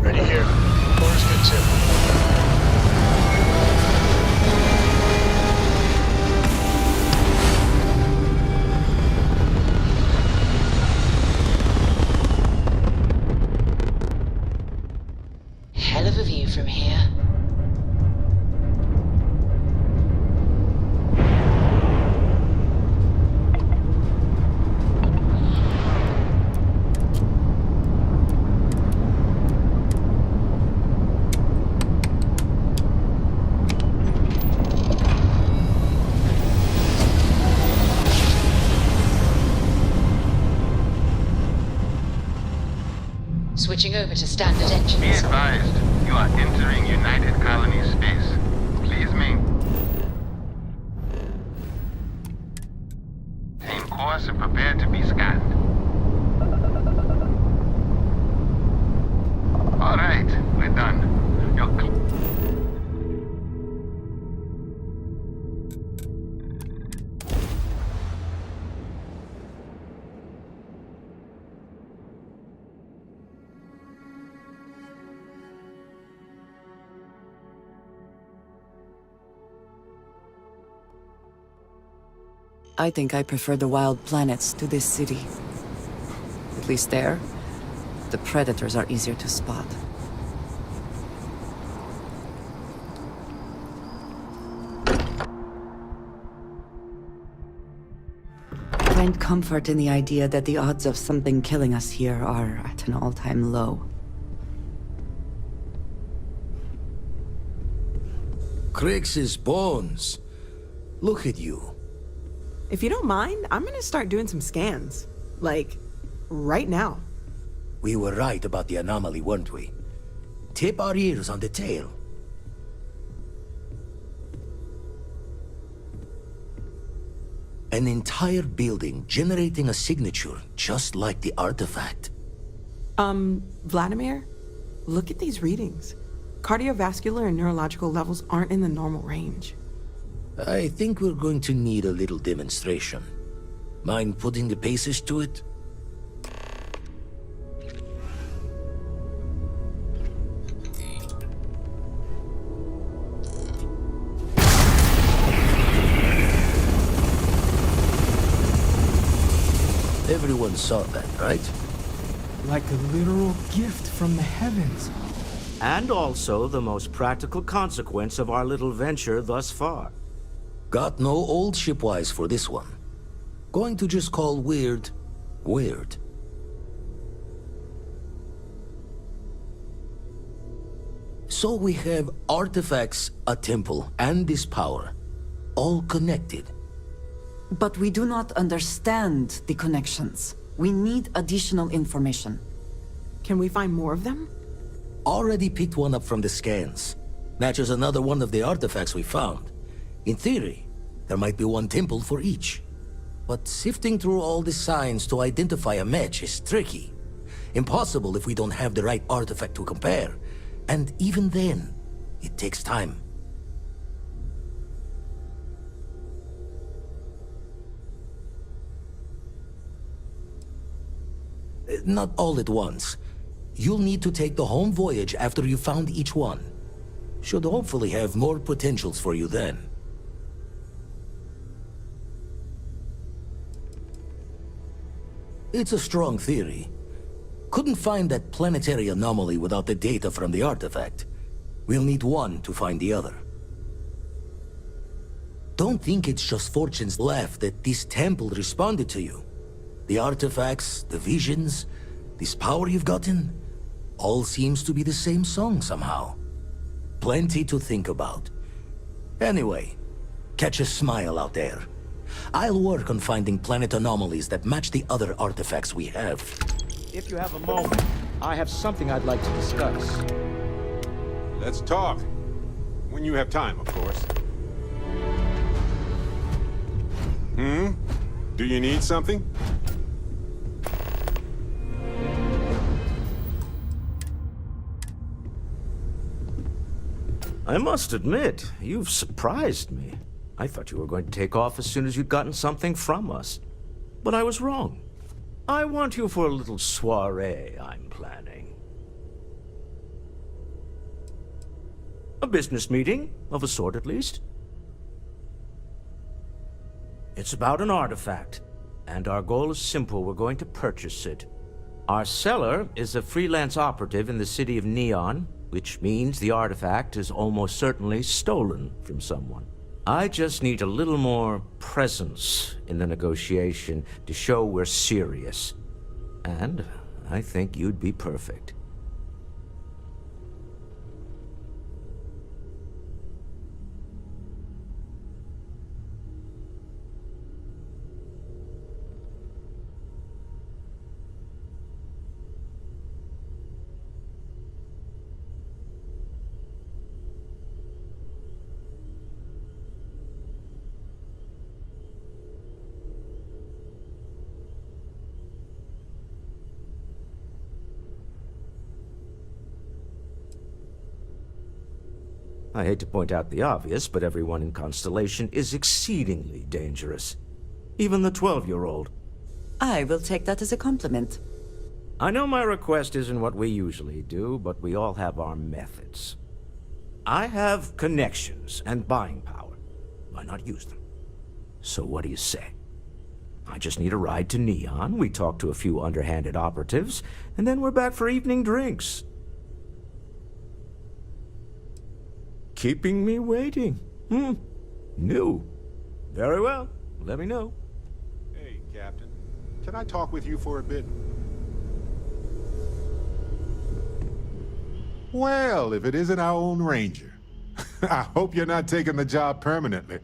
Ready here. Core's good too. Hell of a view from here. Switching over to standard engines. Be advised, you are entering United Colony space. Please maintain course and prepare to be scanned. All right, we're done. I think I prefer the wild planets to this city. At least there, the predators are easier to spot. I find comfort in the idea that the odds of something killing us here are at an all-time low. Crix's bones. Look at you. If you don't mind, I'm gonna start doing some scans. Like, right now. We were right about the anomaly, weren't we? Tip our ears on the tail. An entire building generating a signature just like the artifact. Vladimir? Look at these readings. Cardiovascular and neurological levels aren't in the normal range. I think we're going to need a little demonstration. Mind putting the paces to it? Everyone saw that, right? Like a literal gift from the heavens. And also the most practical consequence of our little venture thus far. Got no old shipwise for this one. Going to just call weird, weird. So we have artifacts, a temple, and this power. All connected. But we do not understand the connections. We need additional information. Can we find more of them? Already picked one up from the scans. Matches another one of the artifacts we found. In theory, there might be one temple for each. But sifting through all the signs to identify a match is tricky. Impossible if we don't have the right artifact to compare. And even then, it takes time. Not all at once. You'll need to take the home voyage after you found each one. Should hopefully have more potentials for you then. It's a strong theory. Couldn't find that planetary anomaly without the data from the artifact. We'll need one to find the other. Don't think it's just fortune's left that this temple responded to you. The artifacts, the visions, this power you've gotten, all seems to be the same song somehow. Plenty to think about. Anyway, catch a smile out there. I'll work on finding planet anomalies that match the other artifacts we have. If you have a moment, I have something I'd like to discuss. Let's talk. When you have time, of course. Do you need something? I must admit, you've surprised me. I thought you were going to take off as soon as you'd gotten something from us. But I was wrong. I want you for a little soiree I'm planning. A business meeting, of a sort at least. It's about an artifact, and our goal is simple. We're going to purchase it. Our seller is a freelance operative in the city of Neon, which means the artifact is almost certainly stolen from someone. I just need a little more presence in the negotiation to show we're serious. And I think you'd be perfect. I hate to point out the obvious, but everyone in Constellation is exceedingly dangerous. Even the 12-year-old. I will take that as a compliment. I know my request isn't what we usually do, but we all have our methods. I have connections and buying power. Why not use them? So what do you say? I just need a ride to Neon, we talk to a few underhanded operatives, and then we're back for evening drinks. Keeping me waiting. New. Very well. Let me know. Hey, Captain. Can I talk with you for a bit? Well, if it isn't our own Ranger. I hope you're not taking the job permanently.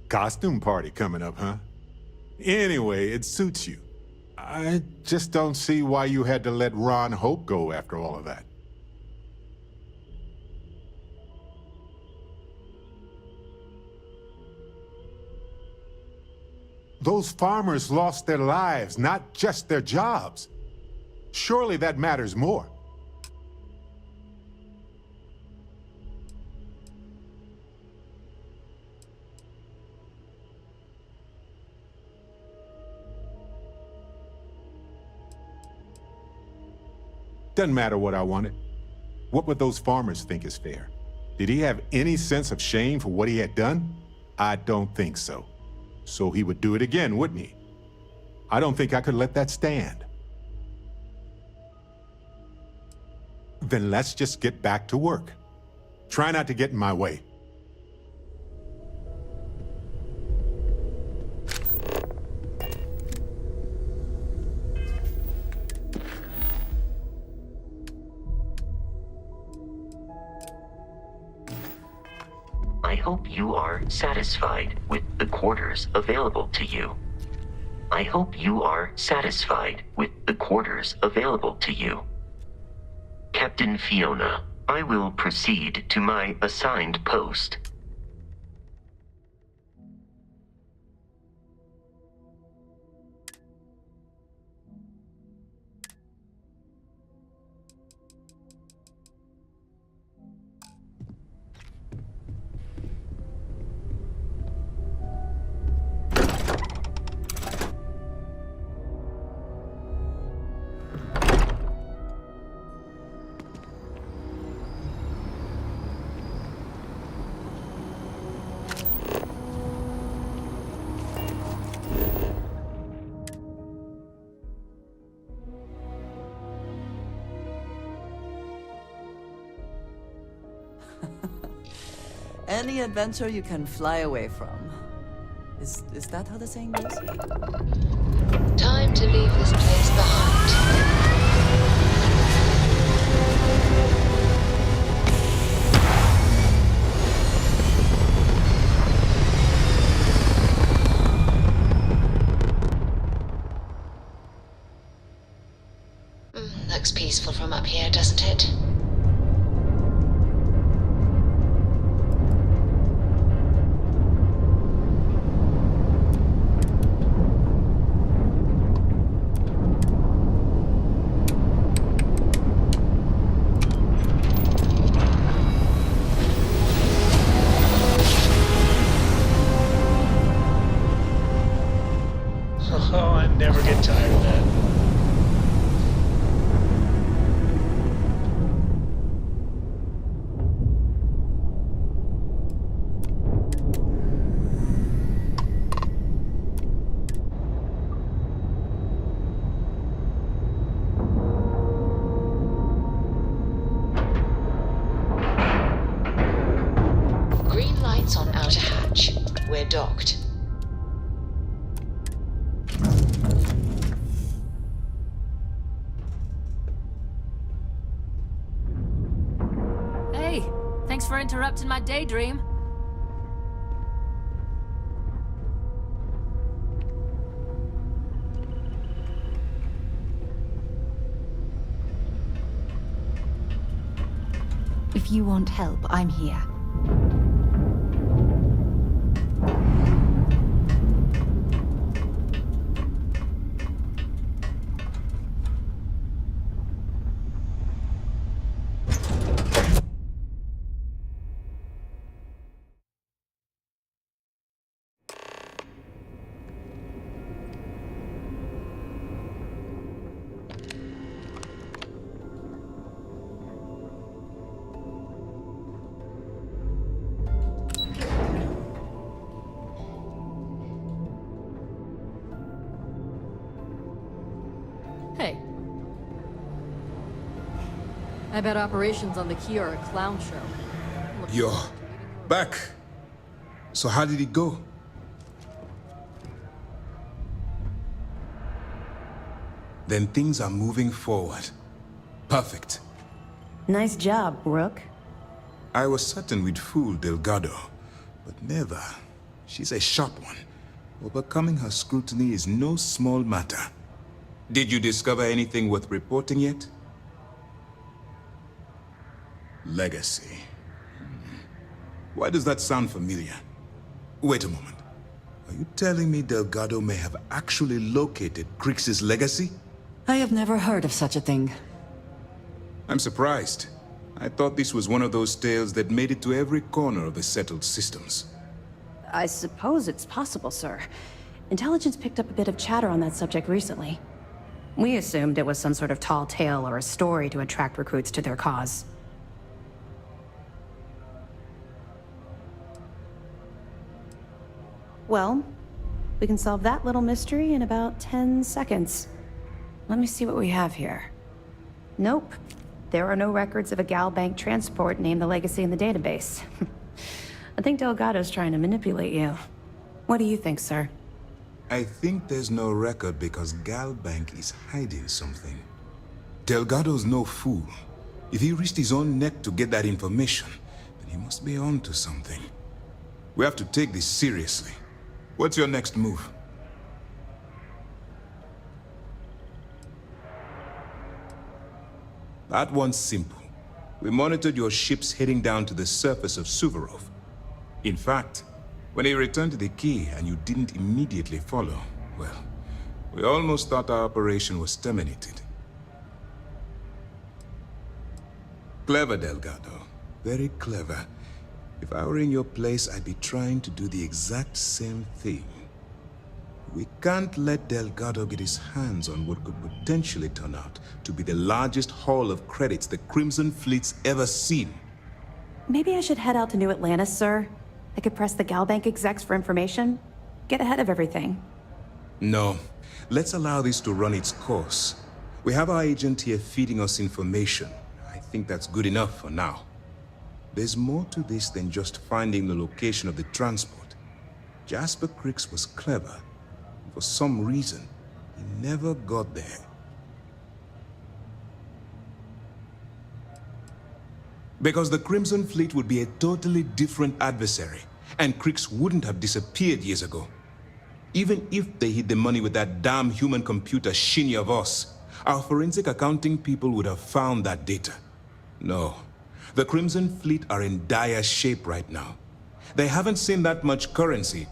Costume party coming up, huh? Anyway, it suits you. I just don't see why you had to let Ron Hope go after all of that. Those farmers lost their lives, not just their jobs. Surely that matters more. Doesn't matter what I wanted. What would those farmers think is fair? Did he have any sense of shame for what he had done? I don't think so. So he would do it again, wouldn't he? I don't think I could let that stand. Then let's just get back to work. Try not to get in my way. I hope you are satisfied with the quarters available to you. I hope you are satisfied with the quarters available to you. Captain Fiona, I will proceed to my assigned post. Any adventure you can fly away from. Is that how the saying goes? Time to leave this place behind. Looks peaceful from up here, doesn't it? Oh, I never get tired of that. Green lights on outer hatch. We're docked. Hey, thanks for interrupting my daydream. If you want help, I'm here. Hey. I bet operations on the key are a clown show. You're back. So how did it go? Then things are moving forward. Perfect. Nice job, Rook. I was certain we'd fool Delgado, but never. She's a sharp one. Overcoming her scrutiny is no small matter. Did you discover anything worth reporting yet? Legacy. Why does that sound familiar? Wait a moment. Are you telling me Delgado may have actually located Crix's legacy? I have never heard of such a thing. I'm surprised. I thought this was one of those tales that made it to every corner of the settled systems. I suppose it's possible, sir. Intelligence picked up a bit of chatter on that subject recently. We assumed it was some sort of tall tale or a story to attract recruits to their cause. Well, we can solve that little mystery in about 10 seconds. Let me see what we have here. Nope. There are no records of a Gal Bank transport named the Legacy in the database. I think Delgado's trying to manipulate you. What do you think, sir? I think there's no record because Gal Bank is hiding something. Delgado's no fool. If he risked his own neck to get that information, then he must be onto something. We have to take this seriously. What's your next move? That one's simple. We monitored your ships heading down to the surface of Suvorov. In fact, when he returned to the key and you didn't immediately follow, well, we almost thought our operation was terminated. Clever, Delgado. Very clever. If I were in your place, I'd be trying to do the exact same thing. We can't let Delgado get his hands on what could potentially turn out to be the largest haul of credits the Crimson Fleet's ever seen. Maybe I should head out to New Atlantis, sir. I could press the Gal Bank execs for information. Get ahead of everything. No. Let's allow this to run its course. We have our agent here feeding us information. I think that's good enough for now. There's more to this than just finding the location of the transport. Jasper Crix was clever. For some reason, he never got there. Because the Crimson Fleet would be a totally different adversary, and Crix wouldn't have disappeared years ago. Even if they hid the money with that damn human computer Shinny of us, our forensic accounting people would have found that data. No. The Crimson Fleet are in dire shape right now. They haven't seen that much currency,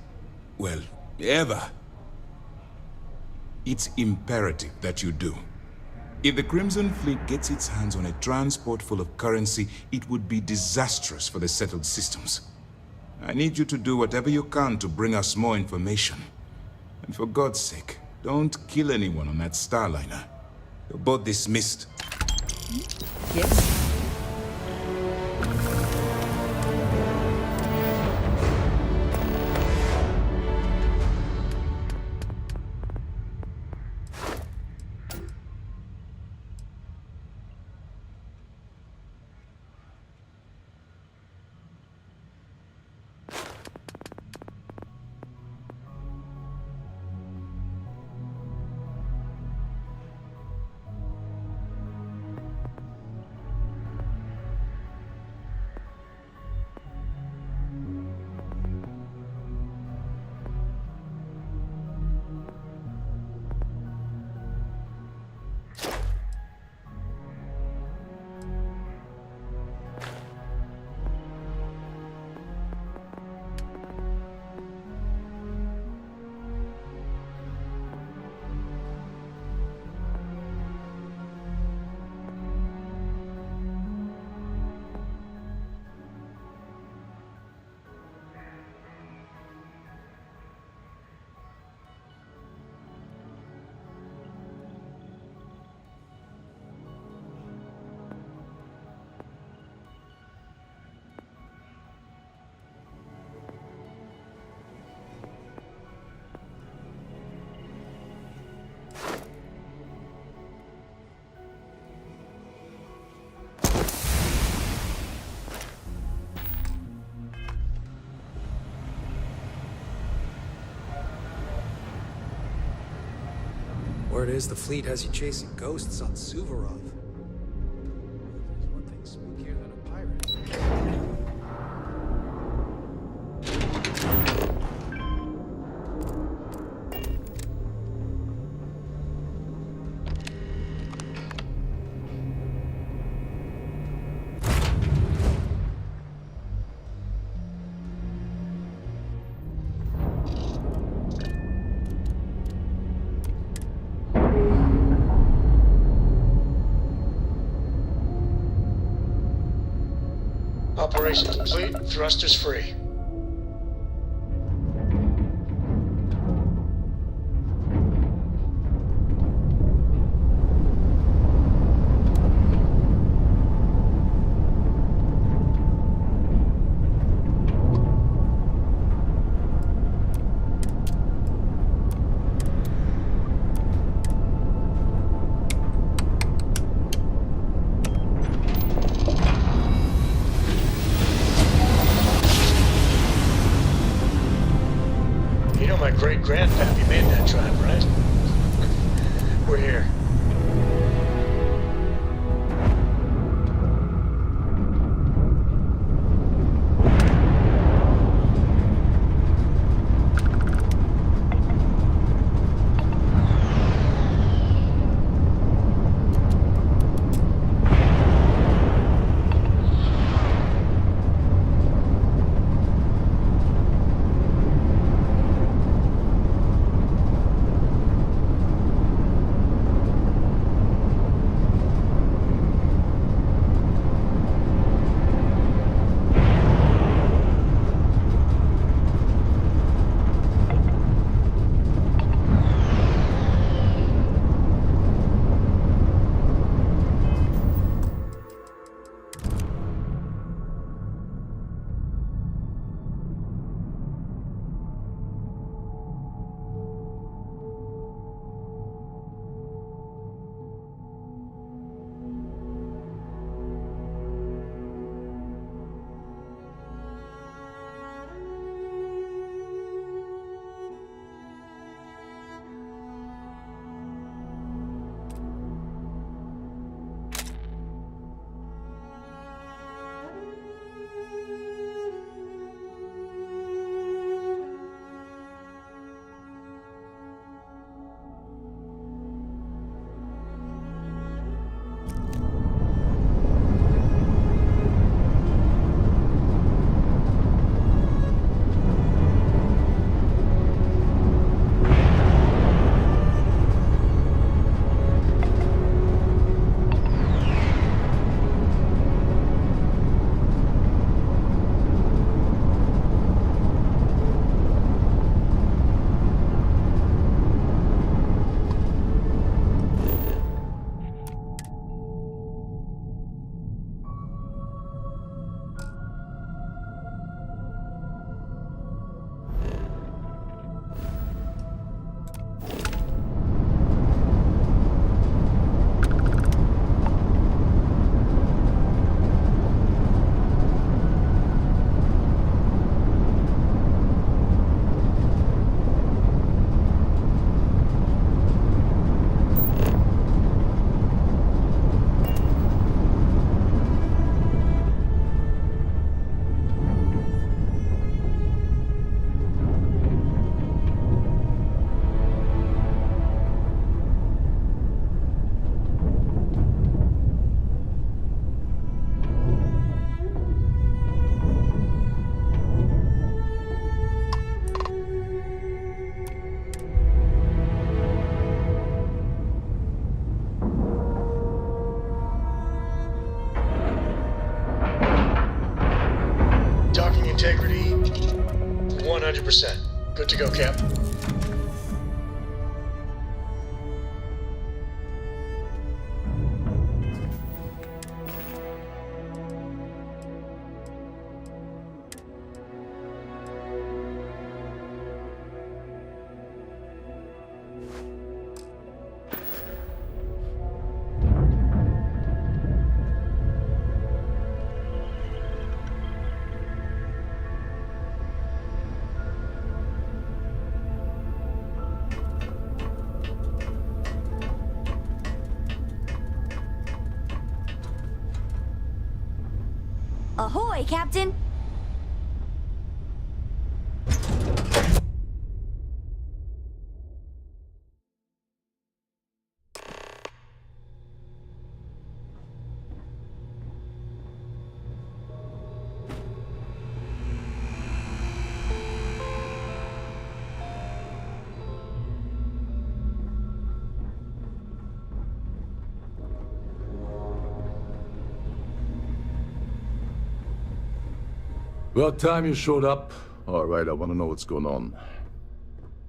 well, ever. It's imperative that you do. If the Crimson Fleet gets its hands on a transport full of currency, it would be disastrous for the settled systems. I need you to do whatever you can to bring us more information. And for God's sake, don't kill anyone on that Starliner. You're both dismissed. Yes. Word is the fleet has you chasing ghosts on Suvorov. There's one thing spookier than a pirate. Operation complete. Thrusters free. You know my great-grandpappy made that drive, right? We're here. Integrity, 100%. Good to go, Cap. Ahoy, Captain! About time you showed up. All right, I want to know what's going on.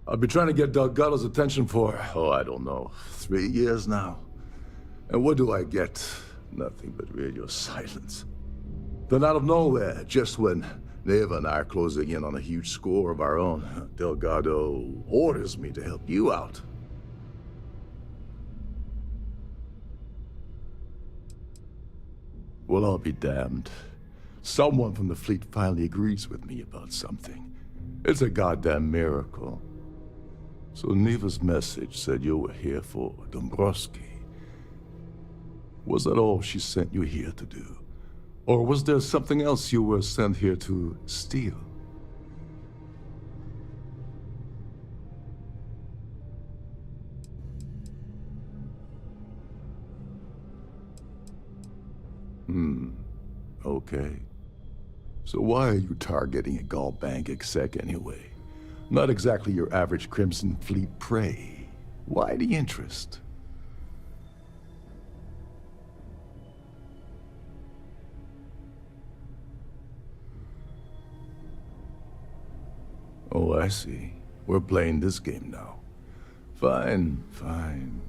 I've been trying to get Delgado's attention for, I don't know, 3 years now. And what do I get? Nothing but radio silence. Then out of nowhere, just when Neva and I are closing in on a huge score of our own, Delgado orders me to help you out. Well, I'll be damned. Someone from the fleet finally agrees with me about something. It's a goddamn miracle. So Neva's message said you were here for Dombrowski. Was that all she sent you here to do? Or was there something else you were sent here to steal? Okay. So why are you targeting a Gall Bank exec anyway? Not exactly your average Crimson Fleet prey. Why the interest? Oh, I see. We're playing this game now. Fine, fine.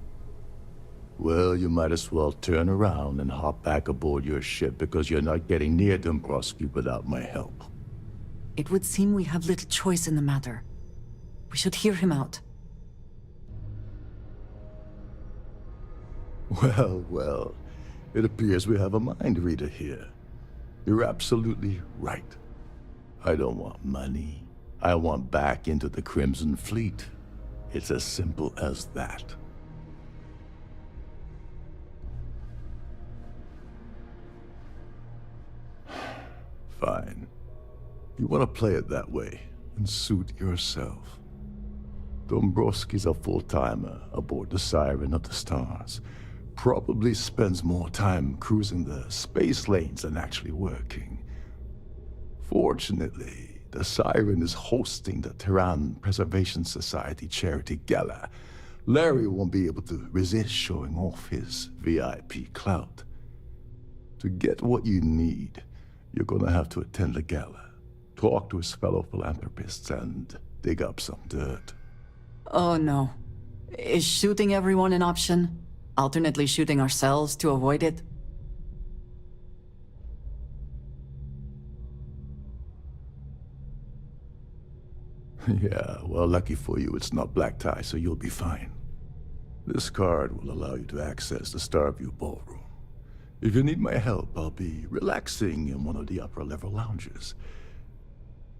Well, you might as well turn around and hop back aboard your ship because you're not getting near Dombrowski without my help. It would seem we have little choice in the matter. We should hear him out. Well, well. It appears we have a mind reader here. You're absolutely right. I don't want money. I want back into the Crimson Fleet. It's as simple as that. Fine. You want to play it that way, and suit yourself. Dombrowski's a full-timer aboard the Siren of the Stars. Probably spends more time cruising the space lanes than actually working. Fortunately, the Siren is hosting the Tehran Preservation Society charity gala. Larry won't be able to resist showing off his VIP clout. To get what you need, you're gonna have to attend the gala, talk to his fellow philanthropists, and dig up some dirt. Oh no. Is shooting everyone an option? Alternately shooting ourselves to avoid it? Yeah, well, lucky for you, it's not black tie, so you'll be fine. This card will allow you to access the Starview Ballroom. If you need my help, I'll be relaxing in one of the upper-level lounges.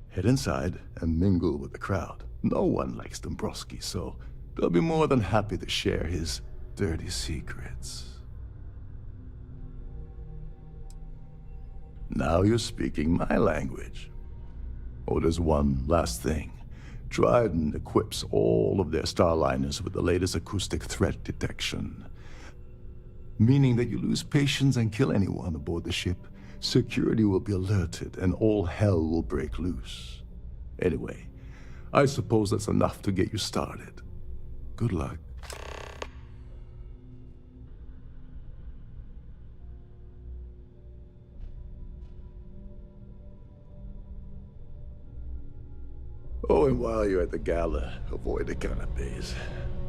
Head inside and mingle with the crowd. No one likes Dombrowski, so they'll be more than happy to share his dirty secrets. Now you're speaking my language. Oh, there's one last thing. Dryden equips all of their starliners with the latest acoustic threat detection. Meaning that you lose patience and kill anyone aboard the ship, security will be alerted and all hell will break loose. Anyway, I suppose that's enough to get you started. Good luck. Oh, and while you're at the gala, avoid the canapes.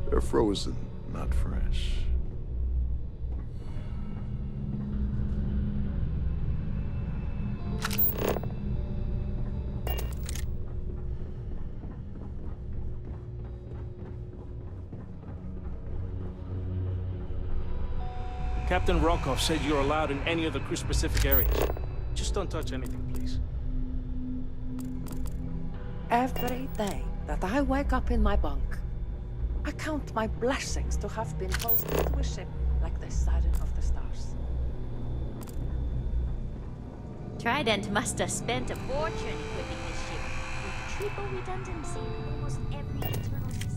They're frozen, not fresh. Captain Rokov said you're allowed in any of the crew-specific areas. Just don't touch anything, please. Every day that I wake up in my bunk, I count my blessings to have been posted to a ship like the Siren of the Stars. Trident must have spent a fortune equipping this ship with triple redundancy in almost every internal system.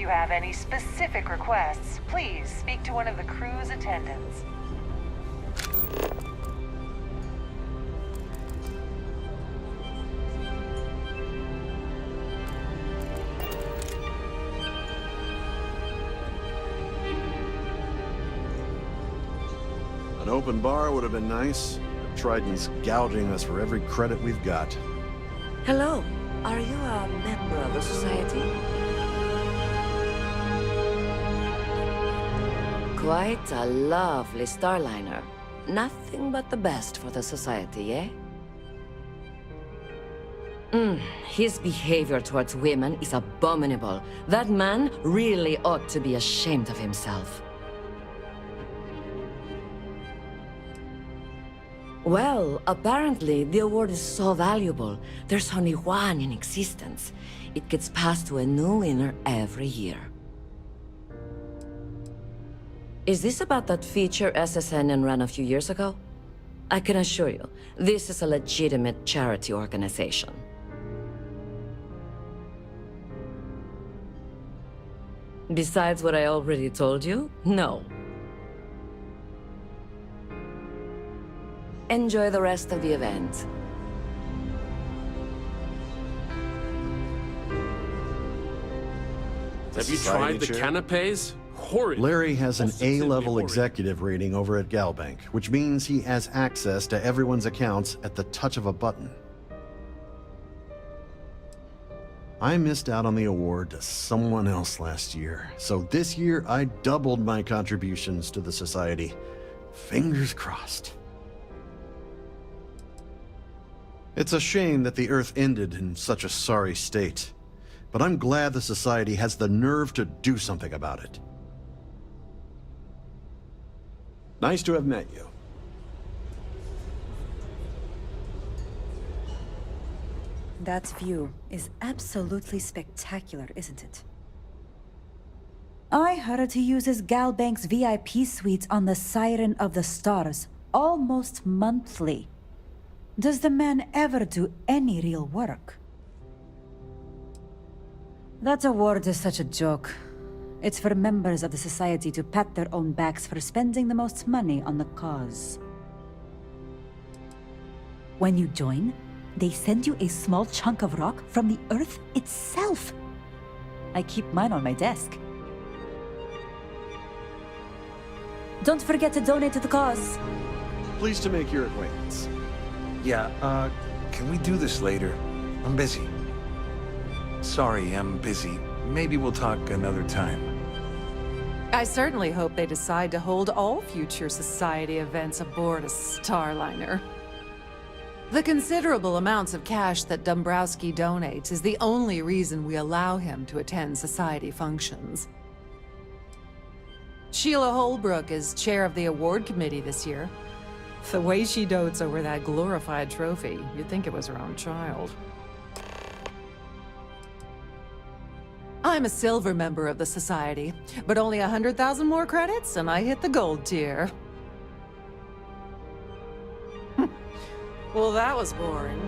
have any specific requests, please speak to one of the crew's attendants. An open bar would have been nice. But Trident's gouging us for every credit we've got. Hello. Are you a member of the Society? Quite a lovely Starliner. Nothing but the best for the Society, eh? His behavior towards women is abominable. That man really ought to be ashamed of himself. Well, apparently the award is so valuable. There's only one in existence. It gets passed to a new winner every year. Is this about that feature SSN ran a few years ago? I can assure you, this is a legitimate charity organization. Besides what I already told you, no. Enjoy the rest of the event. Have you tried the canapes? Horrid. Larry has an A-level executive rating over at Galbank, which means he has access to everyone's accounts at the touch of a button. I missed out on the award to someone else last year, so this year I doubled my contributions to the Society. Fingers crossed. It's a shame that the Earth ended in such a sorry state, but I'm glad the Society has the nerve to do something about it. Nice to have met you. That view is absolutely spectacular, isn't it? I heard he uses Galbank's VIP suites on the Siren of the Stars almost monthly. Does the man ever do any real work? That award is such a joke. It's for members of the Society to pat their own backs for spending the most money on the cause. When you join, they send you a small chunk of rock from the Earth itself. I keep mine on my desk. Don't forget to donate to the cause. Pleased to make your acquaintance. Yeah, can we do this later? I'm busy. Sorry, I'm busy. Maybe we'll talk another time. I certainly hope they decide to hold all future Society events aboard a Starliner. The considerable amounts of cash that Dombrowski donates is the only reason we allow him to attend Society functions. Sheila Holbrook is chair of the award committee this year. The way she dotes over that glorified trophy, you'd think it was her own child. I'm a silver member of the Society, but only 100,000 more credits and I hit the gold tier. Well, that was boring.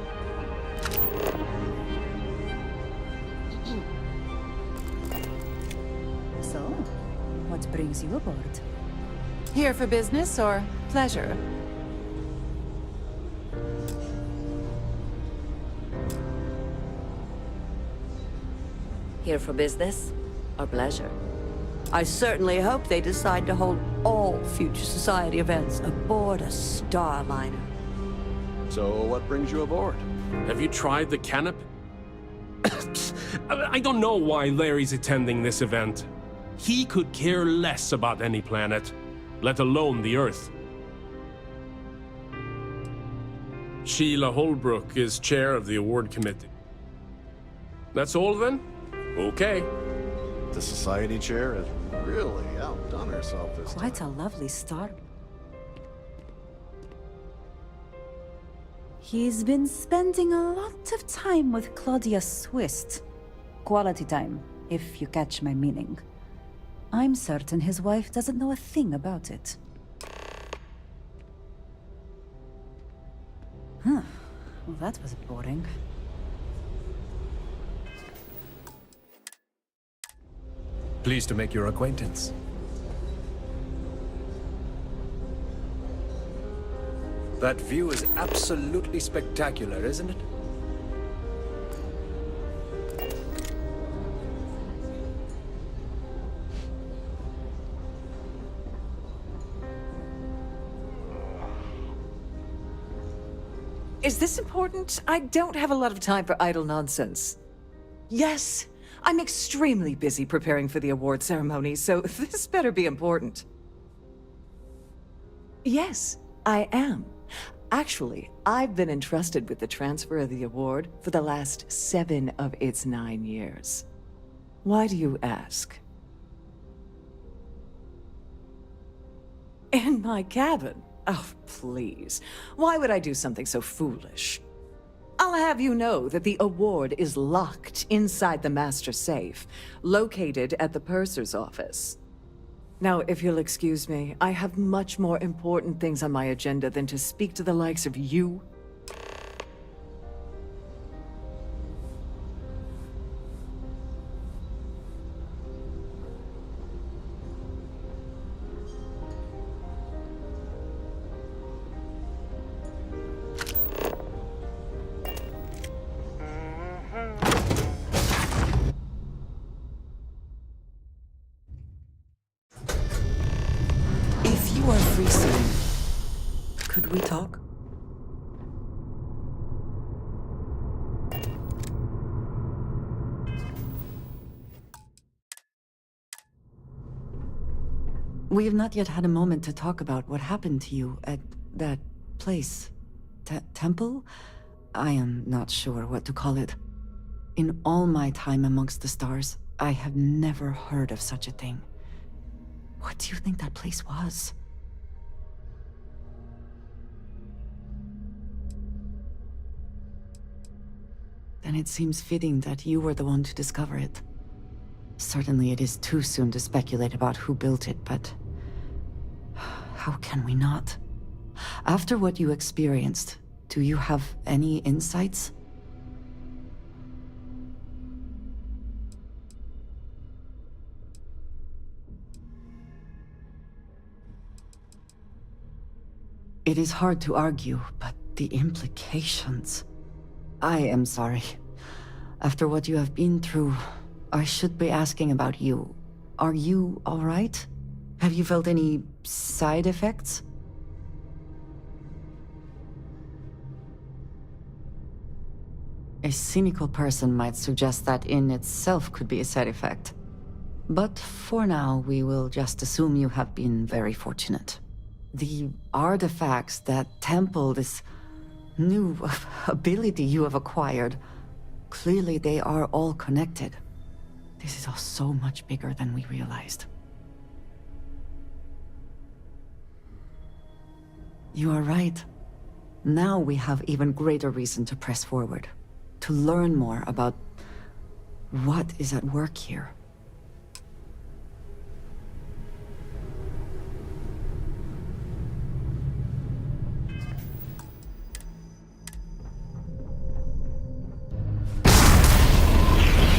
So, what brings you aboard? Here for business or pleasure? Here for business or pleasure? I certainly hope they decide to hold all future Society events aboard a Starliner. So, what brings you aboard? Have you tried the canap? I don't know why Larry's attending this event. He could care less about any planet, let alone the Earth. Sheila Holbrook is chair of the award committee. That's all then? Okay. The Society chair has really outdone herself this time. Quite a lovely star. He's been spending a lot of time with Claudia Swist. Quality time, if you catch my meaning. I'm certain his wife doesn't know a thing about it. Huh. Well, that was boring. Pleased to make your acquaintance. That view is absolutely spectacular, isn't it? Is this important? I don't have a lot of time for idle nonsense. Yes, I'm extremely busy preparing for the award ceremony, so this better be important. Yes, I am. Actually, I've been entrusted with the transfer of the award for the last 7 of its 9 years. Why do you ask? In my cabin? Oh, please. Why would I do something so foolish? I'll have you know that the award is locked inside the master safe, located at the purser's office. Now, if you'll excuse me, I have much more important things on my agenda than to speak to the likes of you. If you are free soon, could we talk? We have not yet had a moment to talk about what happened to you at that place. Temple? I am not sure what to call it. In all my time amongst the stars, I have never heard of such a thing. What do you think that place was? Then it seems fitting that you were the one to discover it. Certainly it is too soon to speculate about who built it, but how can we not? After what you experienced, do you have any insights? It is hard to argue, but the implications... I am sorry. After what you have been through, I should be asking about you. Are you all right? Have you felt any side effects? A cynical person might suggest that in itself could be a side effect. But for now, we will just assume you have been very fortunate. The artifacts, that temple, this new ability you have acquired, clearly they are all connected. This is all so much bigger than we realized. You are right. Now we have even greater reason to press forward, to learn more about what is at work here.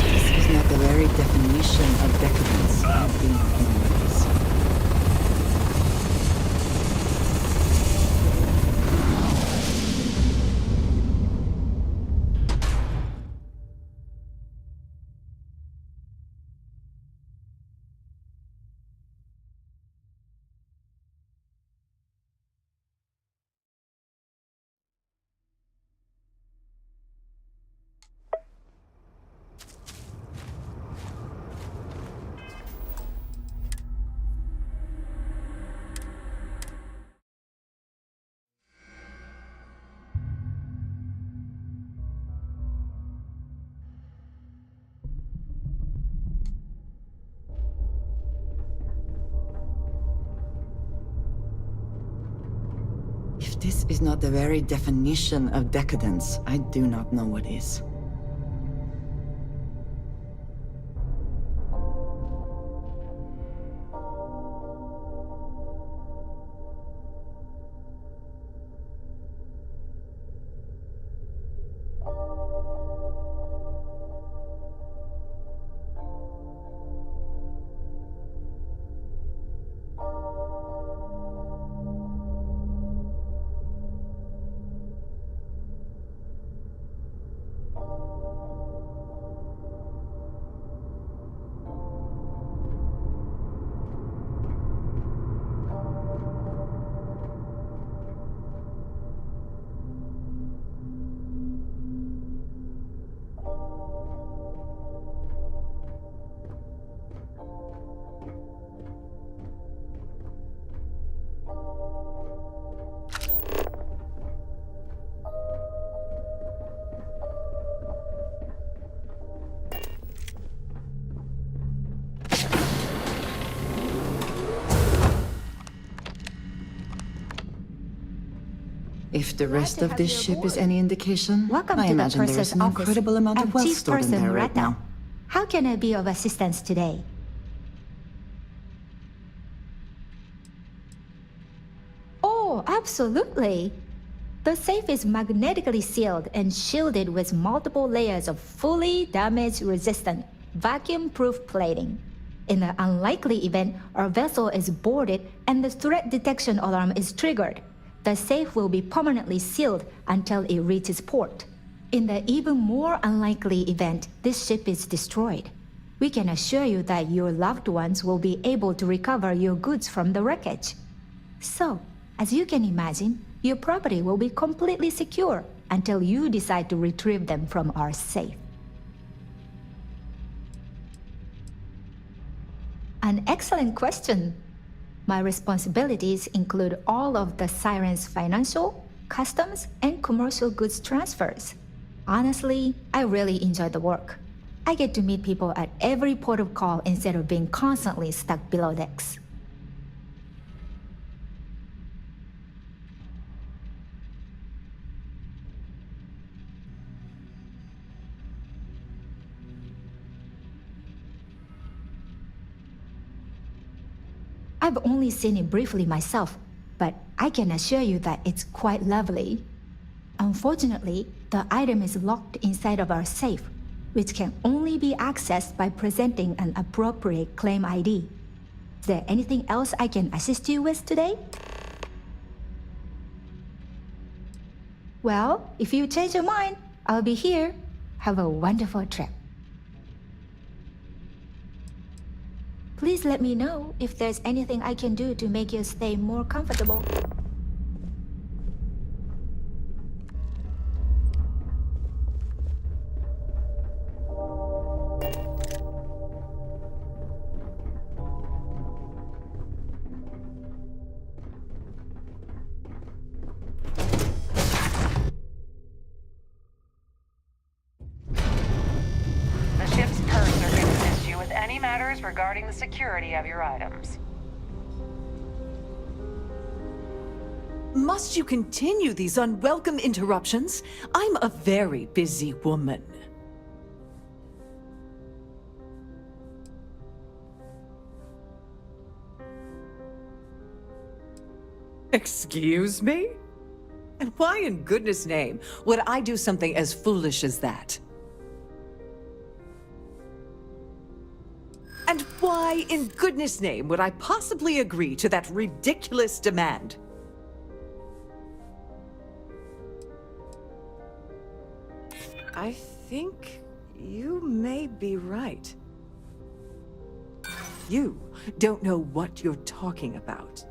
This is not the very definition of decadence I've been anyways. If this is not the very definition of decadence, I do not know what is. If the rest of this ship is any indication, Welcome I to the imagine there purser's is an office. incredible amount I'm of wealth Chief stored in Person there right Retta. now. How can I be of assistance today? Oh, absolutely. The safe is magnetically sealed and shielded with multiple layers of fully damage-resistant, vacuum-proof plating. In the unlikely event our vessel is boarded and the threat detection alarm is triggered, the safe will be permanently sealed until it reaches port. In the even more unlikely event this ship is destroyed, we can assure you that your loved ones will be able to recover your goods from the wreckage. So, as you can imagine, your property will be completely secure until you decide to retrieve them from our safe. An excellent question. My responsibilities include all of the Siren's financial, customs, and commercial goods transfers. Honestly, I really enjoy the work. I get to meet people at every port of call instead of being constantly stuck below decks. I've only seen it briefly myself, but I can assure you that it's quite lovely. Unfortunately, the item is locked inside of our safe, which can only be accessed by presenting an appropriate claim ID. Is there anything else I can assist you with today? Well, if you change your mind, I'll be here. Have a wonderful trip. Please let me know if there's anything I can do to make your stay more comfortable. The ship's purser can assist you with any matters regarding the security of your items. Must you continue these unwelcome interruptions? I'm a very busy woman. Excuse me? And why in goodness name would I do something as foolish as that? And why in goodness name would I possibly agree to that ridiculous demand? I think you may be right. You don't know what you're talking about.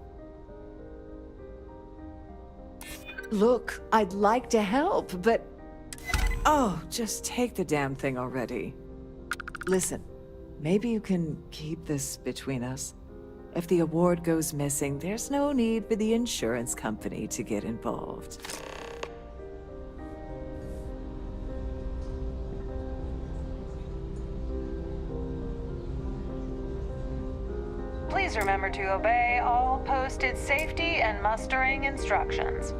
Look, I'd like to help, but... Oh, just take the damn thing already. Listen, maybe you can keep this between us. If the award goes missing, there's no need for the insurance company to get involved. Please remember to obey all posted safety and mustering instructions.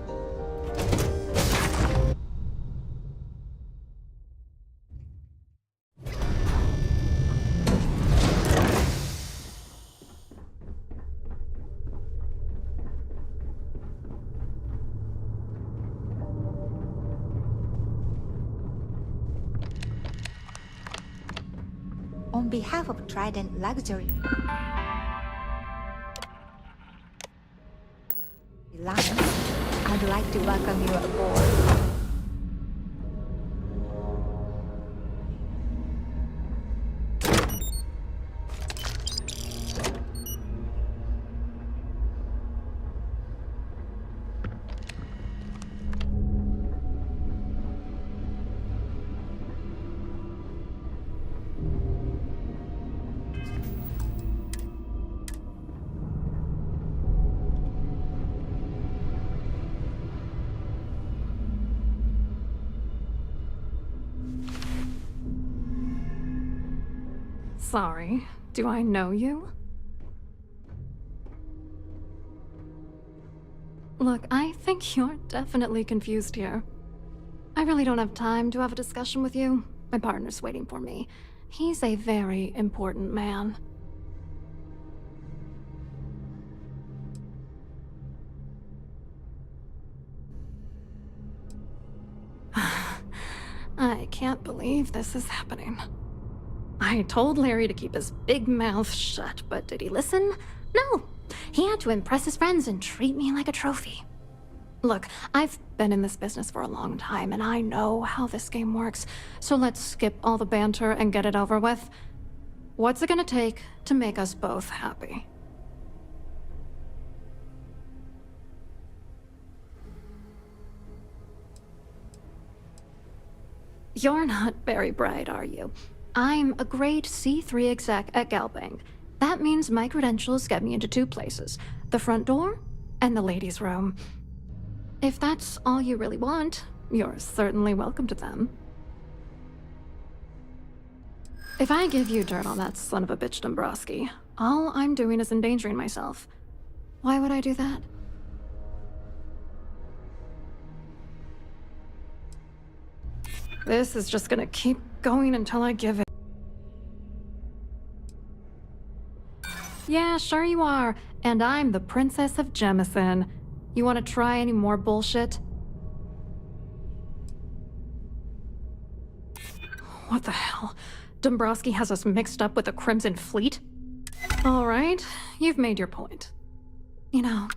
On behalf of Trident Luxury Alliance, I'd like to welcome you aboard. Sorry, do I know you? Look, I think you're definitely confused here. I really don't have time to have a discussion with you. My partner's waiting for me. He's a very important man. I can't believe this is happening. I told Larry to keep his big mouth shut, but did he listen? No! He had to impress his friends and treat me like a trophy. Look, I've been in this business for a long time, and I know how this game works, so let's skip all the banter and get it over with. What's it gonna take to make us both happy? You're not very bright, are you? I'm a grade C3 exec at Galbank. That means my credentials get me into two places, the front door and the ladies' room. If that's all you really want, you're certainly welcome to them. If I give you dirt on that son of a bitch Dombrowski, all I'm doing is endangering myself. Why would I do that? This is just gonna keep going until I give it. Yeah, sure you are. And I'm the Princess of Jemison. You want to try any more bullshit? What the hell? Dombrowski has us mixed up with the Crimson Fleet? All right, you've made your point. You know,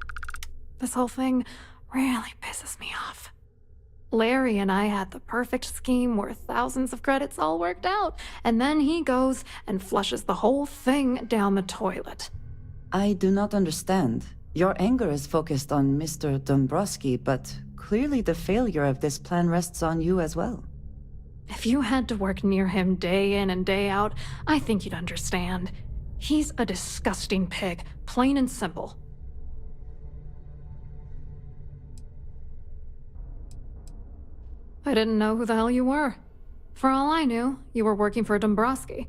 this whole thing really pisses me off. Larry and I had the perfect scheme worth thousands of credits all worked out, and then he goes and flushes the whole thing down the toilet. I do not understand. Your anger is focused on Mr. Dombrowski, but clearly the failure of this plan rests on you as well. If you had to work near him day in and day out, I think you'd understand. He's a disgusting pig, plain and simple. I didn't know who the hell you were. For all I knew, you were working for Dombrowski.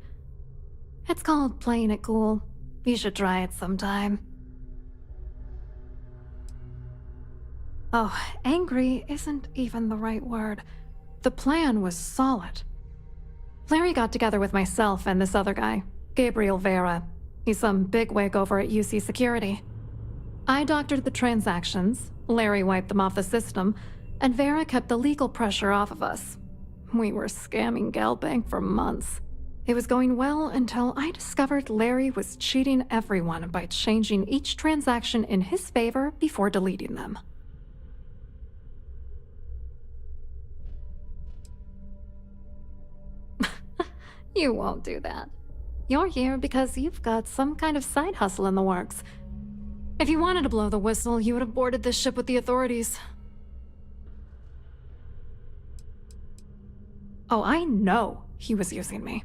It's called playing it cool. You should try it sometime. Oh, angry isn't even the right word. The plan was solid. Larry got together with myself and this other guy, Gabriel Vera. He's some bigwig over at UC Security. I doctored the transactions, Larry wiped them off the system, and Vera kept the legal pressure off of us. We were scamming Galbank for months. It was going well until I discovered Larry was cheating everyone by changing each transaction in his favor before deleting them. You won't do that. You're here because you've got some kind of side hustle in the works. If you wanted to blow the whistle, you would have boarded this ship with the authorities. Oh, I know he was using me.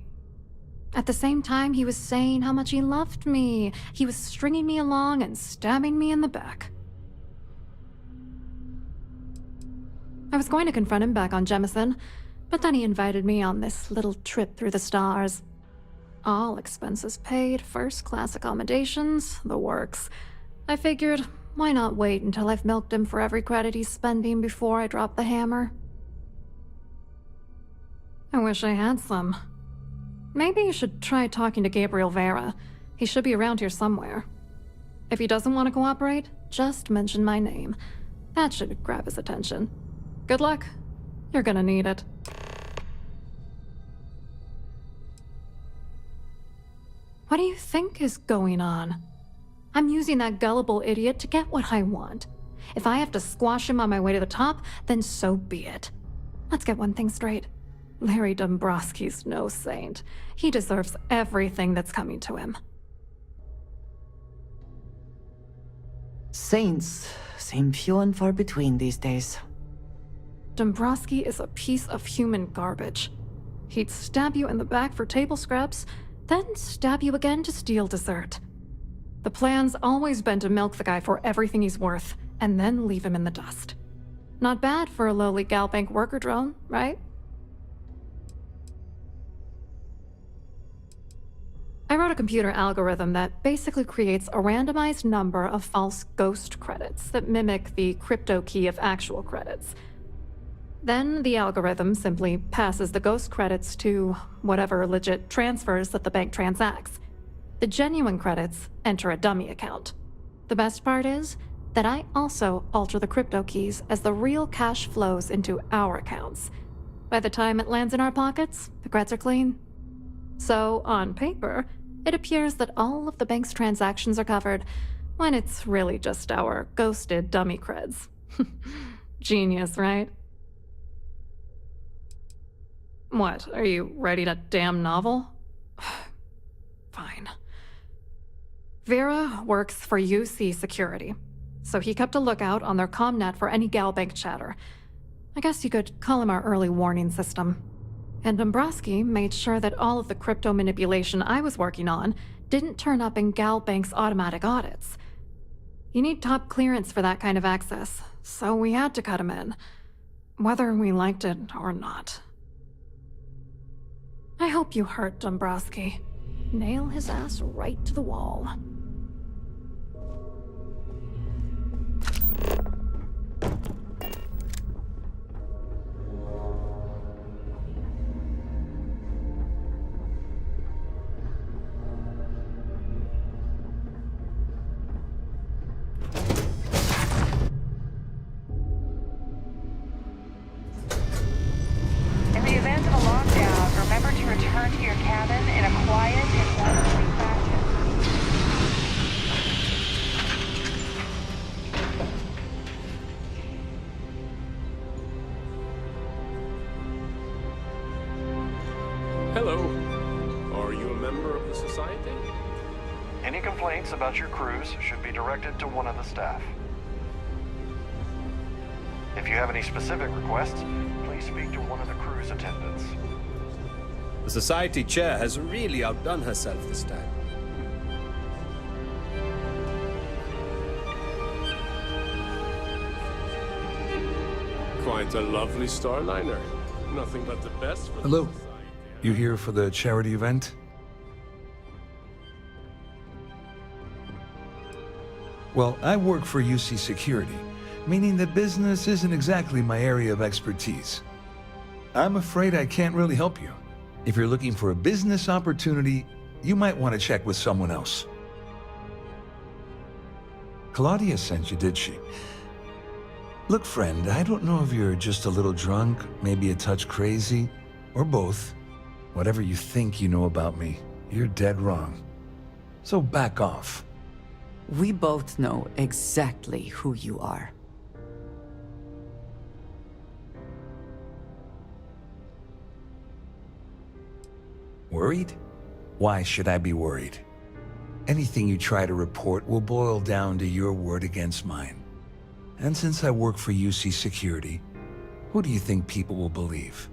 At the same time, he was saying how much he loved me. He was stringing me along and stabbing me in the back. I was going to confront him back on Jemison, but then he invited me on this little trip through the stars. All expenses paid, first-class accommodations, the works. I figured, why not wait until I've milked him for every credit he's spending before I drop the hammer? I wish I had some. Maybe you should try talking to Gabriel Vera. He should be around here somewhere. If he doesn't want to cooperate, just mention my name. That should grab his attention. Good luck. You're gonna need it. What do you think is going on? I'm using that gullible idiot to get what I want. If I have to squash him on my way to the top, then so be it. Let's get one thing straight. Larry Dombrowski's no saint. He deserves everything that's coming to him. Saints seem few and far between these days. Dombrowski is a piece of human garbage. He'd stab you in the back for table scraps, then stab you again to steal dessert. The plan's always been to milk the guy for everything he's worth, and then leave him in the dust. Not bad for a lowly Galbank worker drone, right? wrote a computer algorithm that basically creates a randomized number of false ghost credits that mimic the crypto key of actual credits. Then the algorithm simply passes the ghost credits to whatever legit transfers that the bank transacts. The genuine credits enter a dummy account. The best part is that I also alter the crypto keys as the real cash flows into our accounts. By the time it lands in our pockets, the creds are clean. So, on paper, it appears that all of the bank's transactions are covered, when it's really just our ghosted dummy creds. Genius, right? What, are you writing a damn novel? Fine. Vera works for UC Security, so he kept a lookout on their comnet for any Galbank chatter. I guess you could call him our early warning system. And Dombrowski made sure that all of the crypto manipulation I was working on didn't turn up in Galbank's automatic audits. You need top clearance for that kind of access, so we had to cut him in, whether we liked it or not. I hope you hurt Dombrowski. Nail his ass right to the wall. In the event of a lockdown, remember to return to your cabin in a quiet and orderly fashion. Hello. Are you a member of the Society? Any complaints about your cruise should be directed to one of the staff. If you have any specific requests, please speak to one of the cruise attendants. The Society chair has really outdone herself this time. Quite a lovely Starliner. Nothing but the best for Hello. the Society. You here for the charity event? Well, I work for UC Security, meaning that business isn't exactly my area of expertise. I'm afraid I can't really help you. If you're looking for a business opportunity, you might want to check with someone else. Claudia sent you, did she? Look, friend, I don't know if you're just a little drunk, maybe a touch crazy, or both. Whatever you think you know about me, you're dead wrong. So back off. We both know exactly who you are. Worried? Why should I be worried? Anything you try to report will boil down to your word against mine. And since I work for UC Security, who do you think people will believe?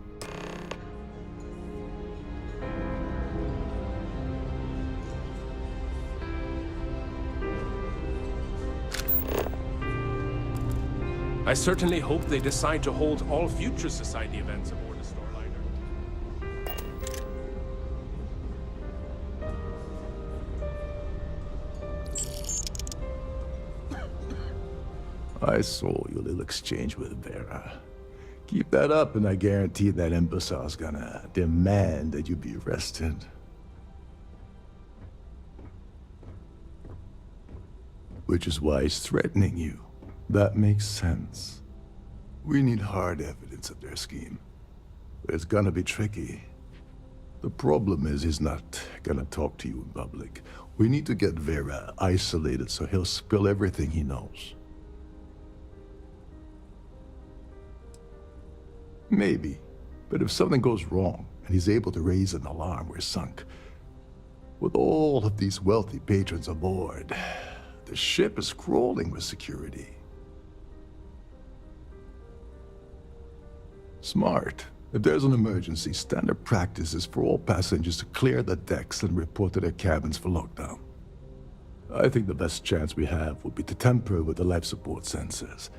I certainly hope they decide to hold all future Society events aboard the Starliner. I saw your little exchange with Vera. Keep that up and I guarantee that imbecile's gonna demand that you be arrested. Which is why he's threatening you. That makes sense. We need hard evidence of their scheme. But it's gonna be tricky. The problem is he's not gonna talk to you in public. We need to get Vera isolated so he'll spill everything he knows. Maybe, but if something goes wrong and he's able to raise an alarm, we're sunk. With all of these wealthy patrons aboard, the ship is crawling with security. Smart. If there's an emergency, standard practice is for all passengers to clear the decks and report to their cabins for lockdown. I think the best chance we have would be to tamper with the life support sensors.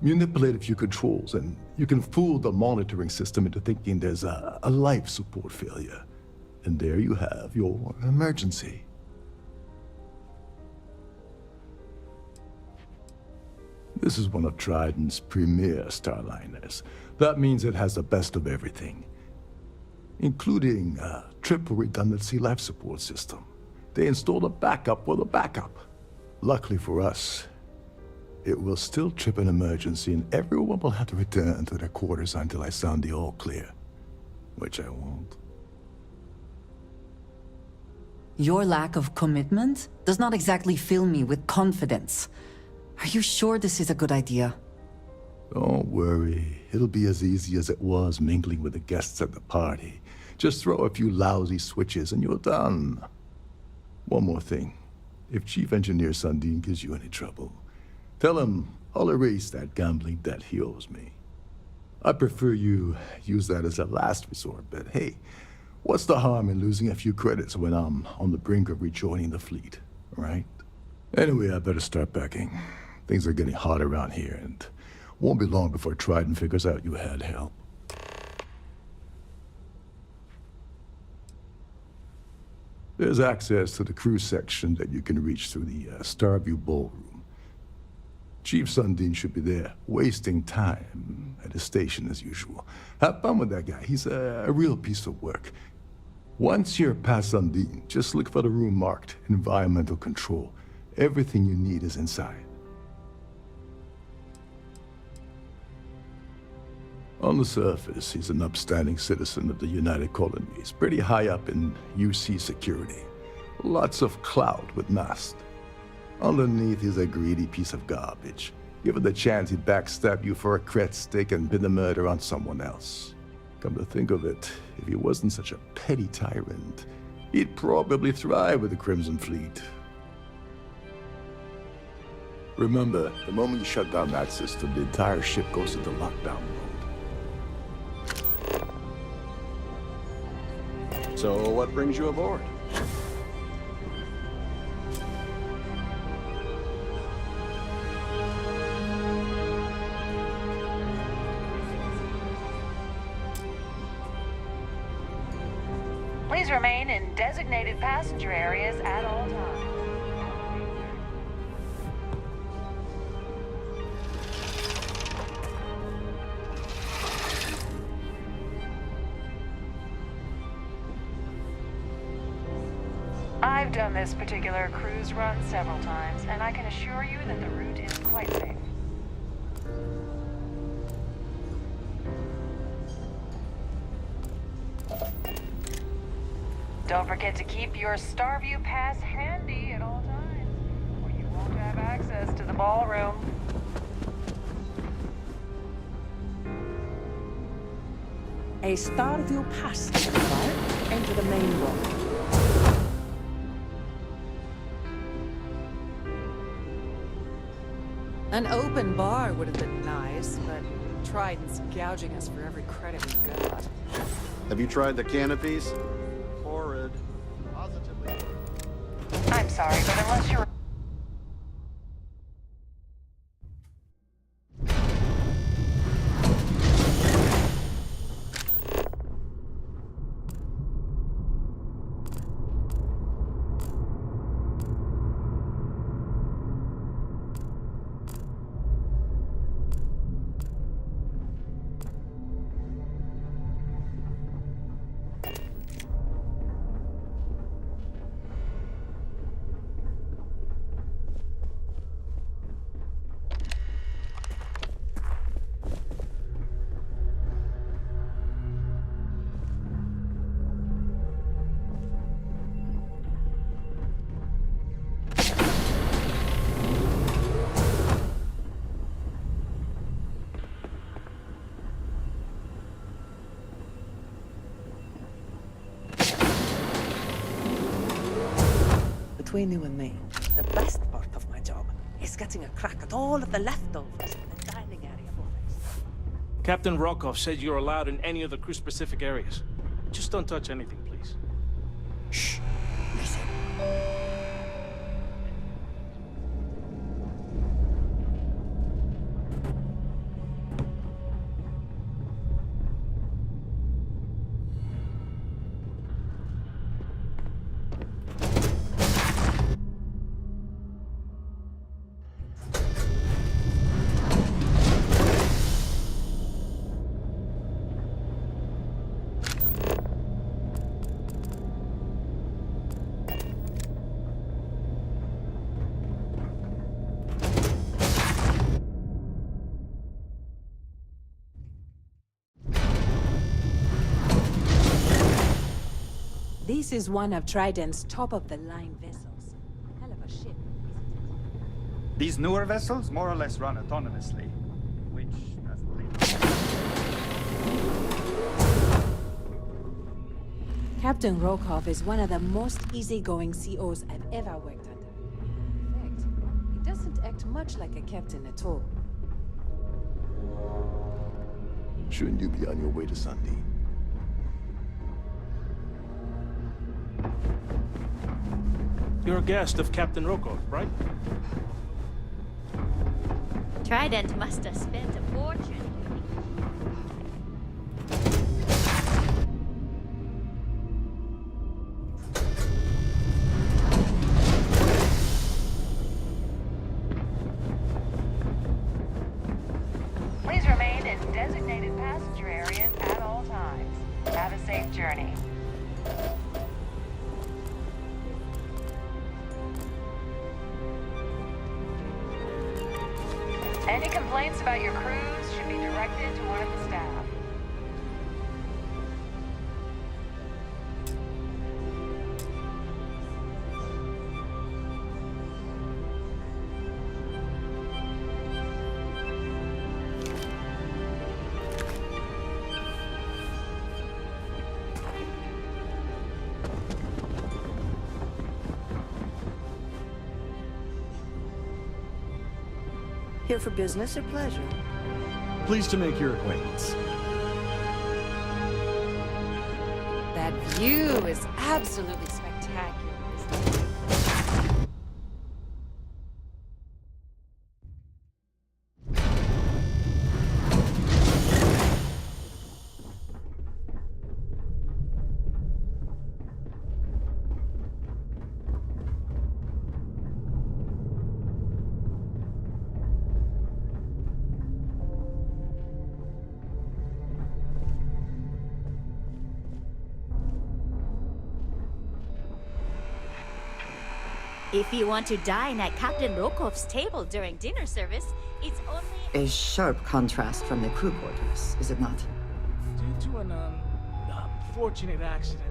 Manipulate a few controls, and you can fool the monitoring system into thinking there's a life support failure. And there you have your emergency. This is one of Trident's premier starliners. That means it has the best of everything, including a triple redundancy life support system. They installed a backup for the backup. Luckily for us, it will still trip an emergency and everyone will have to return to their quarters until I sound the all clear, which I won't. Your lack of commitment does not exactly fill me with confidence. Are you sure this is a good idea? Don't worry. It'll be as easy as it was mingling with the guests at the party. Just throw a few lousy switches and you're done. One more thing. If Chief Engineer Sundin gives you any trouble, tell him I'll erase that gambling debt he owes me. I prefer you use that as a last resort, but hey, what's the harm in losing a few credits when I'm on the brink of rejoining the fleet, right? Anyway, I better start packing. Things are getting hot around here, and won't be long before Trident figures out you had help. There's access to the crew section that you can reach through the Starview Ballroom. Chief Sundin should be there, wasting time at his station as usual. Have fun with that guy. He's a real piece of work. Once you're past Sundin, just look for the room marked Environmental Control. Everything you need is inside. On the surface, he's an upstanding citizen of the United Colonies, pretty high up in UC security. Lots of clout with Nast. Underneath, he's a greedy piece of garbage. Given the chance, he'd backstab you for a cret stick and pin the murder on someone else. Come to think of it, if he wasn't such a petty tyrant, he'd probably thrive with the Crimson Fleet. Remember, the moment you shut down that system, the entire ship goes into lockdown mode. So what brings you aboard? Please remain in designated passenger areas at all times. I've done this particular cruise run several times, and I can assure you that the route is quite safe. Don't forget to keep your Starview pass handy at all times, or you won't have access to the ballroom. A Starview pass is required. Enter the main room. An open bar would have been nice, but Trident's gouging us for every credit we've got. Have you tried the canopies? Horrid. Positively. I'm sorry, but unless you're... Between you and me, the best part of my job is getting a crack at all of the leftovers in the dining area buffets. Captain Rokov said you're allowed in any of the crew-specific areas. Just don't touch anything, please. Shh. Listen. This is one of Trident's top-of-the-line vessels. Hell of a ship. These newer vessels more or less run autonomously, which doesn't leave. Captain Rokov is one of the most easygoing COs I've ever worked under. In fact, he doesn't act much like a captain at all. Shouldn't you be on your way to Sandine? You're a guest of Captain Rokov, right? Trident must have spent a fortune. Please remain in designated passenger areas at all times. Have a safe journey. Any complaints about your cruise should be directed to one of the staff. Here for business or pleasure? Pleased to make your acquaintance. That view is absolutely spectacular, isn't it? If you want to dine at Captain Rokov's table during dinner service, it's only... A sharp contrast from the crew quarters, is it not? Due to an unfortunate accident.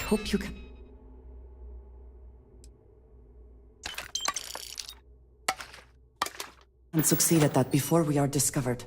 hope you can... and succeed at that before we are discovered.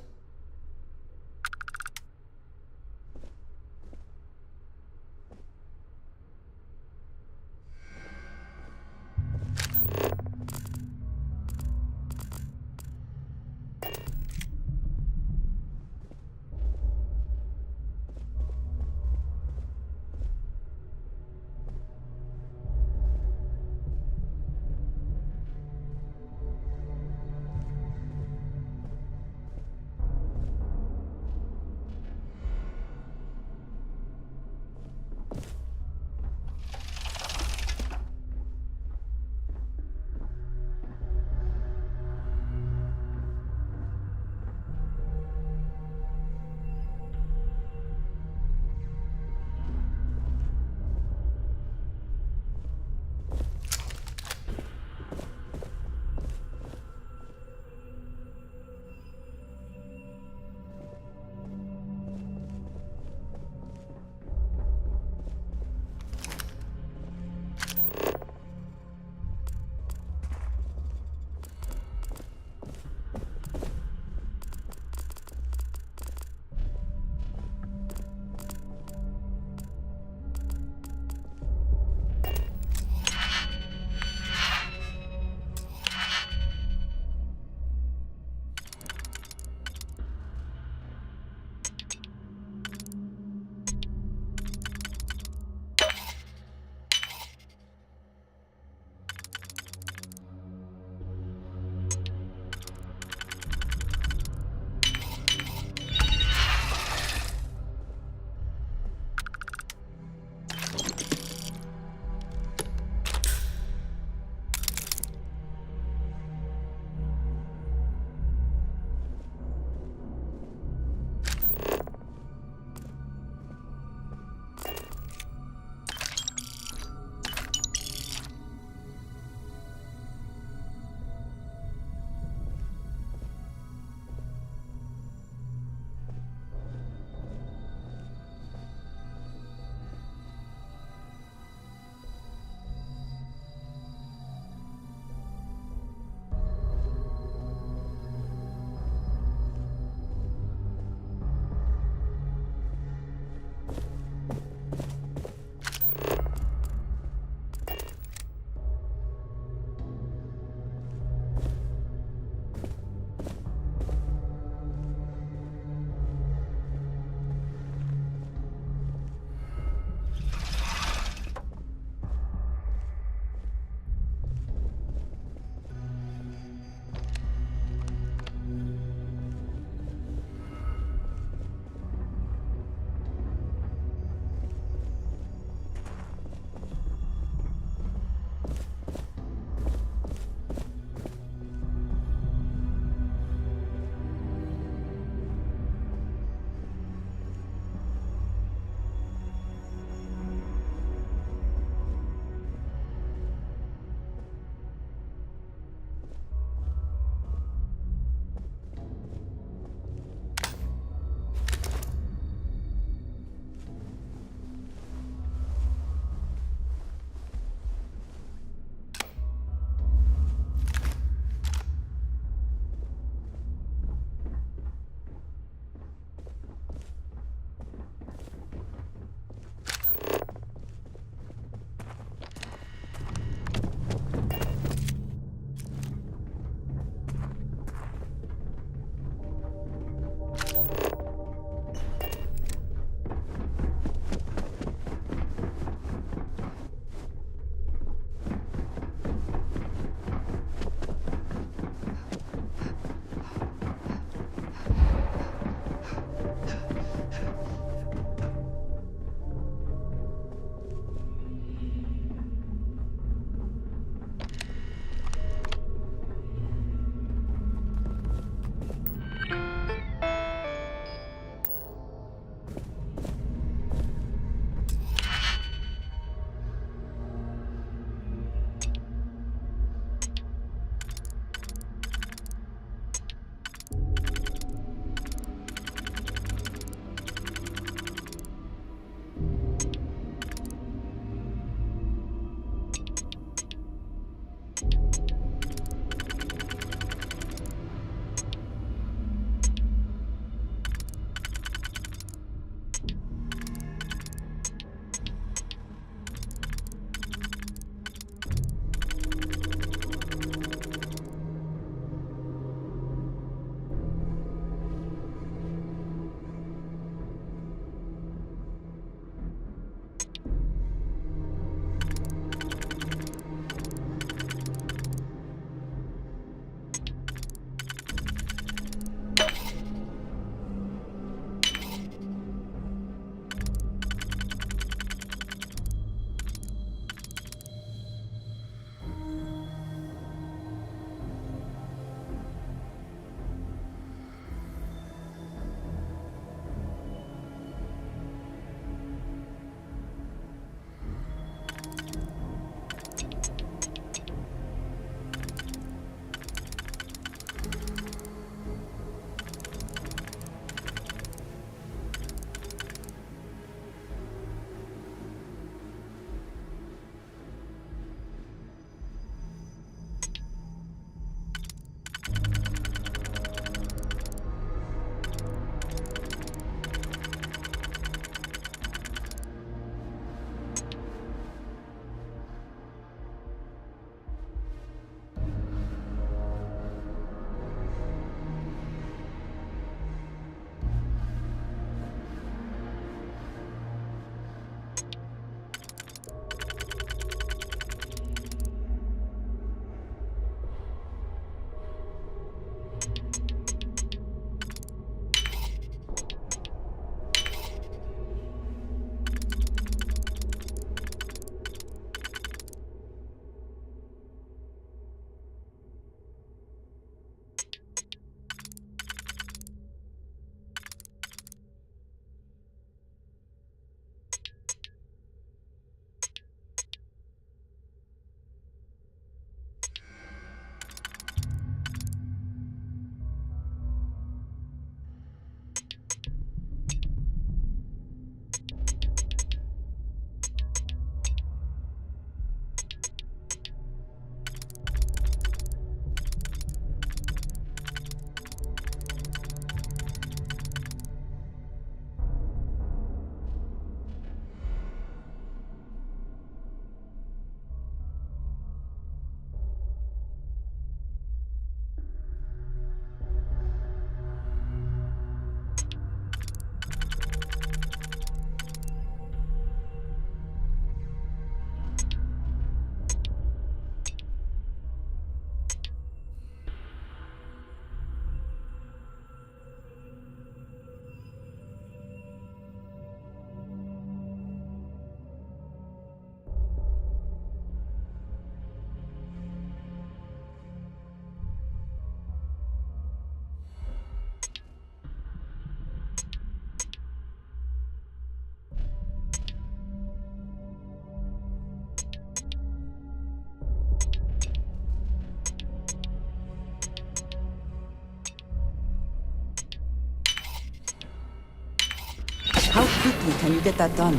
quickly can you get that done?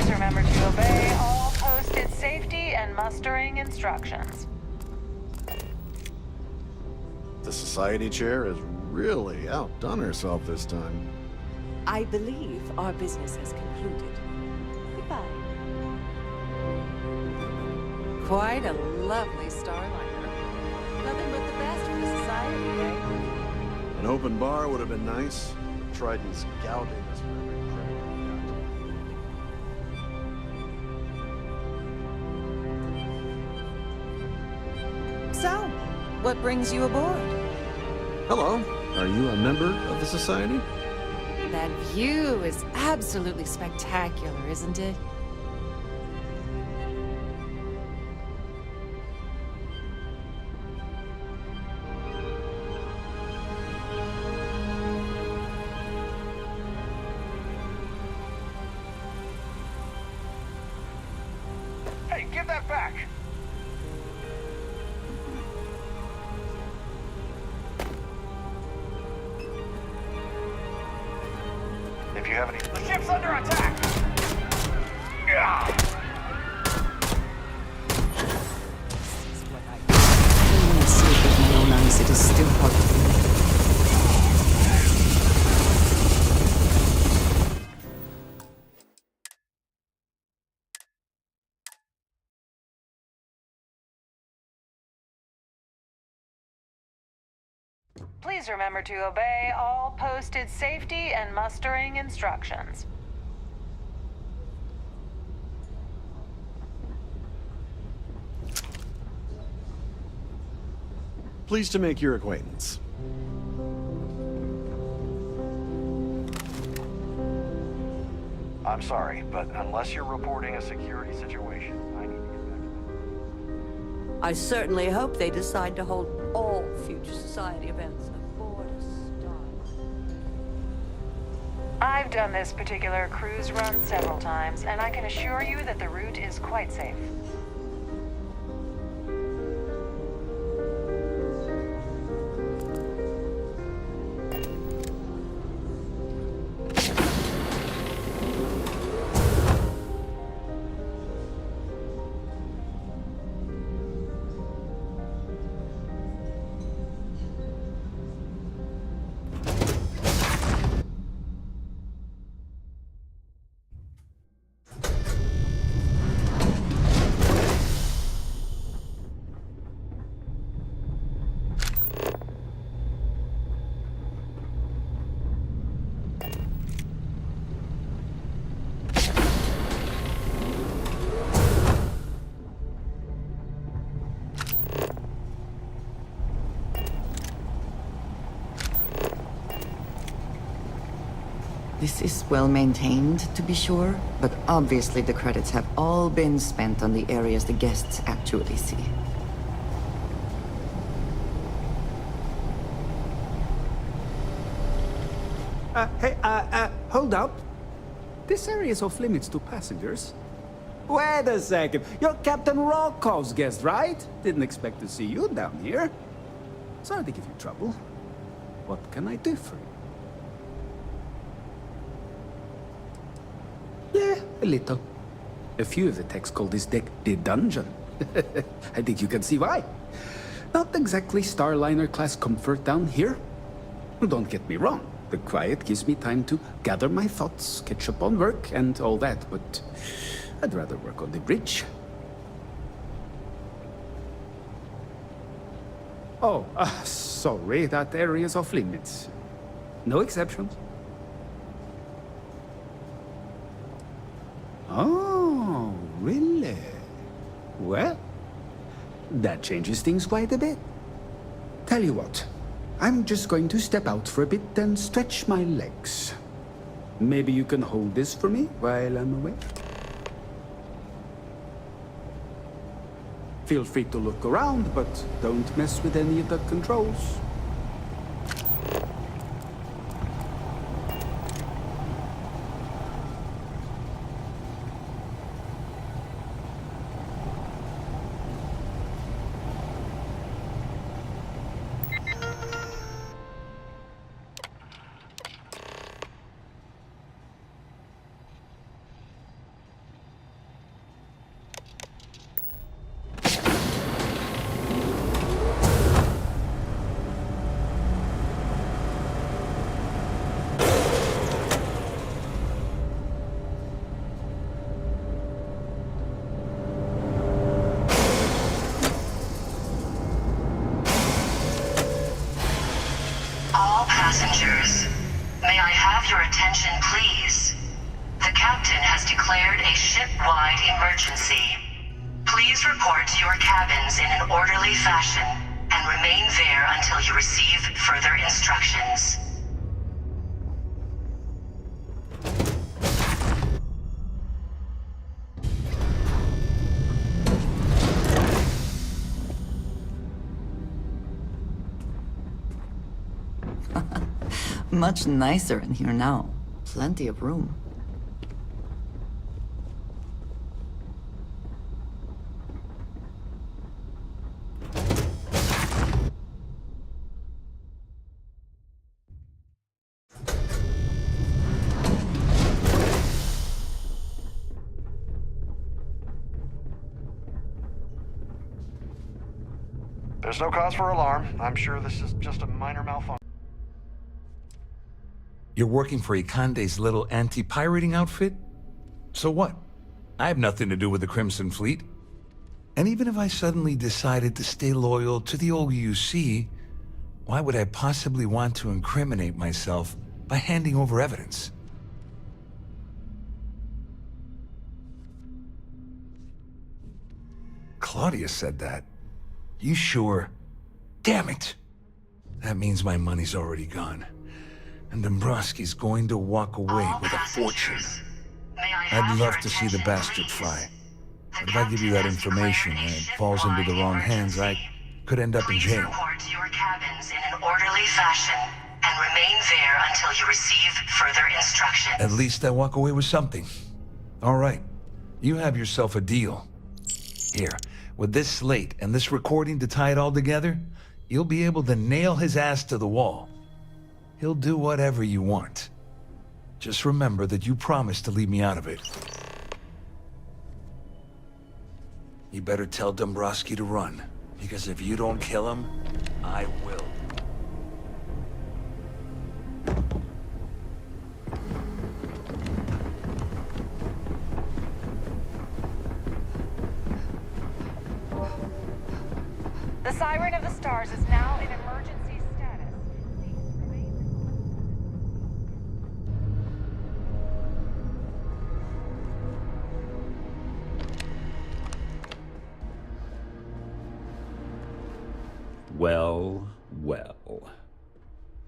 Remember to obey all posted safety and mustering instructions. The Society Chair has really outdone herself this time. I believe our business has concluded. Goodbye. Quite a lovely starliner. Nothing but the best for the society, eh? An open bar would have been nice. Trident's gouging us for every credit we got. So, what brings you aboard? Hello. Are you a member of the Society? That view is absolutely spectacular, isn't it? Hey, give that back! If you have any... The ship's under attack! When I see it with my own eyes, it is still hard to believe. Please remember to obey all posted safety and mustering instructions. Pleased to make your acquaintance. I'm sorry, but unless you're reporting a security situation, I need to get back to that. I certainly hope they decide to hold all future society events aboard a Starliner. I've done this particular cruise run several times, and I can assure you that the route is quite safe. This is well maintained, to be sure, but obviously the credits have all been spent on the areas the guests actually see. Hey, hold up. This area is off limits to passengers. Wait a second. You're Captain Rokov's guest, right? Didn't expect to see you down here. Sorry to give you trouble. What can I do for you? Yeah, a little. A few of the techs call this deck the dungeon. I think you can see why. Not exactly Starliner-class comfort down here. Don't get me wrong. The quiet gives me time to gather my thoughts, catch up on work, and all that, but I'd rather work on the bridge. Oh, sorry, that area's off limits. No exceptions. Oh, really? Well, that changes things quite a bit. Tell you what, I'm just going to step out for a bit and stretch my legs. Maybe you can hold this for me while I'm away? Feel free to look around, but don't mess with any of the controls. Passengers, may I have your attention, please? The captain has declared a ship-wide emergency. Please report to your cabins in an orderly fashion and remain there until you receive further instructions. Much nicer in here now. Plenty of room. There's no cause for alarm. I'm sure this is just a minor malfunction. You're working for Ikande's little anti-pirating outfit? So what? I have nothing to do with the Crimson Fleet. And even if I suddenly decided to stay loyal to the old UC, why would I possibly want to incriminate myself by handing over evidence? Claudia said that. You sure? Damn it! That means my money's already gone. And Dombrowski's going to walk away with a fortune. May have I'd your love to see the attention, bastard please? fly. The But if I give you that captain has information and declared a it falls into the wrong hands, I could end up in Please jail. report to your cabins in an orderly fashion and remain there until you receive further instructions. At least I walk away with something. All right. You have yourself a deal. Here, with this slate and this recording to tie it all together, you'll be able to nail his ass to the wall. He'll do whatever you want. Just remember that you promised to leave me out of it. You better tell Dombrowski to run, because if you don't kill him, I will. The Siren of the Stars is now in emergency status. Well, well.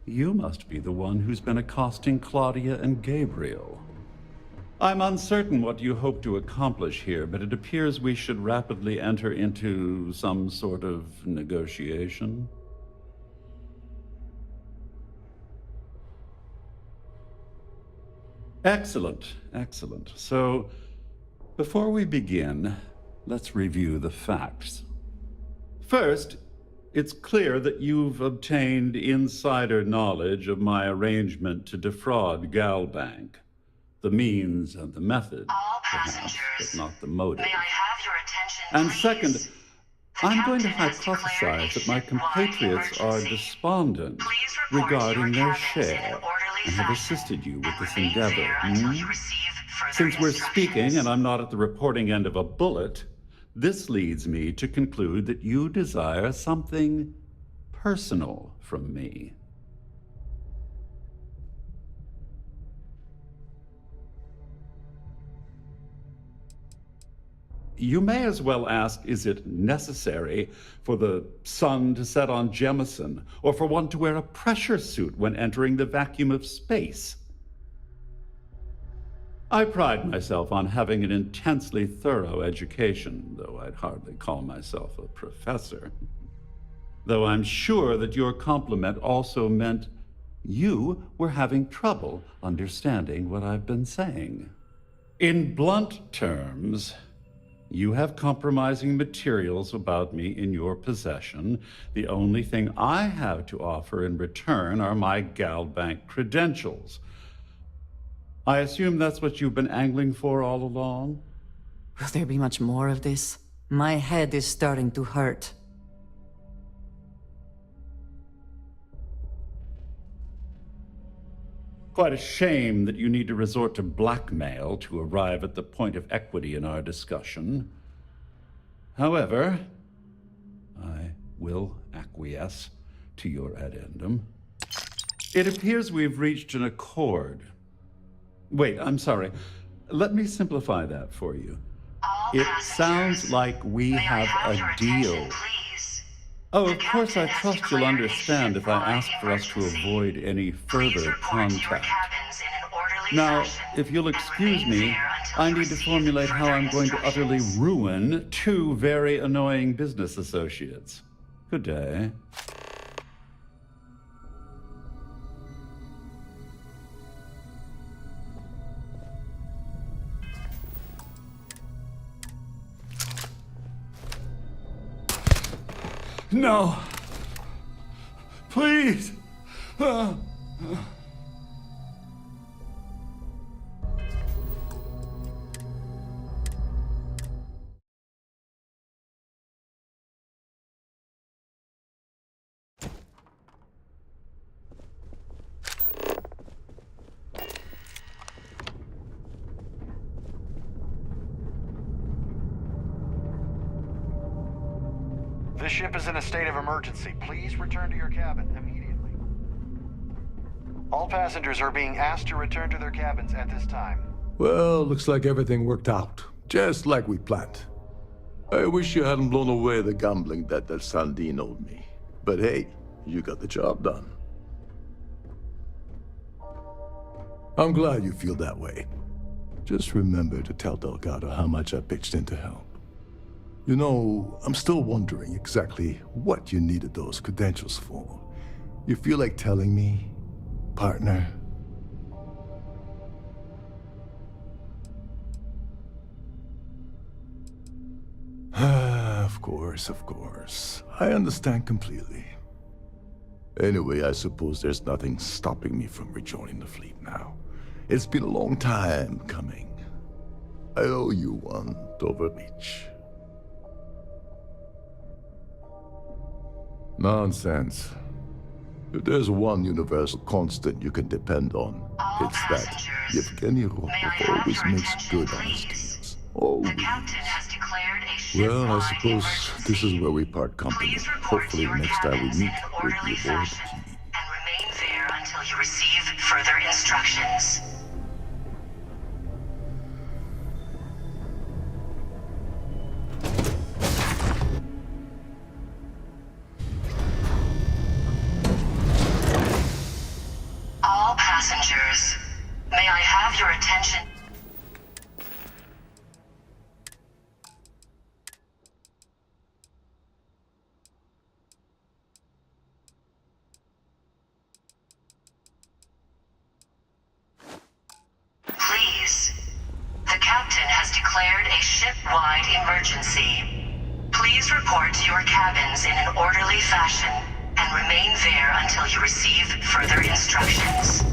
You must be the one who's been accosting Claudia and Gabriel. I'm uncertain what you hope to accomplish here, but it appears we should rapidly enter into some sort of negotiation. Excellent, excellent. So, before we begin, let's review the facts. First, it's clear that you've obtained insider knowledge of my arrangement to defraud Galbank. The means and the method, perhaps, but not the motive. May I have your attention, And please? second, I'm going to hypothesize that my compatriots are despondent regarding their share and have assisted you with this endeavor. Since we're speaking and I'm not at the reporting end of a bullet, this leads me to conclude that you desire something personal from me. You may as well ask, is it necessary for the sun to set on Jemison, or for one to wear a pressure suit when entering the vacuum of space? I pride myself on having an intensely thorough education, though I'd hardly call myself a professor. Though I'm sure that your compliment also meant you were having trouble understanding what I've been saying. In blunt terms, you have compromising materials about me in your possession. The only thing I have to offer in return are my Galbank credentials. I assume that's what you've been angling for all along? Will there be much more of this? My head is starting to hurt. Quite a shame that you need to resort to blackmail to arrive at the point of equity in our discussion. However, I will acquiesce to your addendum. It appears we've reached an accord. Wait, I'm sorry. Let me simplify that for you. It sounds like we have a deal. Oh, of course, I trust you'll understand if I ask for us to avoid any further contact. Now, if you'll excuse me, I need to formulate how I'm going to utterly ruin two very annoying business associates. Good day. No! Please! This ship is in a state of emergency. Please return to your cabin immediately. All passengers are being asked to return to their cabins at this time. Well, looks like everything worked out, just like we planned. I wish you hadn't blown away the gambling debt that Sandine owed me. But hey, you got the job done. I'm glad you feel that way. Just remember to tell Delgado how much I pitched in to help. You know, I'm still wondering exactly what you needed those credentials for. You feel like telling me, partner? Of course. I understand completely. Anyway, I suppose there's nothing stopping me from rejoining the fleet now. It's been a long time coming. I owe you one, Dover Beach. Nonsense. If there's one universal constant you can depend on, it's that Yevgeny Rokov always makes good on his deals. Always. Well, I suppose this is where we part company. Hopefully next time we meet, we'll be aboard the key. And remain there until you receive further instructions. All passengers, may I have your attention? Please. The captain has declared a ship-wide emergency. Please report to your cabins in an orderly fashion and remain there until you receive further instructions.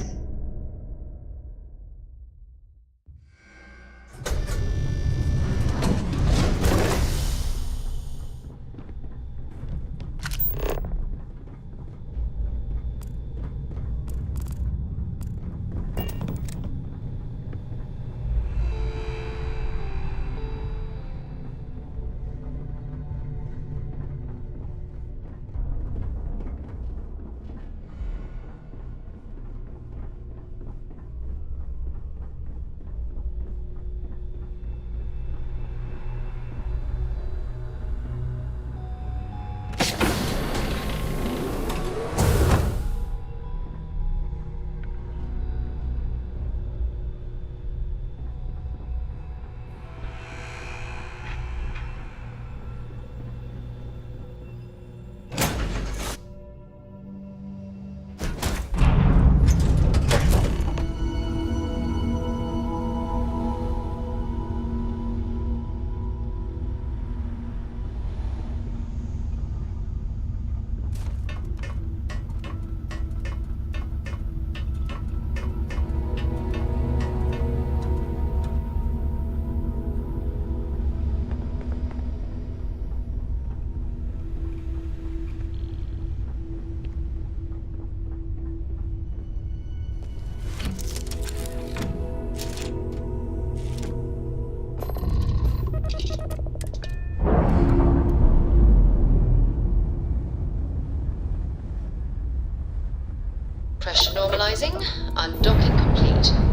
Pressure normalizing. Undocking complete.